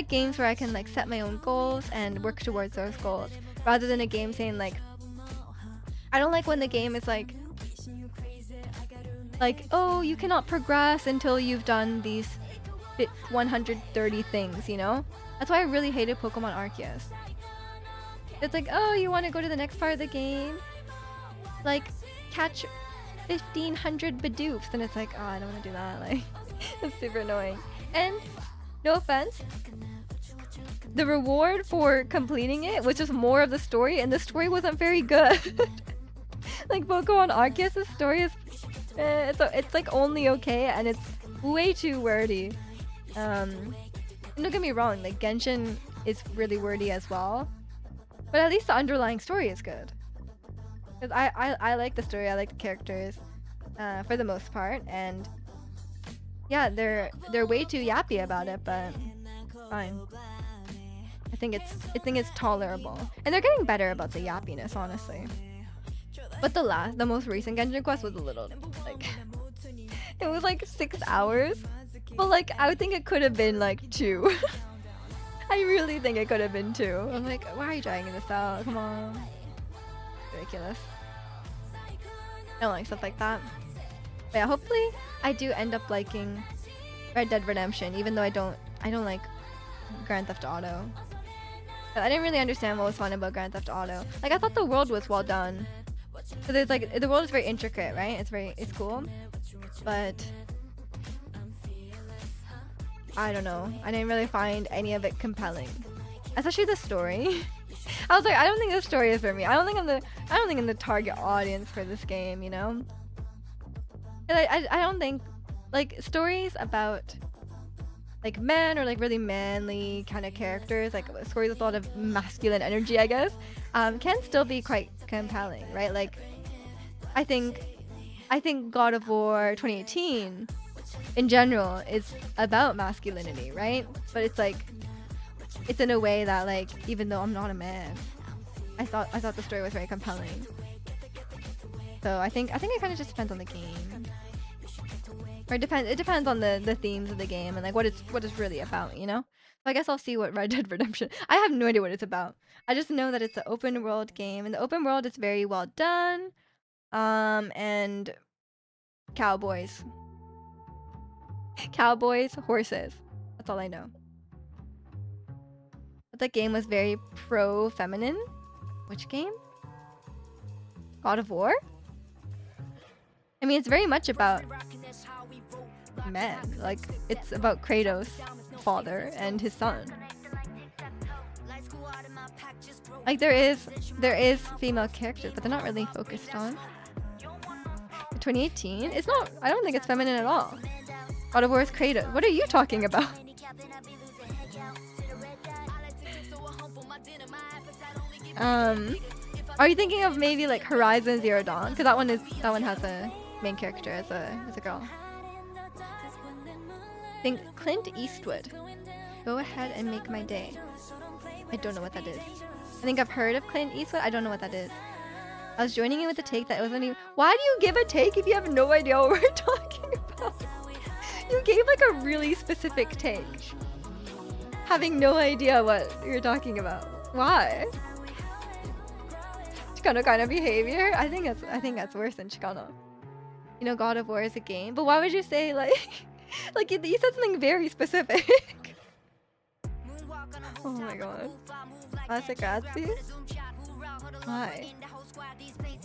games where I can like set my own goals and work towards those goals rather than a game saying like, I don't like when the game is like, oh, you cannot progress until you've done these 130 things, you know? That's why I really hated Pokemon Arceus. It's like, oh, you want to go to the next part of the game? Like, catch 1,500 Bidoops. And it's like, oh, I don't want to do that. Like, it's super annoying. And, no offense, the reward for completing it was just more of the story, and the story wasn't very good. Like, Pokemon Arceus' story is It's like only okay, and it's way too wordy. Don't get me wrong, like Genshin is really wordy as well, but at least the underlying story is good. Cause I like the story, I like the characters, for the most part, and yeah, they're way too yappy about it, but fine. I think it's tolerable, and they're getting better about the yappiness, honestly. But the most recent Genshin Quest was a little like it was like 6 hours, but like I would think it could have been like 2. I really think it could have been 2. I'm like, why are you dragging this out? Come on, ridiculous. I don't like stuff like that. But yeah, hopefully I do end up liking Red Dead Redemption, even though I don't like Grand Theft Auto. I didn't really understand what was fun about Grand Theft Auto. Like I thought the world was well done. So there's like the world is very intricate, right? It's cool, but I don't know. I didn't really find any of it compelling, especially the story. I was like, I don't think this story is for me. I don't think I'm the target audience for this game, you know? And I don't think like stories about like men or like really manly kind of characters, like stories with a lot of masculine energy, I guess, can still be quite compelling, right? Like I think God of War 2018 in general is about masculinity, right? But it's like it's in a way that like even though I'm not a man, I thought the story was very compelling. So I think it kind of just depends on the game. Or it depends on the themes of the game and like what it's really about, you know? So I guess I'll see what Red Dead Redemption. I have no idea what it's about. I just know that it's an open world game, and the open world is very well done. And cowboys. Cowboys, horses. That's all I know. But the game was very pro-feminine. Which game? God of War? I mean, it's very much about men. Like, it's about Kratos' father and his son. Like, there is female characters, but they're not really focused on. 2018? It's not. I don't think it's feminine at all. God of War is Kratos. What are you talking about? Are you thinking of maybe like Horizon Zero Dawn? Because that one has a main character as a girl. I think Clint Eastwood. Go ahead and make my day. I don't know what that is. I think I've heard of Clint Eastwood. I don't know what that is. I was joining in with the take that it wasn't even. Why do you give a take if you have no idea what we're talking about? You gave like a really specific take, having no idea what you're talking about. Why? Chicano kind of behavior. I think that's worse than Chicano. You know, God of War is a game, but why would you say like, like you said something very specific? Oh my god. Classic Ratsi? Why?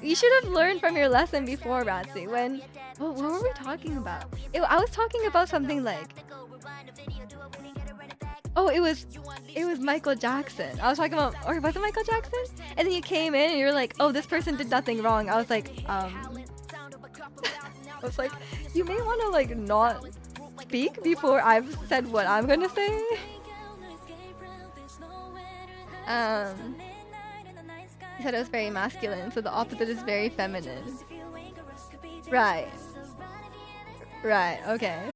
You should have learned from your lesson before, Ratsi. When what were we talking about? I was talking about something like, oh, it was Michael Jackson. I was talking about, or was it Michael Jackson? And then you came in and you're like, oh, this person did nothing wrong. I was like, I was like, you may want to like not speak before I've said what I'm gonna say. He said it was very masculine, so the opposite is very feminine. Right. Right, okay.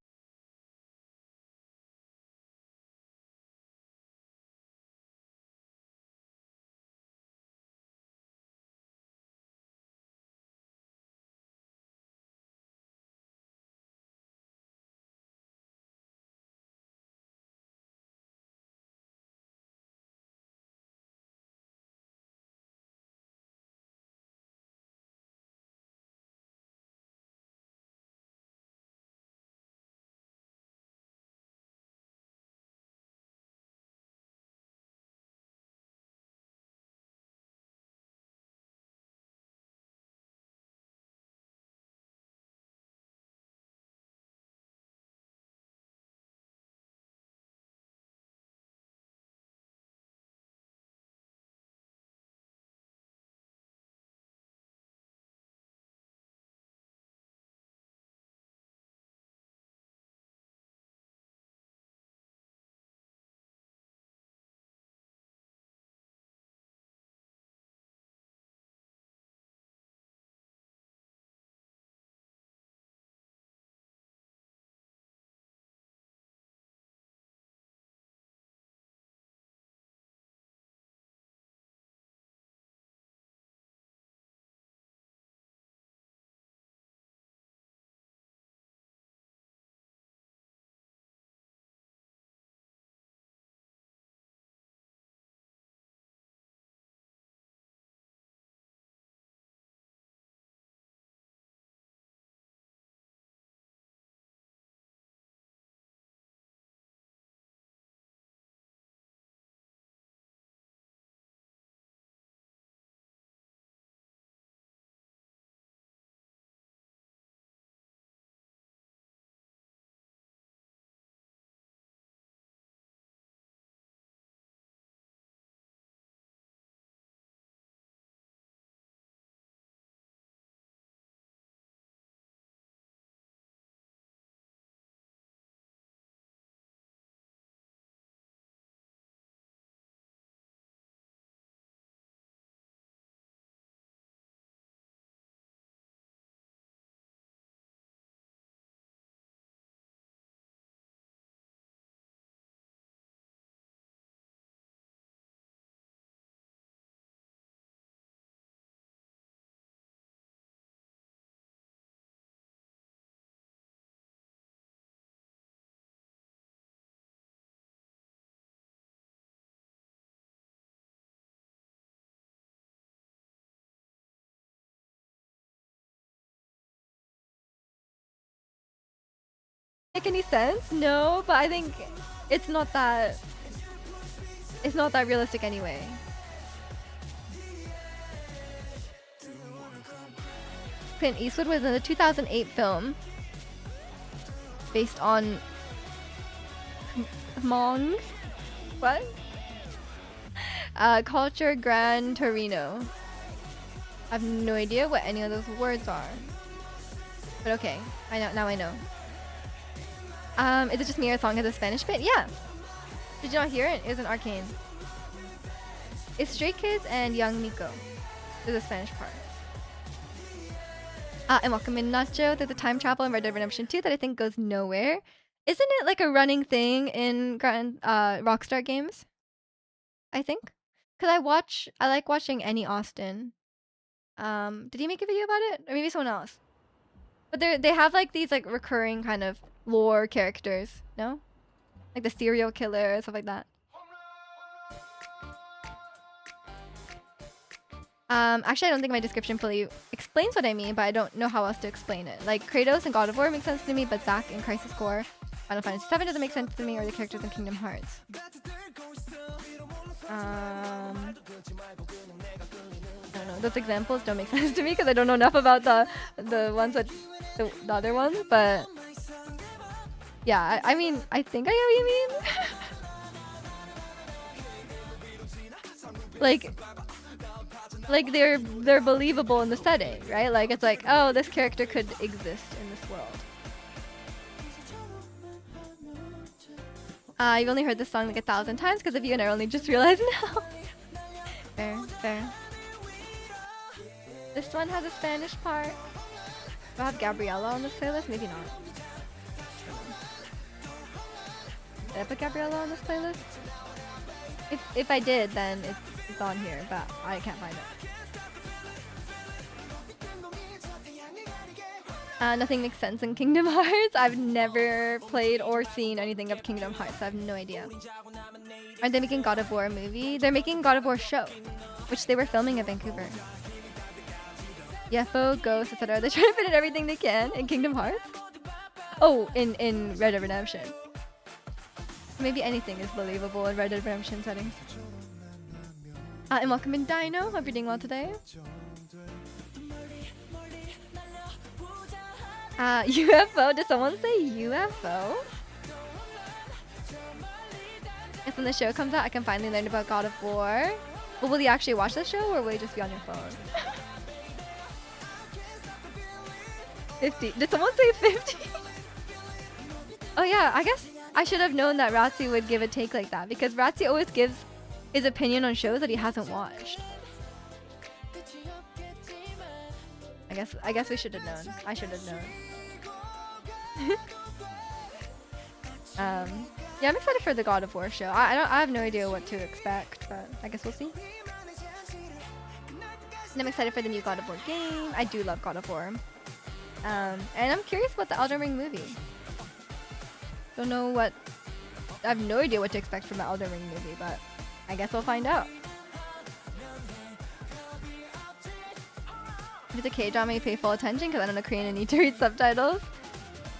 make any sense? No, but I think it's not that realistic anyway. Clint Eastwood was in the 2008 film based on Hmong. What? Culture Gran Torino. I have no idea what any of those words are. But okay, I know now. I know. Is it just me or the song has a Spanish bit? Yeah. Did you not hear it? It was an Arcane. It's Stray Kids and Young Miko. There's a Spanish part. And welcome in Nacho. There's a time travel in Red Dead Redemption 2 that I think goes nowhere. Isn't it like a running thing in Rockstar games? I think. Cause I like watching Annie Austin. Did he make a video about it? Or maybe someone else. But they have like these like recurring kind of lore characters, no? Like the serial killer, stuff like that. Actually, I don't think my description fully explains what I mean, but I don't know how else to explain it. Like, Kratos and God of War makes sense to me, but Zack in Crisis Core, Final Fantasy VII doesn't make sense to me, or the characters in Kingdom Hearts. I don't know. Those examples don't make sense to me because I don't know enough about the ones that the other ones, but yeah, I mean, I think I know what you mean. like they're believable in the setting, right? Like it's like, oh, this character could exist in this world. You've only heard this song like 1,000 times because of you, and I only just realized now. Fair. This one has a Spanish part. Do I have Gabriella on this playlist? Maybe not. Did I put Gabriella on this playlist? If I did, then it's on here, but I can't find it. Nothing makes sense in Kingdom Hearts. I've never played or seen anything of Kingdom Hearts, so I have no idea. Aren't they making God of War a movie? They're making God of War show, which they were filming in Vancouver. UFO, ghosts, etc. They're trying to fit in everything they can in Kingdom Hearts. Oh, in Red Dead Redemption. Maybe anything is believable in Red Dead Redemption settings. And welcome in Dino. Hope you're doing well today. UFO? Did someone say UFO? Guess when the show comes out, I can finally learn about God of War. But will you actually watch the show, or will you just be on your phone? 50. Did someone say 50? Oh yeah, I guess I should have known that Ratzi would give a take like that, because Ratzi always gives his opinion on shows that he hasn't watched. I guess we should have known. I should have known. Yeah, I'm excited for the God of War show. I have no idea what to expect, but I guess we'll see. And I'm excited for the new God of War game. I do love God of War. And I'm curious about the Elden Ring movie. Don't know what... I have no idea what to expect from the Elden Ring movie, but I guess we'll find out. If it's a K-drama, you pay full attention because I don't know Korean and need to read subtitles.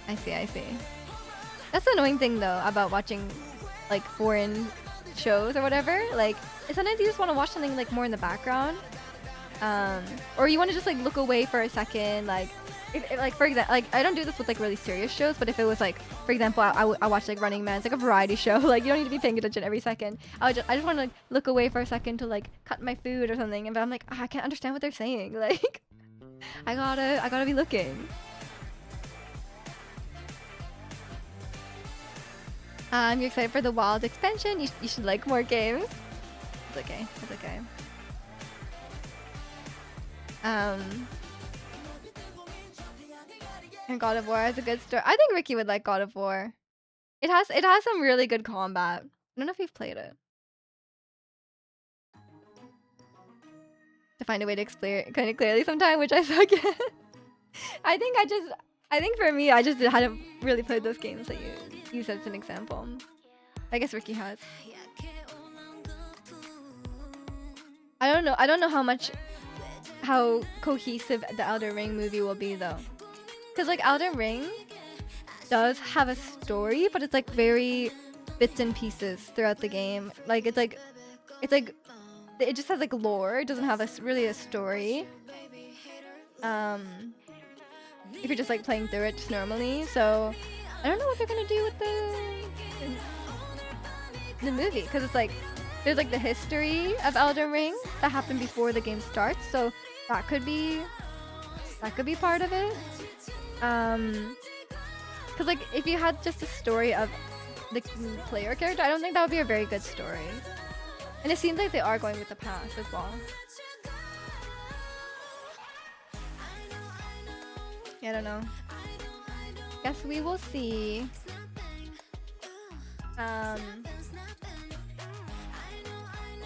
I see. That's the annoying thing though about watching like foreign shows or whatever. Like sometimes you just want to watch something like more in the background, or you want to just like look away for a second. Like if like for example, like I don't do this with like really serious shows, but if it was like, for example, I watch like Running Man, it's like a variety show. Like you don't need to be paying attention every second. I just want to like look away for a second to like cut my food or something, and I'm like, I can't understand what they're saying. Like I gotta be looking. You're excited for the Wild expansion? You should like more games. It's okay. And God of War has a good story. I think Ricky would like God of War. It has some really good combat. I don't know if you've played it. To find a way to explain it kind of clearly sometime, which I suck at. I think for me, I just hadn't really played those games that you said as an example. I guess Ricky has. I don't know how cohesive the Elden Ring movie will be though. Cause like Elden Ring, does have a story, but it's like very bits and pieces throughout the game. Like it's like it just has like lore. It doesn't have really a story. If you're just like playing through it just normally. So I don't know what they're gonna do with the movie, because it's like there's like the history of Elden Ring that happened before the game starts. So that could be part of it. Because like if you had just a story of the player character, I don't think that would be a very good story. And it seems like they are going with the past as well. Yeah, I don't know. Guess we will see.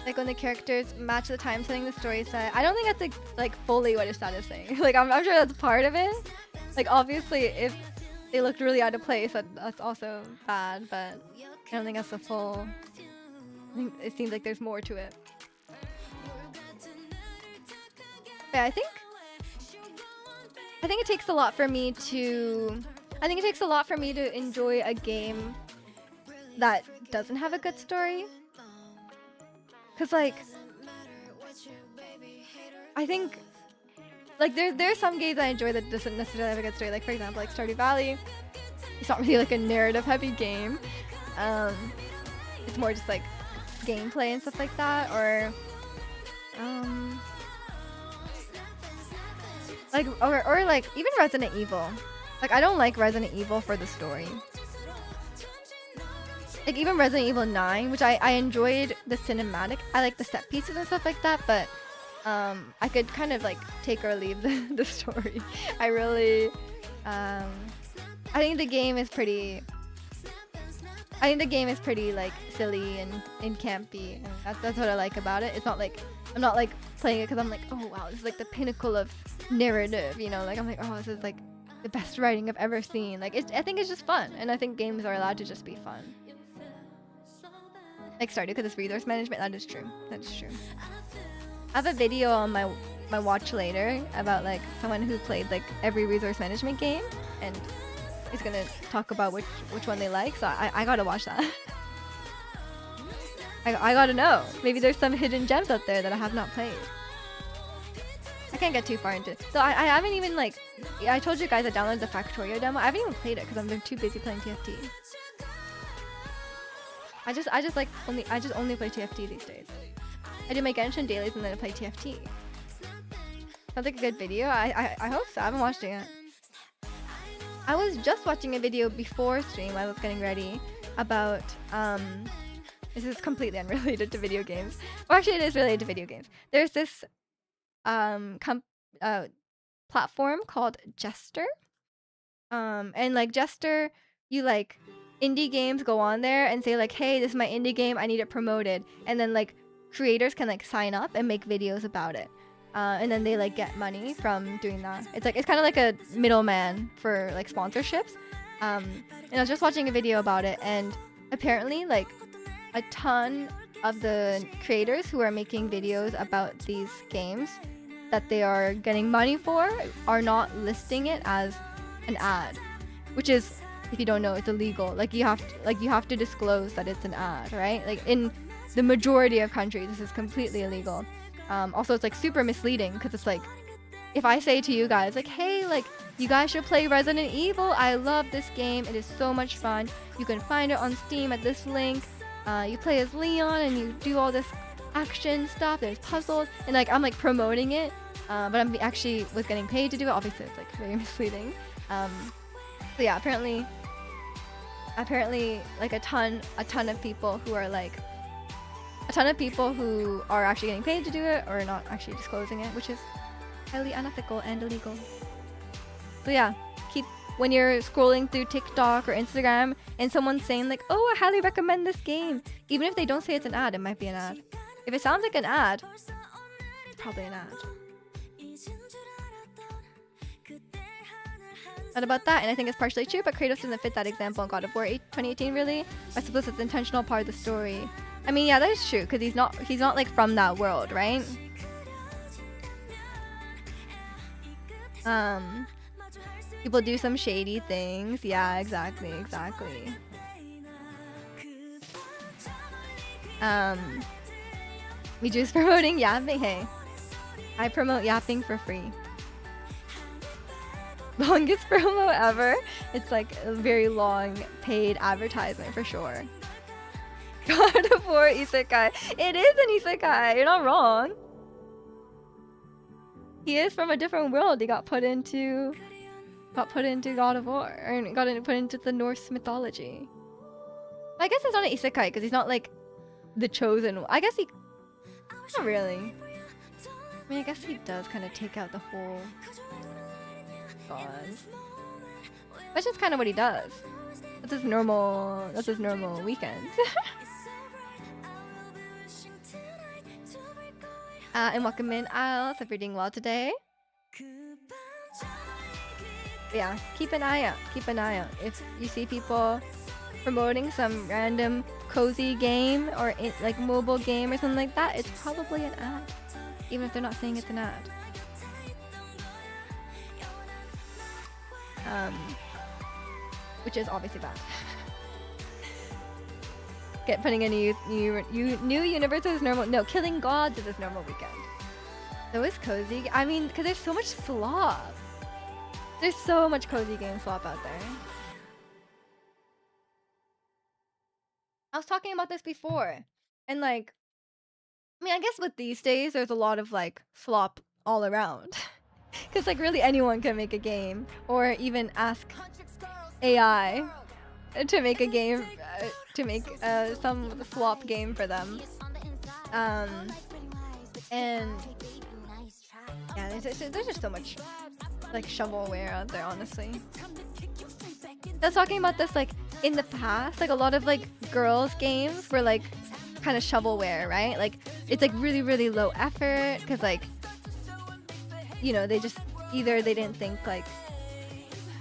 Like when the characters match the time telling the story set. I don't think that's like fully what Ishida is saying. Like I'm sure that's part of it. Like obviously if they looked really out of place, that's also bad, but I don't think that's the full. I think it seems like there's more to it. Yeah, I think it takes a lot for me to enjoy a game that doesn't have a good story. Cause like I think like there's some games I enjoy that doesn't necessarily have a good story. Like for example, like Stardew Valley. It's not really like a narrative heavy game. It's more just like gameplay and stuff like that, or like even Resident Evil. Like I don't like Resident Evil for the story. Like even Resident Evil 9, which I enjoyed the cinematic. I like the set pieces and stuff like that, but I could kind of like take or leave the story. I really I think the game is pretty like silly and campy, and that's what I like about it. It's not like I'm not like playing it because I'm like, oh wow, this is like the pinnacle of narrative, you know? Like I'm like, oh, this is like the best writing I've ever seen. Like I think it's just fun, and I think games are allowed to just be fun. Like Stardew, because it's resource management. That is true. That is true. I have a video on my watch later about like someone who played like every resource management game, and is gonna talk about which one they like. So I gotta watch that. I gotta know. Maybe there's some hidden gems out there that I have not played. I can't get too far into it. So I haven't even like, I told you guys I downloaded the Factorio demo. I haven't even played it because I've been too busy playing TFT. I just only play TFT these days. I do my Genshin dailies and then I play TFT. Sounds like a good video. I hope so. I haven't watched it yet. I was just watching a video before stream while I was getting ready about this is completely unrelated to video games. Or actually it is related to video games. There's this platform called Jester. And like Jester, you like indie games go on there and say like, hey, this is my indie game, I need it promoted, and then like creators can like sign up and make videos about it, and then they like get money from doing that. It's kind of like a middleman for like sponsorships. And I was just watching a video about it, and apparently like a ton of the creators who are making videos about these games that they are getting money for are not listing it as an ad, which is, if you don't know, it's illegal. Like you have to disclose that it's an ad, right? Like in the majority of countries, this is completely illegal. Also, it's like super misleading because it's like, if I say to you guys like, hey, like you guys should play Resident Evil, I love this game, it is so much fun, you can find it on Steam at this link, you play as Leon and you do all this action stuff, there's puzzles, and like I'm like promoting it, but I'm actually was getting paid to do it. Obviously it's like very misleading. So yeah, apparently like a ton of people who are like actually getting paid to do it or not actually disclosing it, which is highly unethical and illegal. So yeah, when you're scrolling through TikTok or Instagram and someone's saying like, oh, I highly recommend this game, even if they don't say it's an ad, it might be an ad. If it sounds like an ad, it's probably an ad. Not about that, and I think it's partially true, but Kratos doesn't fit that example in God of War 2018 really. I suppose it's an intentional part of the story. I mean, yeah, that is true, because he's not like from that world, right? People do some shady things. Yeah, exactly, exactly. Miju's promoting yapping. Hey, I promote yapping for free. Longest promo ever. It's like a very long paid advertisement for sure. God of War isekai. It is an isekai. You're not wrong. He is from a different world. He got put into God of War, or put into the Norse mythology. I guess it's not an isekai because he's not like the chosen one. I guess he, not really. I mean, I guess he does kind of take out the whole gods. That's just kind of what he does. That's his normal weekend. And welcome in, Alice. Hope you're doing well today. Yeah, keep an eye out. Keep an eye out. If you see people promoting some random cozy game or like mobile game or something like that, it's probably an ad, even if they're not saying it's an ad. Which is obviously bad. Putting a new universe is normal. No, killing gods is his normal weekend. So is cozy. I mean, because there's so much slop. There's so much cozy game slop out there. I was talking about this before, and like, I mean, I guess with these days, there's a lot of like slop all around. Because like really anyone can make a game, or even ask AI to make a game, to make some slop game for them. And yeah, there's just so much like shovelware out there, honestly. I was talking about this like in the past, like a lot of like girls games were like kind of shovelware, right? Like it's like really really low effort because like, you know, they just either they didn't think like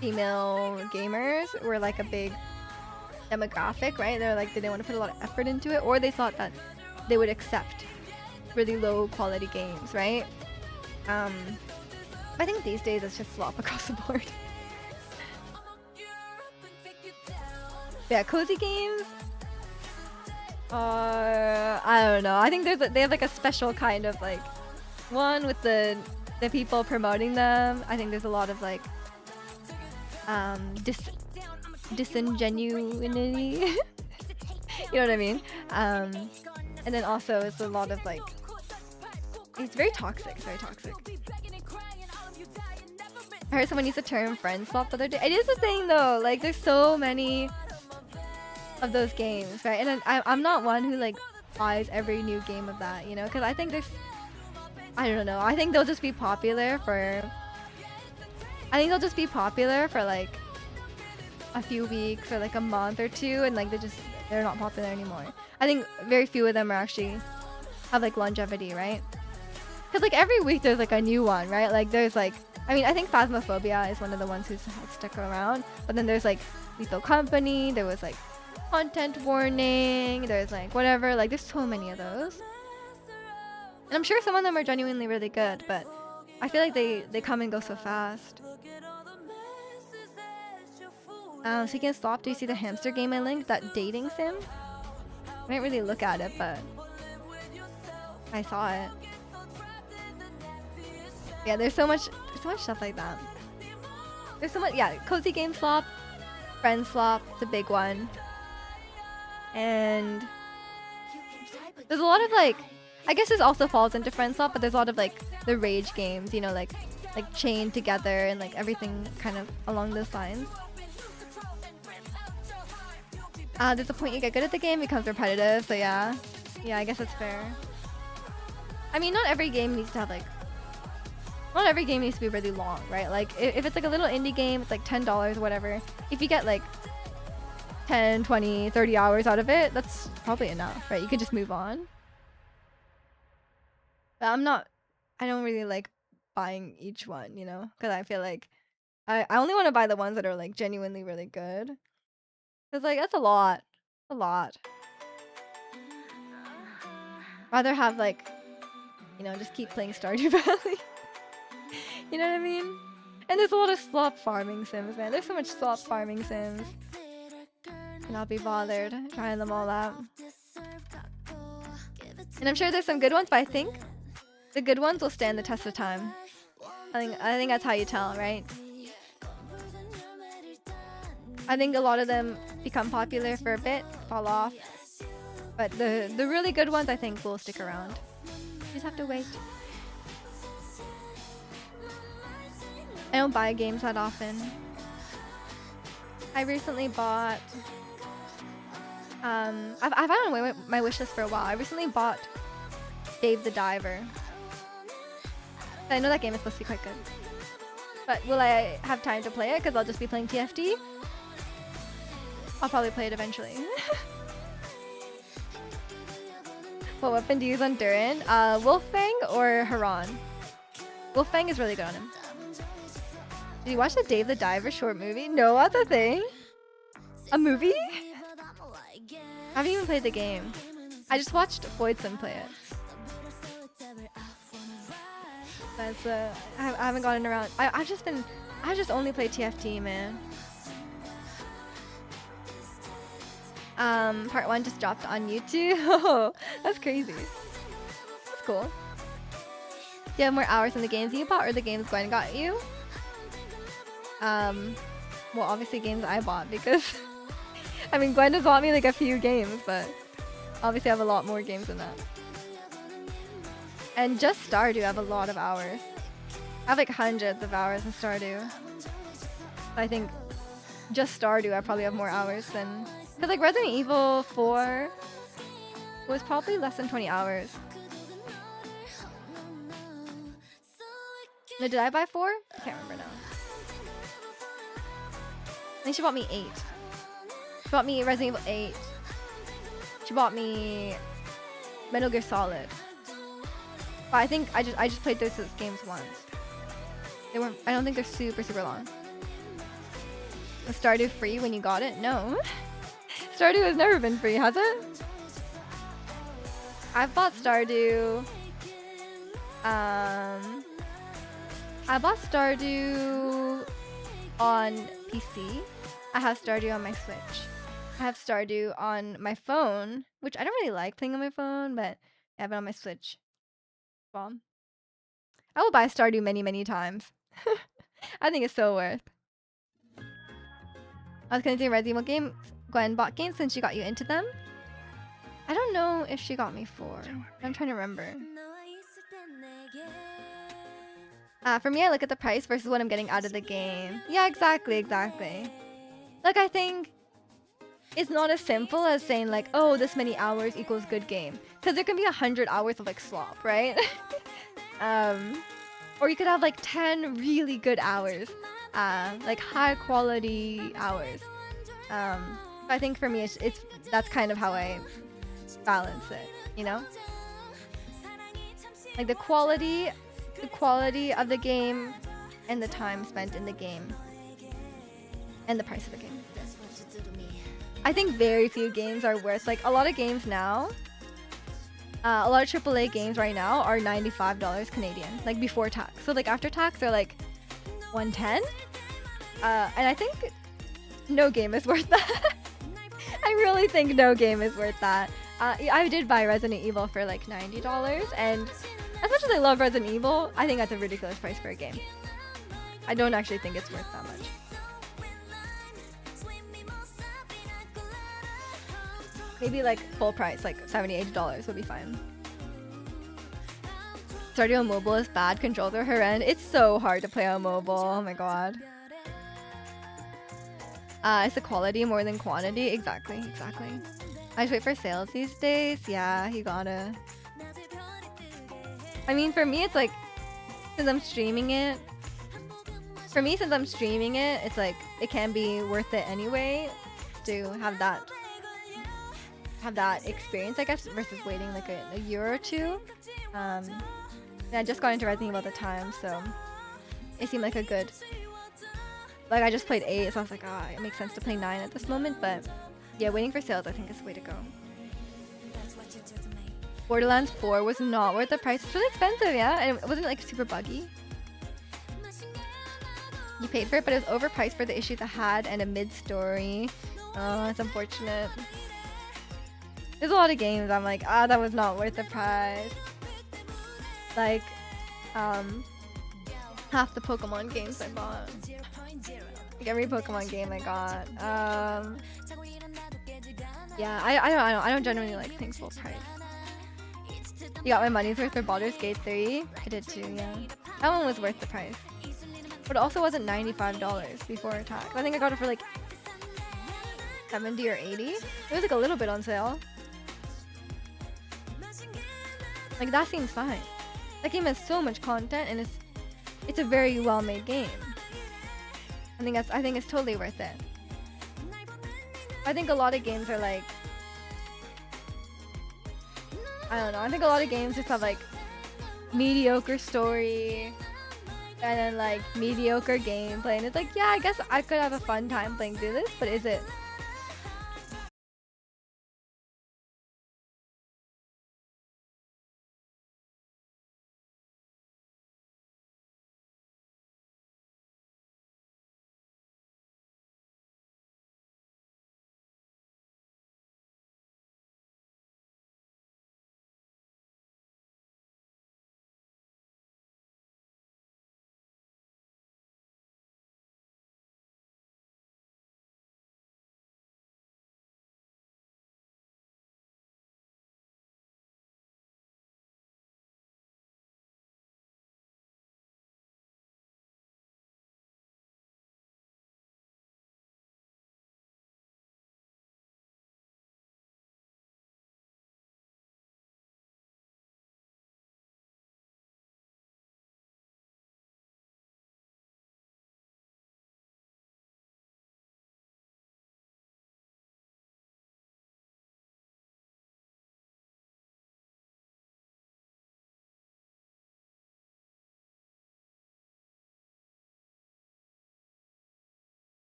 female gamers were like a big demographic, right? They're like they didn't want to put a lot of effort into it, or they thought that they would accept really low quality games, right? I think these days it's just slop across the board. Yeah, cozy games. I don't know. I think they have like a special kind of like one with the people promoting them. I think there's a lot of like disingenuity. You know what I mean? And then also it's a lot of like, it's very toxic. It's very toxic. I heard someone use the term friend swap the other day. It is a thing though. Like there's so many of those games, right? And I'm not one who like buys every new game of that, you know, because I think there's, I don't know. I think they'll just be popular for. I think they'll just be popular for like a few weeks or like a month or two, and like they're not popular anymore. I think very few of them are actually have like longevity, right? Because like every week there's like a new one, right? Like there's like, I mean, I think Phasmophobia is one of the ones who's stuck around, but then there's like Lethal Company, there was like content warning, there's like whatever, like there's so many of those. And I'm sure some of them are genuinely really good, but I feel like they come and go so fast. Speaking of slop, do you see the hamster game I linked? That dating sim? I didn't really look at it, but I saw it. Yeah, there's so much stuff like that. There's so much, yeah, cozy game slop, friend slop, it's a big one. And there's a lot of like, I guess this also falls into friend slop, but there's a lot of like the rage games, you know, like chained together and like everything kind of along those lines. There's a point you get good at the game, becomes repetitive, so yeah. Yeah, I guess that's fair. I mean, not every game needs to have like, not every game needs to be really long, right? Like if it's like a little indie game, it's like $10 or whatever. If you get like 10, 20, 30 hours out of it, that's probably enough, right? You can just move on. But I don't really like buying each one, you know? Because I feel like I only want to buy the ones that are like genuinely really good. Because like that's a lot. A lot. Rather have like, you know, just keep playing Stardew Valley. You know what I mean? And there's a lot of slop farming sims, man. There's so much slop farming sims. Cannot be bothered trying them all out. And I'm sure there's some good ones, but I think the good ones will stand the test of time. I think that's how you tell, right? I think a lot of them become popular for a bit, fall off. But the really good ones, I think, will stick around. You just have to wait. I don't buy games that often. I recently bought... I've had it on my wish list for a while. I recently bought Dave the Diver. I know that game is supposed to be quite good. But will I have time to play it? Because I'll just be playing TFT. I'll probably play it eventually. What weapon do you use on Durin? Wolfang or Haran? Wolfang is really good on him. Did you watch the Dave the Diver short movie? No, that's a thing. A movie? I haven't even played the game. I just watched Boydson play it. That's I haven't gotten around. I've just only played TFT, man. Part 1 just dropped on YouTube. Oh, that's crazy. That's cool. Do you have more hours in the games you bought or the games Gwen got you? Well, obviously games I bought because I mean Gwen has bought me like a few games, but obviously I have a lot more games than that. And just Stardew I have a lot of hours. I have like hundreds of hours in Stardew. I think just Stardew I probably have more hours than... Because like Resident Evil 4 was probably less than 20 hours. No, did I buy 4? I can't remember now. I think she bought me 8. She bought me Resident Evil 8. She bought me Metal Gear Solid. But I think I just played those games once. They weren't. I don't think they're super long. Was Stardew free when you got it? No. Stardew has never been free, has it? I've bought Stardew. I bought Stardew on PC. I have Stardew on my Switch. I have Stardew on my phone, which I don't really like playing on my phone, but I have it on my Switch. Well, I will buy Stardew many times. I think it's so worth. I was gonna do Resident Evil games. Gwen bought games since she got you into them. I don't know if she got me 4. I'm trying to remember. For me, I look at the price versus what I'm getting out of the game. Yeah, exactly. Like, I think it's not as simple as saying like, oh, this many hours equals good game. Because there can be 100 hours of like slop, right? Or you could have like 10 really good hours, like high quality hours. I think for me, that's kind of how I balance it, you know? Like the quality of the game and the time spent in the game and the price of the game. I think very few games are worth, like a lot of games now, a lot of AAA games right now are $95 Canadian, like before tax. So like after tax they're like 110. And I think no game is worth that. I really think no game is worth that. I did buy Resident Evil for like $90, and as much as I love Resident Evil, I think that's a ridiculous price for a game. I don't actually think it's worth that much. Maybe like full price, like $70, $80 would be fine. Stardew on mobile is bad, controls are horrendous. It's so hard to play on mobile, oh my god. It's the quality more than quantity. Exactly. I just wait for sales these days. Yeah, you gotta. I mean, for me, it's like, since I'm streaming it, it's like, it can be worth it anyway to have that experience, I guess, versus waiting like a year or two. And I just got into Resident Evil at the time, so it seemed like a good... Like, I just played 8, so I was like, it makes sense to play 9 at this moment, but yeah, waiting for sales, I think, is the way to go. Borderlands 4 was not worth the price. It's really expensive, yeah? And it wasn't, like, super buggy. You paid for it, but it was overpriced for the issues it had and a mid-story. Oh, it's unfortunate. There's a lot of games I'm like, that was not worth the price. Like, half the Pokemon games I bought. Like every Pokemon game I got. Yeah, I don't generally like things full price. You got my money's worth for Baldur's Gate 3? I did too, yeah. That one was worth the price. But it also wasn't $95 before attack. I think I got it for like 70 or 80. It was like a little bit on sale. Like that seems fine. That game has so much content and it's a very well made game. I think it's totally worth it. I think a lot of games are like, I don't know, I think a lot of games just have like mediocre story and then like mediocre gameplay, and it's like, yeah, I guess I could have a fun time playing through this, but is it?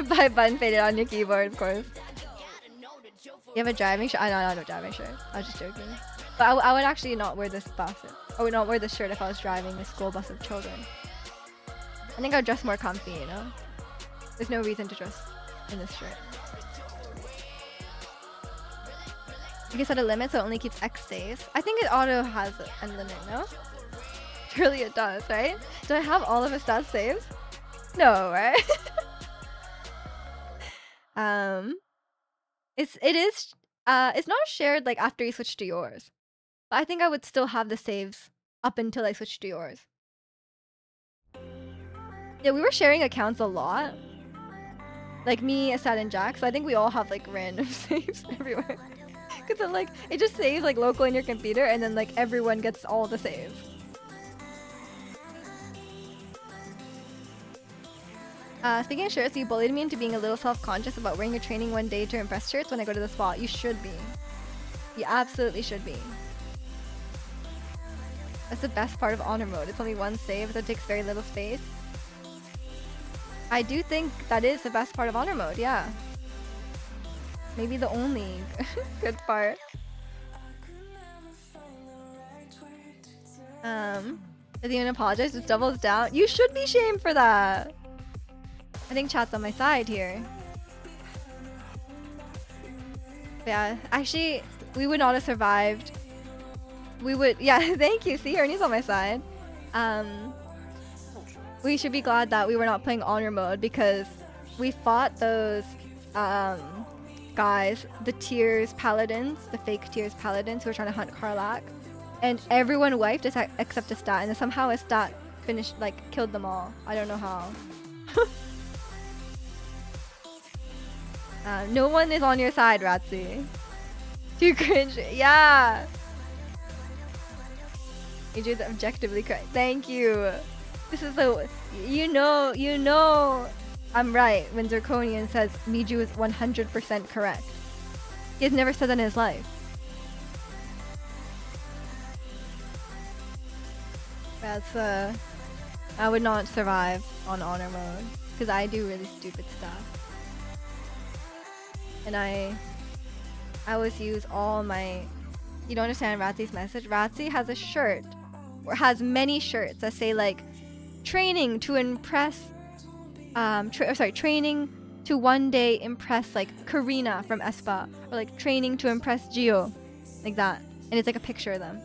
By button faded on your keyboard, of course. You have a driving shirt? I know, I don't have a driving shirt. I was just joking. But I would actually not wear this bus. I would not wear this shirt if I was driving a school bus of children. I think I would dress more comfy, you know? There's no reason to dress in this shirt. You can set a limit so it only keeps X saves. I think it auto has a limit, no? Surely it does, right? Do I have all of his stats saves? No, right? It's not shared like after you switch to yours. But I think I would still have the saves up until I switch to yours. Yeah, we were sharing accounts a lot. Like me, Asad, and Jack. So I think we all have like random saves everywhere. Cause then like it just saves like local in your computer, and then like everyone gets all the saves. Speaking of shirts, you bullied me into being a little self-conscious about wearing your training one day to impress shirts when I go to the spa. You should be. You absolutely should be. That's the best part of honor mode. It's only one save, so it takes very little space. I do think that is the best part of honor mode, yeah. Maybe the only good part. Does he even apologize? Just doubles down. You should be shamed for that. I think chat's on my side here. Yeah, actually, we would not have survived. We would, yeah, thank you. See, Ernie's on my side. We should be glad that we were not playing honor mode because we fought those guys, the Tears Paladins, the fake Tears Paladins who were trying to hunt Karlach. And everyone wiped except a stat, and then somehow a stat finished, like, killed them all. I don't know how. No one is on your side, Ratzi. Too cringe. Yeah. You did objectively correct. Thank you. This is the, you know, I'm right when Zirconian says Miju is 100% correct. He has never said that in his life. That's I would not survive on honor mode because I do really stupid stuff. And I always use all my... You don't understand Ratzi's message? Ratzi has a shirt, or has many shirts that say like, training to impress, training to one day impress like Karina from Espa, or like training to impress Gio, like that. And it's like a picture of them.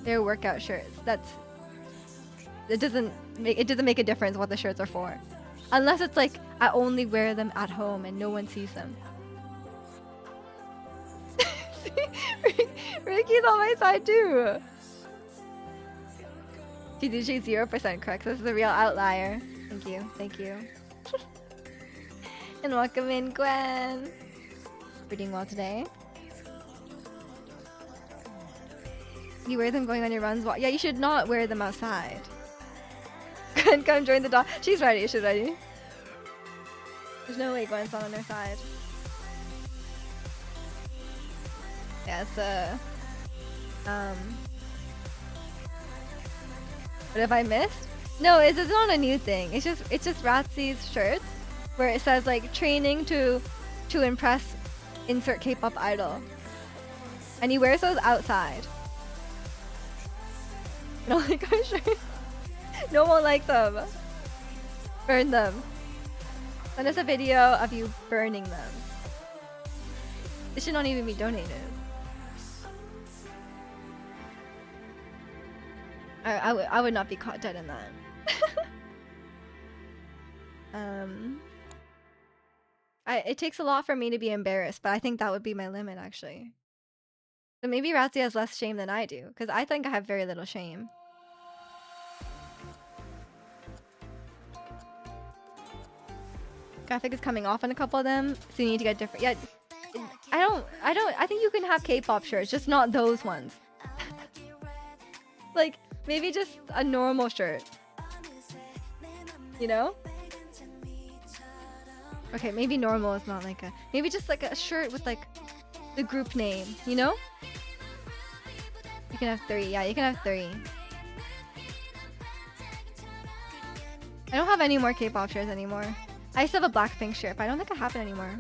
They're workout shirts. It doesn't make a difference what the shirts are for. Unless it's like, I only wear them at home and no one sees them. Ricky's on my side too. She's usually 0% correct, so this is a real outlier. Thank you, thank you. And welcome in, Gwen. We're doing well today. You wear them going on your runs? Yeah, you should not wear them outside. Come join the dog. She's ready. She's ready. There's no way Gwen's not on her side. Yeah, it's what have I missed? No, it's not a new thing. It's just Ratzi's shirts where it says like training to impress insert K-pop idol, and he wears those outside. I don't like our shirts. No one likes them. Burn them. Send us a video of you burning them. It should not even be donated. I would not be caught dead in that. It takes a lot for me to be embarrassed, but I think that would be my limit actually. So maybe Ratzi has less shame than I do, because I think I have very little shame. Graphic is coming off on a couple of them, so you need to get different. Yeah, I think you can have K-pop shirts, just not those ones. Like, maybe just a normal shirt. You know? Okay, maybe normal is not like a... Maybe just like a shirt with like the group name, you know? You can have 3. Yeah, you can have 3. I don't have any more K-pop shirts anymore. I used to have a Blackpink shirt, but I don't think I have it anymore.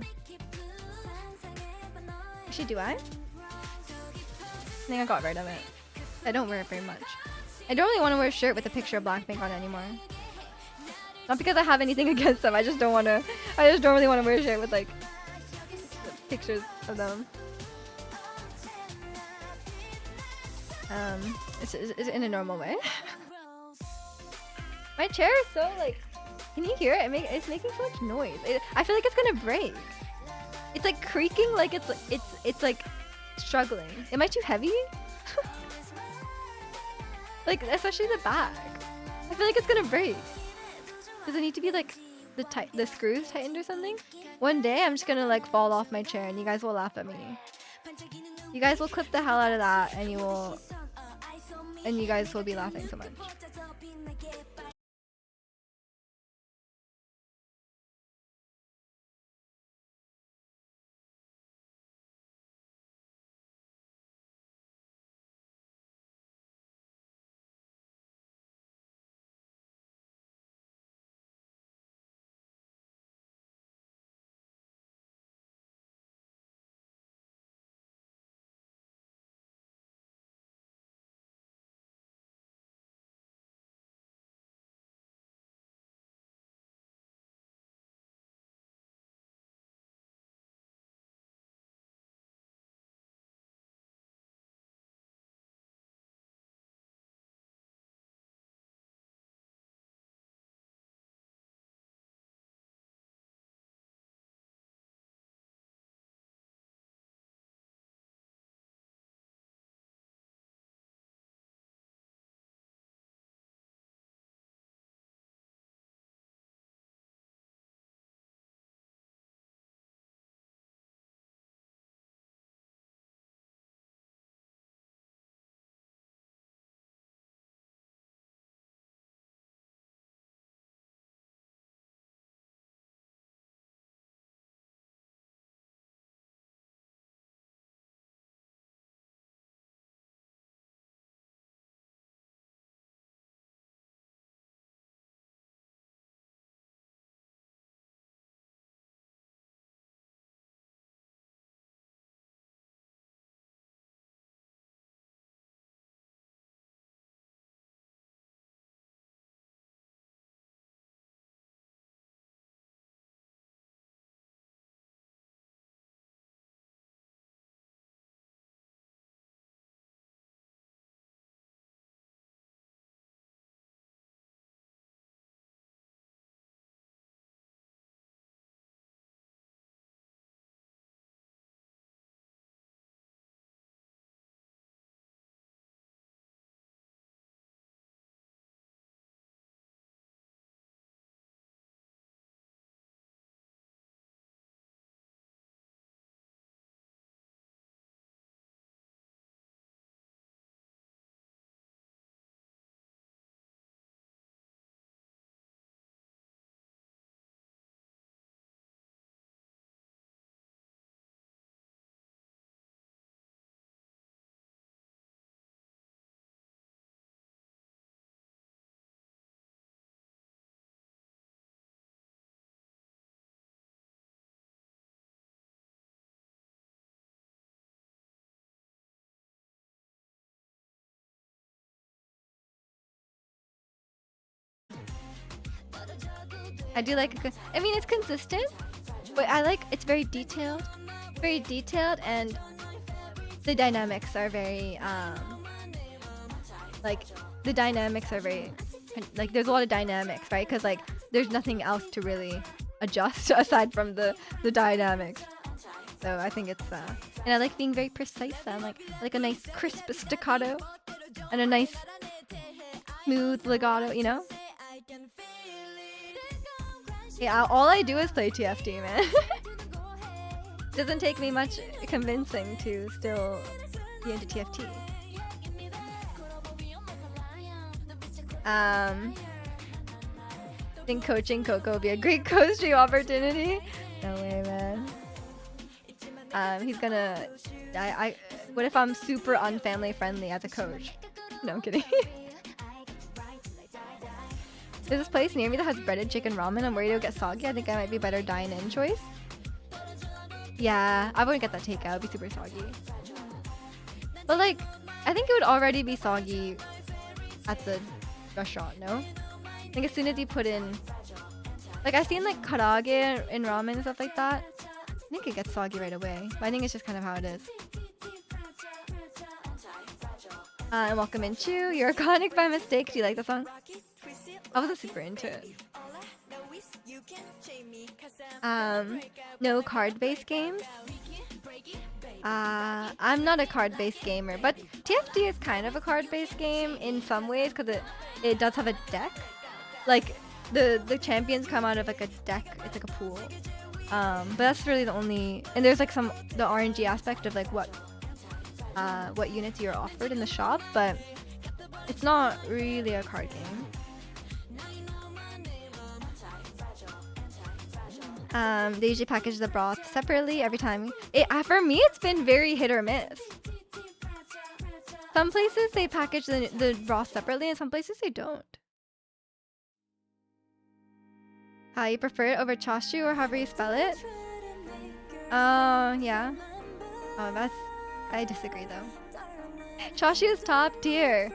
Actually, do I? I think I got rid of it. I don't wear it very much. I don't really want to wear a shirt with a picture of Blackpink on it anymore. Not because I have anything against them, I just don't really want to wear a shirt with like pictures of them. It's in a normal way. My chair is so like, can you hear it? It's making so much noise. I feel like it's gonna break. It's like creaking, like it's like struggling. Am I too heavy? Like, especially the back. I feel like it's gonna break. Does it need to be like the screws tightened or something? One day I'm just gonna like fall off my chair and you guys will laugh at me. You guys will clip the hell out of that and you guys will be laughing so much. I do like. I mean, it's consistent, but I like it's very detailed, and the dynamics are very like the dynamics are very like there's a lot of dynamics, right? Because like there's nothing else to really adjust aside from the dynamics. So I think it's and I like being very precise. I like a nice crisp staccato and a nice smooth legato, you know? Yeah, all I do is play TFT, man. Doesn't take me much convincing to still be into TFT. I think coaching Coco would be a great coaching opportunity. No way, man. He's gonna. What if I'm super unfamily friendly as a coach? No, I'm kidding. There's this place near me that has breaded chicken ramen. I'm worried it'll get soggy. I think I might be better dine-in choice. Yeah, I wouldn't get that takeout. It'd be super soggy. But like, I think it would already be soggy at the restaurant, no? I think as soon as you put in, like I've seen like karaage in ramen and stuff like that. I think it gets soggy right away. But I think it's just kind of how it is. And welcome in Chu. You're iconic by mistake. Do you like the song? I wasn't super into it. No card-based games. I'm not a card-based gamer, but TFT is kind of a card-based game in some ways because it does have a deck. Like the champions come out of like a deck. It's like a pool. But that's really the only. And there's like the RNG aspect of like what units you're offered in the shop, but it's not really a card game. They usually package the broth separately every time. For me, it's been very hit or miss. Some places they package the broth separately, and some places they don't. You prefer it over chashu or however you spell it? Yeah. I disagree though. Chashu is top tier.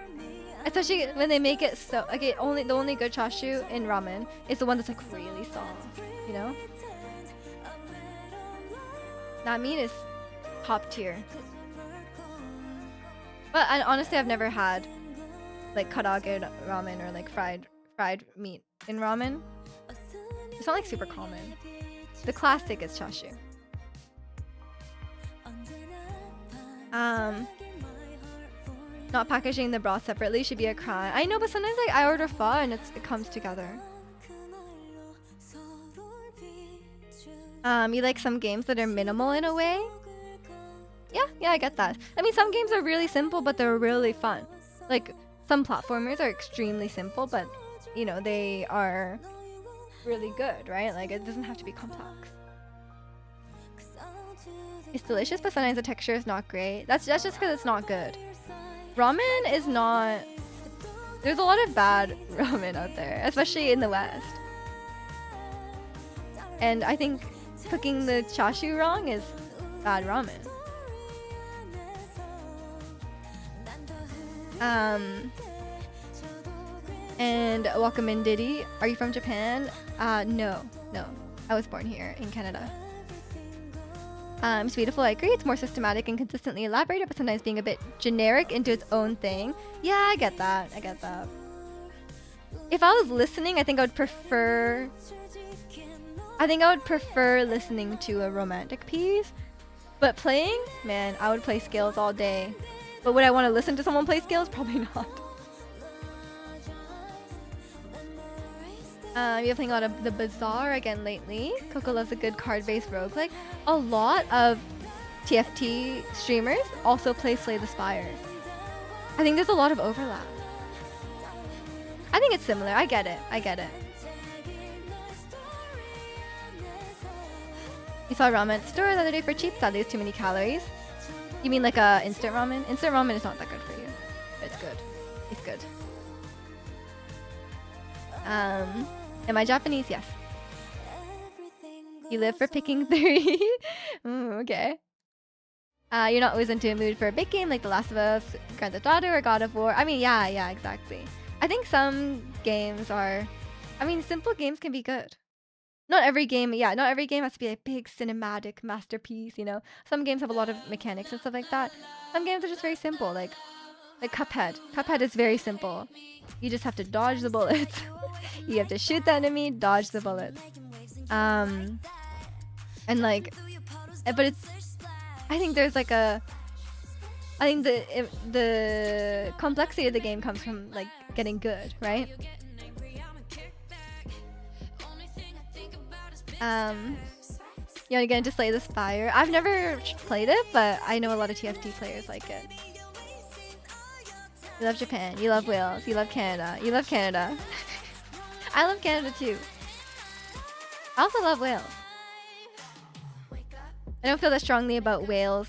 Especially when they make it so the only good chashu in ramen is the one that's like really soft, you know? That meat is top tier. But honestly, I've never had like karaage ramen or like fried meat in ramen. It's not like super common. The classic is chashu. Not packaging the broth separately should be a crime. I know, but sometimes like I order pho and it comes together. You like some games that are minimal in a way? Yeah, I get that. I mean, some games are really simple, but they're really fun. Like, some platformers are extremely simple, but, you know, they are really good, right? Like, it doesn't have to be complex. It's delicious, but sometimes the texture is not great. That's just because it's not good. Ramen is not... There's a lot of bad ramen out there, especially in the West. And I think cooking the chashu wrong is bad ramen. And welcome in Diddy. Are you from Japan? No. I was born here in Canada. It's beautiful, I agree. It's more systematic and consistently elaborated, but sometimes being a bit generic into its own thing. Yeah, I get that. If I was listening, I think I would prefer listening to a romantic piece. But playing, man, I would play scales all day. But would I want to listen to someone play scales? Probably not. You've been playing a lot of the Bazaar again lately. Coco loves a good card-based roguelike. A lot of TFT streamers also play Slay the Spire. I think there's a lot of overlap. I think it's similar. I get it. You saw ramen at the store the other day for cheap. Sadly, it's too many calories. You mean like instant ramen? Instant ramen is not that good for you. But it's good. Am I Japanese? Yes. You live for picking 3. Okay. You're not always into a mood for a big game like The Last of Us, Grand Theft Auto, or God of War. I mean, yeah, exactly. I think some games are... I mean, simple games can be good. not every game, yeah, not every game has to be a big cinematic masterpiece, you know. Some games have a lot of mechanics and stuff like that. Some games are just very simple, like Cuphead. Cuphead is very simple. You just have to dodge the bullets. You have to shoot the enemy, dodge the bullets. And like, but it's, I think there's like a, I think the complexity of the game comes from like getting good, right? You want to get into Slay the Spire? I've never played it, but I know a lot of TFT players like it. You love Japan, you love Wales, you love Canada, you love Canada. I love Canada too. I also love Wales. I don't feel that strongly about Wales,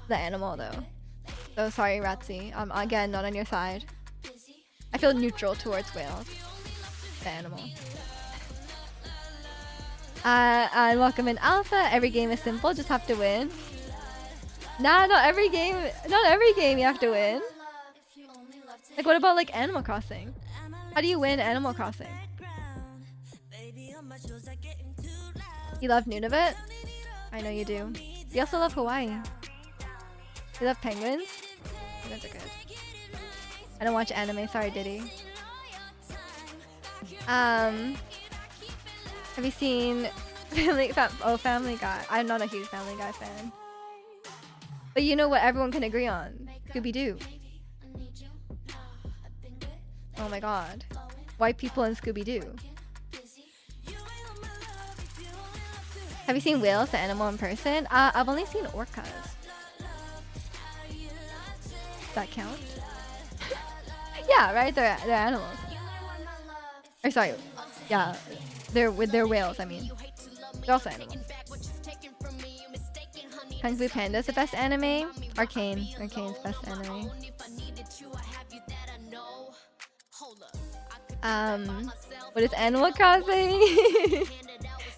the animal though. So sorry, Ratzi. I'm again not on your side. I feel neutral towards Wales, the animal. And welcome in Alpha. Every game is simple, just have to win. Nah, not every game you have to win. Like what about like Animal Crossing? How do you win Animal Crossing? You love Nunavut? I know you do. You also love Hawaii. You love penguins? Penguins are good. I don't watch anime, sorry Diddy. Have you seen Family Guy? I'm not a huge Family Guy fan. But you know what everyone can agree on? Scooby-Doo. Oh my god. White people in Scooby-Doo. Have you seen whales, the animal, in person? I've only seen orcas. Does that count? Yeah, right? They're animals. Or sorry, yeah. They're whales, I mean. They're also animals. Kung Fu Panda's the best anime. Arcane's best anime. What is Animal Crossing?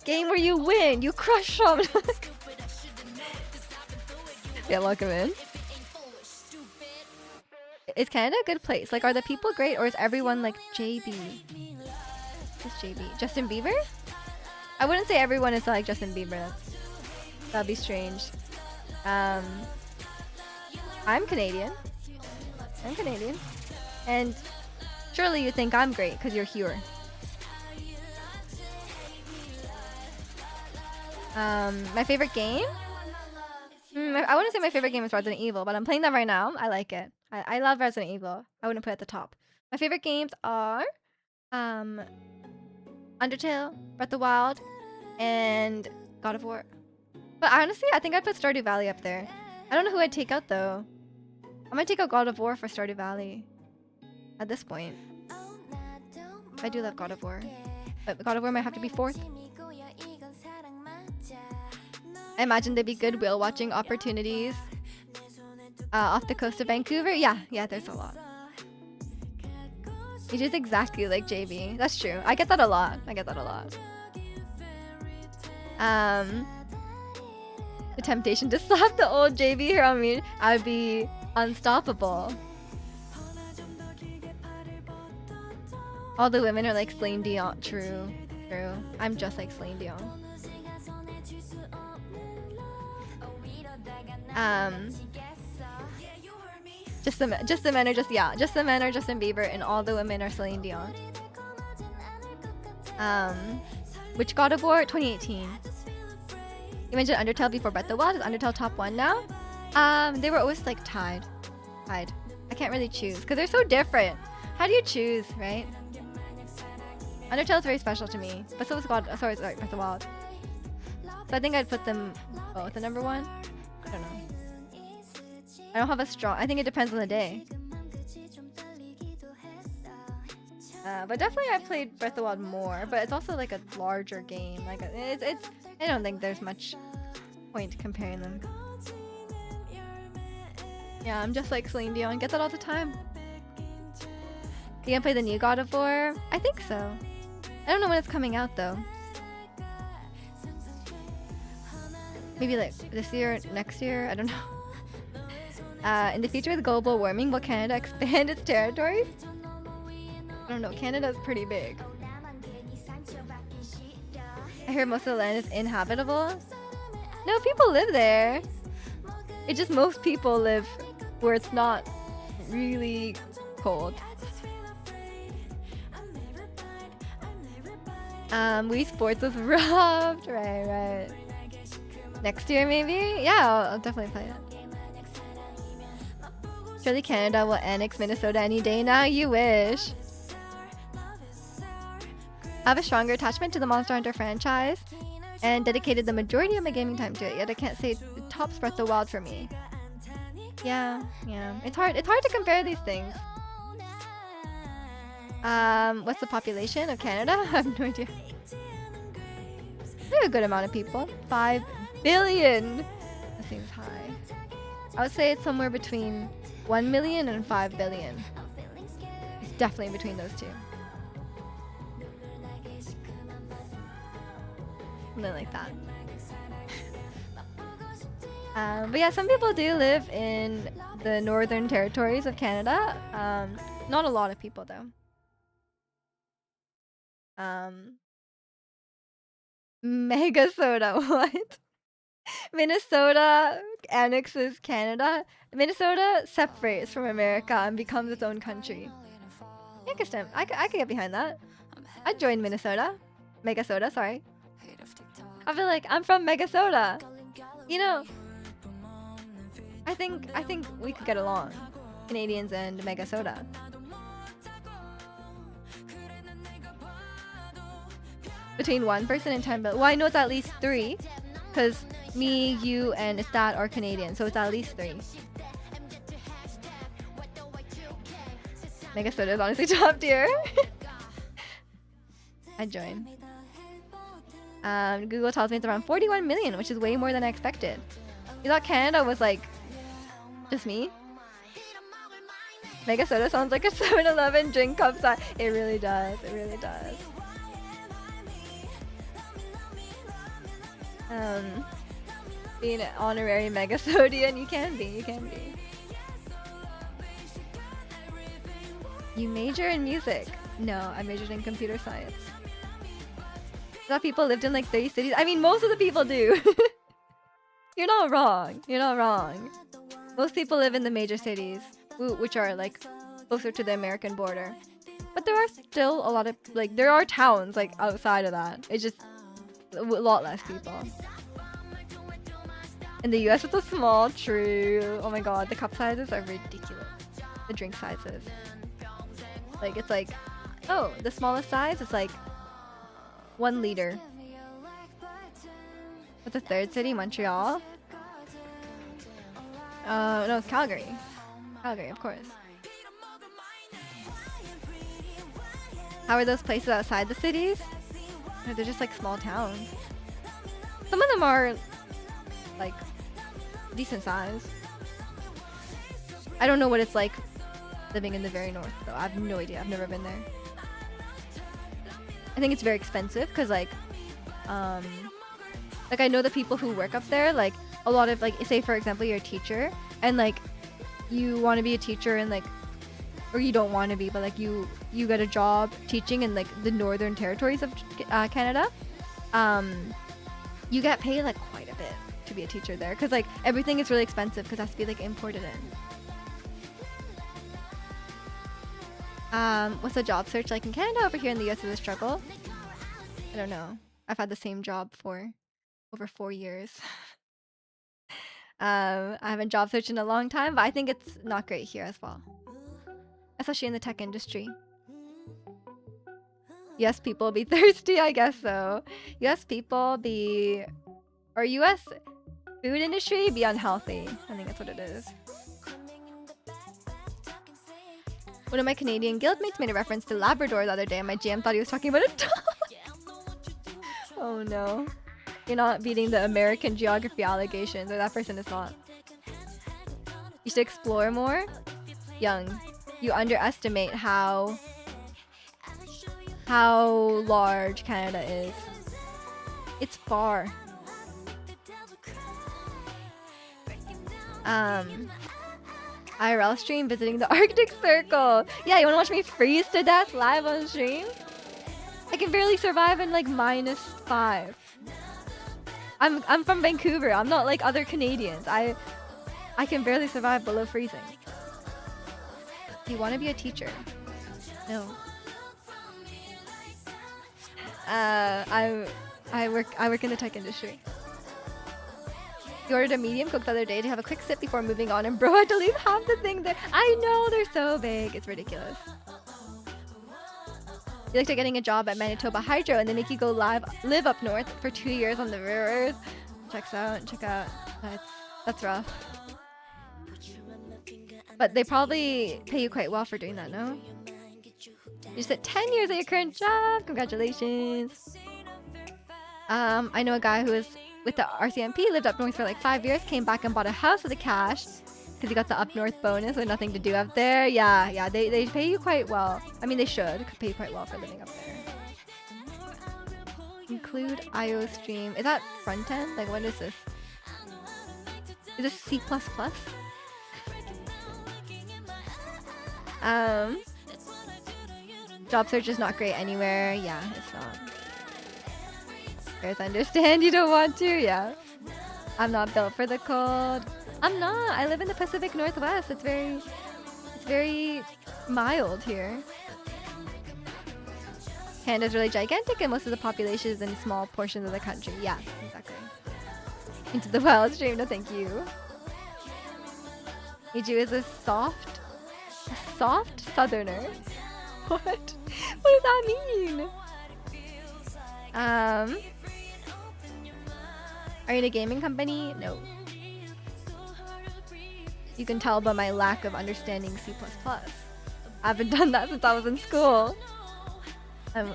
Game where you win, you crush them. Yeah, welcome in. Is Canada a good place? Like, are the people great, or is everyone like JB? Who's JB? Justin Bieber? I wouldn't say everyone is like Justin Bieber. That'd be strange. I'm Canadian. And surely you think I'm great because you're here. My favorite game? I wouldn't say my favorite game is Resident Evil, but I'm playing that right now. I like it. I love Resident Evil. I wouldn't put it at the top. My favorite games are Undertale, Breath of the Wild, and God of War. But honestly, I think I'd put Stardew Valley up there. I don't know who I'd take out though. I might take out God of War for Stardew Valley. At this point. I do love God of War. But God of War might have to be fourth. I imagine there'd be good whale watching opportunities off the coast of Vancouver. Yeah, there's a lot. It is exactly like JB. That's true. I get that a lot. The temptation to slap the old JB here on me, I'd be unstoppable. All the women are like Celine Dion. True. I'm just like Celine Dion. Just the men are Justin Bieber, and all the women are Celine Dion. Which God of War? 2018. You mentioned Undertale before Breath of the Wild. Is Undertale top 1 now? They were always like tied. I can't really choose because they're so different. How do you choose, right? Undertale is very special to me, but so is Breath of the Wild. So I think I'd put them both at number 1. I don't know. I don't have a strong. I think it depends on the day. But definitely I played Breath of the Wild more, but it's also like a larger game. Like it's. I don't think there's much point comparing them. Yeah, I'm just like Celine Dion. Get that all the time. You gonna play the new God of War? I think so. I don't know when it's coming out though. Maybe like this year, next year. I don't know. In the future with global warming, will Canada expand its territories? I don't know. Canada's pretty big. I hear most of the land is inhabitable. No, people live there. It's just most people live where it's not really cold. Wii Sports was robbed. Right. Next year, maybe? Yeah, I'll definitely play it. Surely Canada will annex Minnesota any day now. You wish. I have a stronger attachment to the Monster Hunter franchise and dedicated the majority of my gaming time to it, yet I can't say it tops Breath of the Wild for me. Yeah. It's hard to compare these things. What's the population of Canada? I have no idea. We have a good amount of people. 5 billion! That seems high. I would say it's somewhere between 1 million and 5 billion. It's definitely between those two. Something like that. But yeah, some people do live in the northern territories of Canada. Not a lot of people though. Mega soda, what? Minnesota annexes Canada. Minnesota separates from America and becomes its own country. Interesting. I could get behind that. I'd join Minnesota. Mega soda, sorry. I feel like I'm from Mega soda. You know, I think we could get along. Canadians and Mega soda. Between 1 person and 10 billion. Well, I know it's at least 3. Because me, you, and Istat are Canadian. So it's at least 3. Mega soda is honestly top tier. I'd join. Google tells me it's around 41 million, which is way more than I expected. You thought Canada was like just me? Mega soda sounds like a 7-Eleven drink cup size. It really does. It really does. Being an honorary Mega Sodian, you can be. You major in music? No, I majored in computer science. I thought people lived in like 30 cities. I mean, most of the people do. You're not wrong. Most people live in the major cities, which are like closer to the American border. But there are still a lot of like there are towns like outside of that. It's just a lot less people. In the US, it's a small. True. Oh my god, the cup sizes are ridiculous. The drink sizes. Like it's like, oh, the smallest size is like 1 liter. What's the third city? Montreal? No, it's Calgary. Calgary, of course. How are those places outside the cities? No, they're just like small towns. Some of them are like decent size. I don't know what it's like living in the very north though. I have no idea. I've never been there. I think it's very expensive because like I know the people who work up there, like a lot of like say for example you're a teacher and like you want to be a teacher and like or you don't want to be but like you get a job teaching in like the northern territories of Canada, you get paid like quite a bit to be a teacher there because like everything is really expensive because it has to be like imported in. What's the job search like in Canada? Over here in the US is a struggle. I don't know. I've had the same job for over 4 years. I haven't job searched in a long time, but I think it's not great here as well. Especially in the tech industry. US people be thirsty, I guess so. US people be... Or US food industry be unhealthy. I think that's what it is. One of my Canadian guildmates made a reference to Labrador the other day and my GM thought he was talking about a dog. Oh no. You're not beating the American geography allegations, or that person is not. You should explore more. Young, you underestimate how large Canada is. It's far. IRL stream visiting the Arctic Circle. Yeah, you wanna watch me freeze to death live on stream? I can barely survive in like -5. I'm from Vancouver. I'm not like other Canadians. I can barely survive below freezing. Do you want to be a teacher? No. I work in the tech industry. You ordered a medium coke the other day to have a quick sip before moving on, and bro had to leave half the thing there. I know, they're so big. It's ridiculous. You looked at getting a job at Manitoba Hydro, and they make you go live up north for 2 years on the rivers. Check out. That's rough. But they probably pay you quite well for doing that, no? You just said 10 years at your current job. Congratulations. I know a guy who was with the RCMP, lived up north for like 5 years, came back and bought a house with the cash because he got the up north bonus with nothing to do up there. Yeah, they pay you quite well. I mean, they should pay you quite well for living up there. Include IO stream. Is that front end? Like, what is this? Is this C++? Job search is not great anywhere. Yeah, it's not. Guys, understand you don't want to. Yeah, I'm not built for the cold. I'm not. I live in the Pacific Northwest. It's very mild here. Canada's really gigantic, and most of the population is in small portions of the country. Yeah, exactly. Into the wild stream. No, thank you. Iju is a soft southerner. What? What does that mean? Are you in a gaming company? No. You can tell by my lack of understanding C++. I haven't done that since I was in school,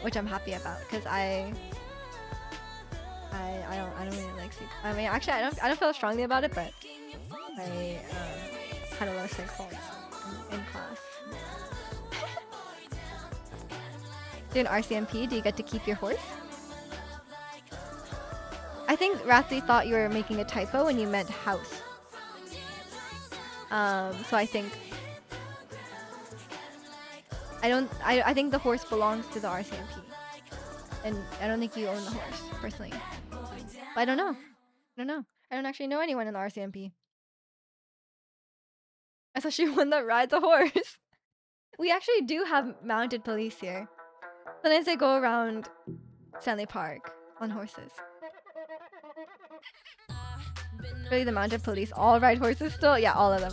which I'm happy about because I don't really like C. I mean, actually, I don't feel strongly about it, but I had a lot of psych faults in class. Do an RCMP? Do you get to keep your horse? I think Ratsy thought you were making a typo when you meant house. So I think I think the horse belongs to the RCMP, and I don't think you own the horse personally. But I don't know. I don't actually know anyone in the RCMP, especially one that rides a horse. We actually do have mounted police here. Sometimes they go around Stanley Park on horses. Really, the mounted police all ride horses still? Yeah, all of them.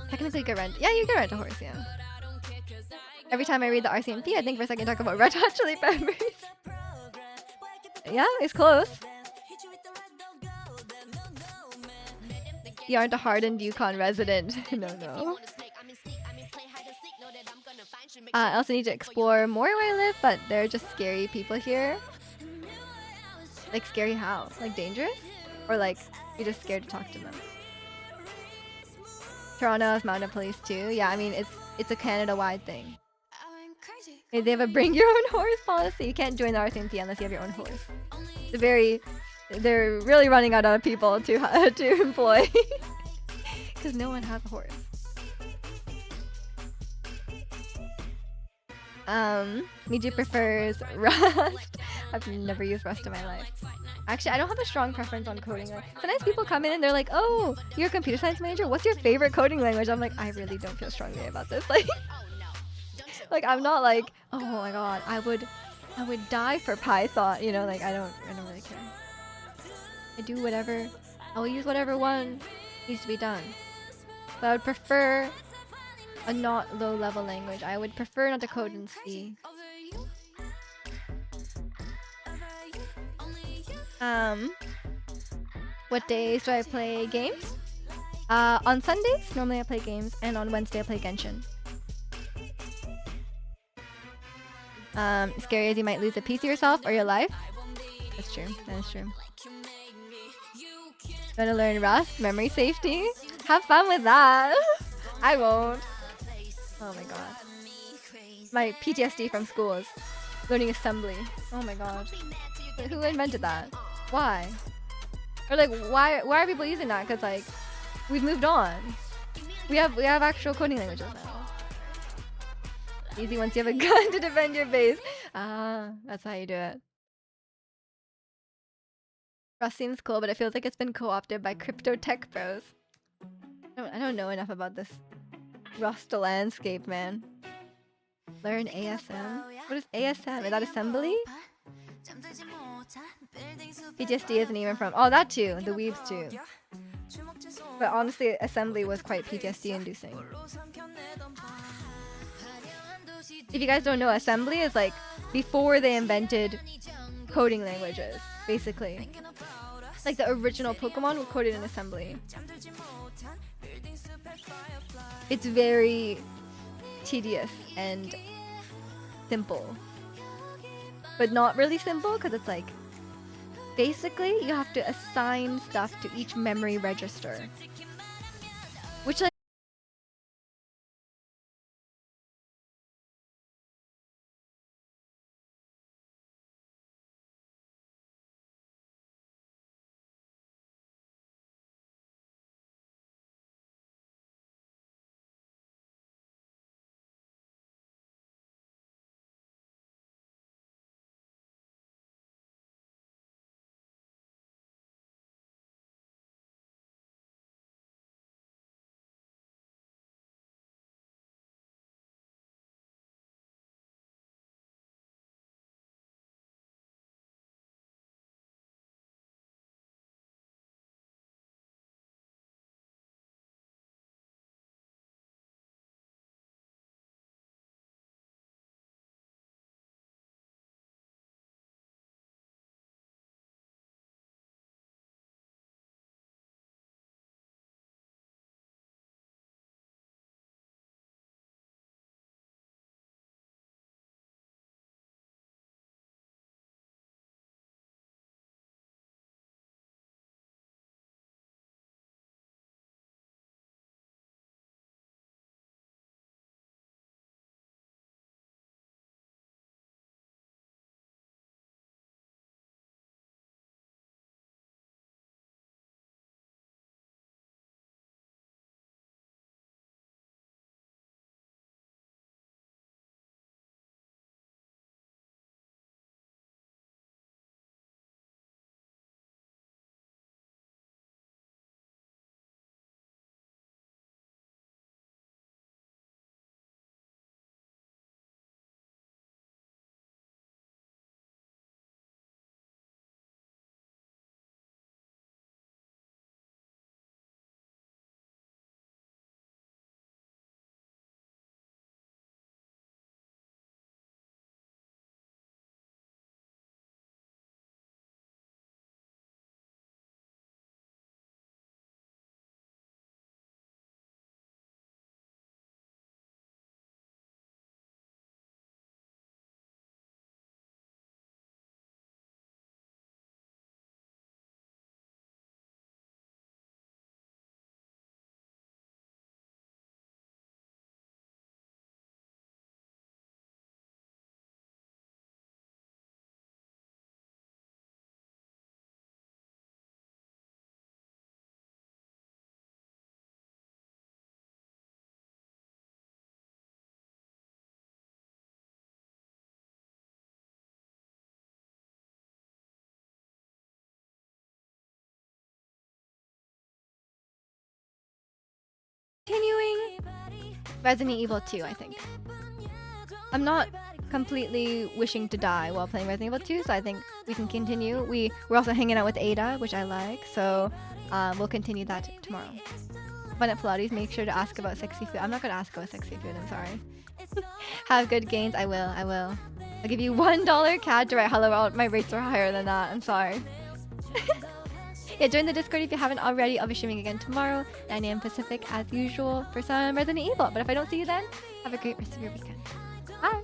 Technically you can rent. Yeah, you can rent a horse, yeah. Every time I read the RCMP, I think for a second talk about Red Hot Chili Peppers. Yeah, it's close. You aren't a hardened Yukon resident. No. I also need to explore more where I live, but there are just scary people here. Like, scary how? Like, dangerous? Or like, you're just scared to talk to them? Toronto has mounted police too. Yeah, I mean, it's a Canada-wide thing. They have a bring your own horse policy. You can't join the RCMP unless you have your own horse. They're really running out of people to employ. Because no one has a horse. Miju prefers Rust. I've never used Rust in my life. Actually, I don't have a strong preference on coding. Sometimes people come in and they're like, "Oh, you're a computer science major. What's your favorite coding language?" I'm like, I really don't feel strongly about this. Like I'm not like, oh my god, I would die for Python. You know, like I don't really care. I do whatever. I will use whatever one needs to be done. But I would prefer a not low-level language. I would prefer not to code in C. What days do I play games? On Sundays, normally I play games, and on Wednesday I play Genshin. Scary as you might lose a piece of yourself or your life. That's true. That is true. Gonna learn Rust, memory safety. Have fun with that. I won't. Oh my god. My PTSD from school is learning assembly. Oh my god. Who invented that? Why? Or like, why are people using that? Because like, we've moved on. We have actual coding languages now. Easy once you have a gun to defend your base. Ah, that's how you do it. Rust seems cool, but it feels like it's been co-opted by crypto tech bros. I don't know enough about this Rust landscape, man. Learn ASM? What is ASM? Is that assembly? PTSD isn't even from... Oh, that too. The weebs too. But honestly, assembly was quite PTSD inducing. If you guys don't know, assembly is like before they invented coding languages, basically. Like the original Pokemon were coded in assembly. It's very tedious and simple. But not really simple, because it's like basically you have to assign stuff to each memory register. Which like continuing Resident Evil 2, I think. I'm not completely wishing to die while playing Resident Evil 2, so I think we can continue. We're also hanging out with Ada, which I like, so we'll continue that tomorrow. Fun at Pilates, make sure to ask about sexy food. I'm not gonna ask about sexy food, I'm sorry. Have good gains, I will. I'll give you $1 CAD to write hello out. My rates are higher than that, I'm sorry. Yeah, join the Discord if you haven't already. I'll be streaming again tomorrow, 9 AM Pacific, as usual, for some Resident Evil. But if I don't see you then, have a great rest of your weekend. Bye!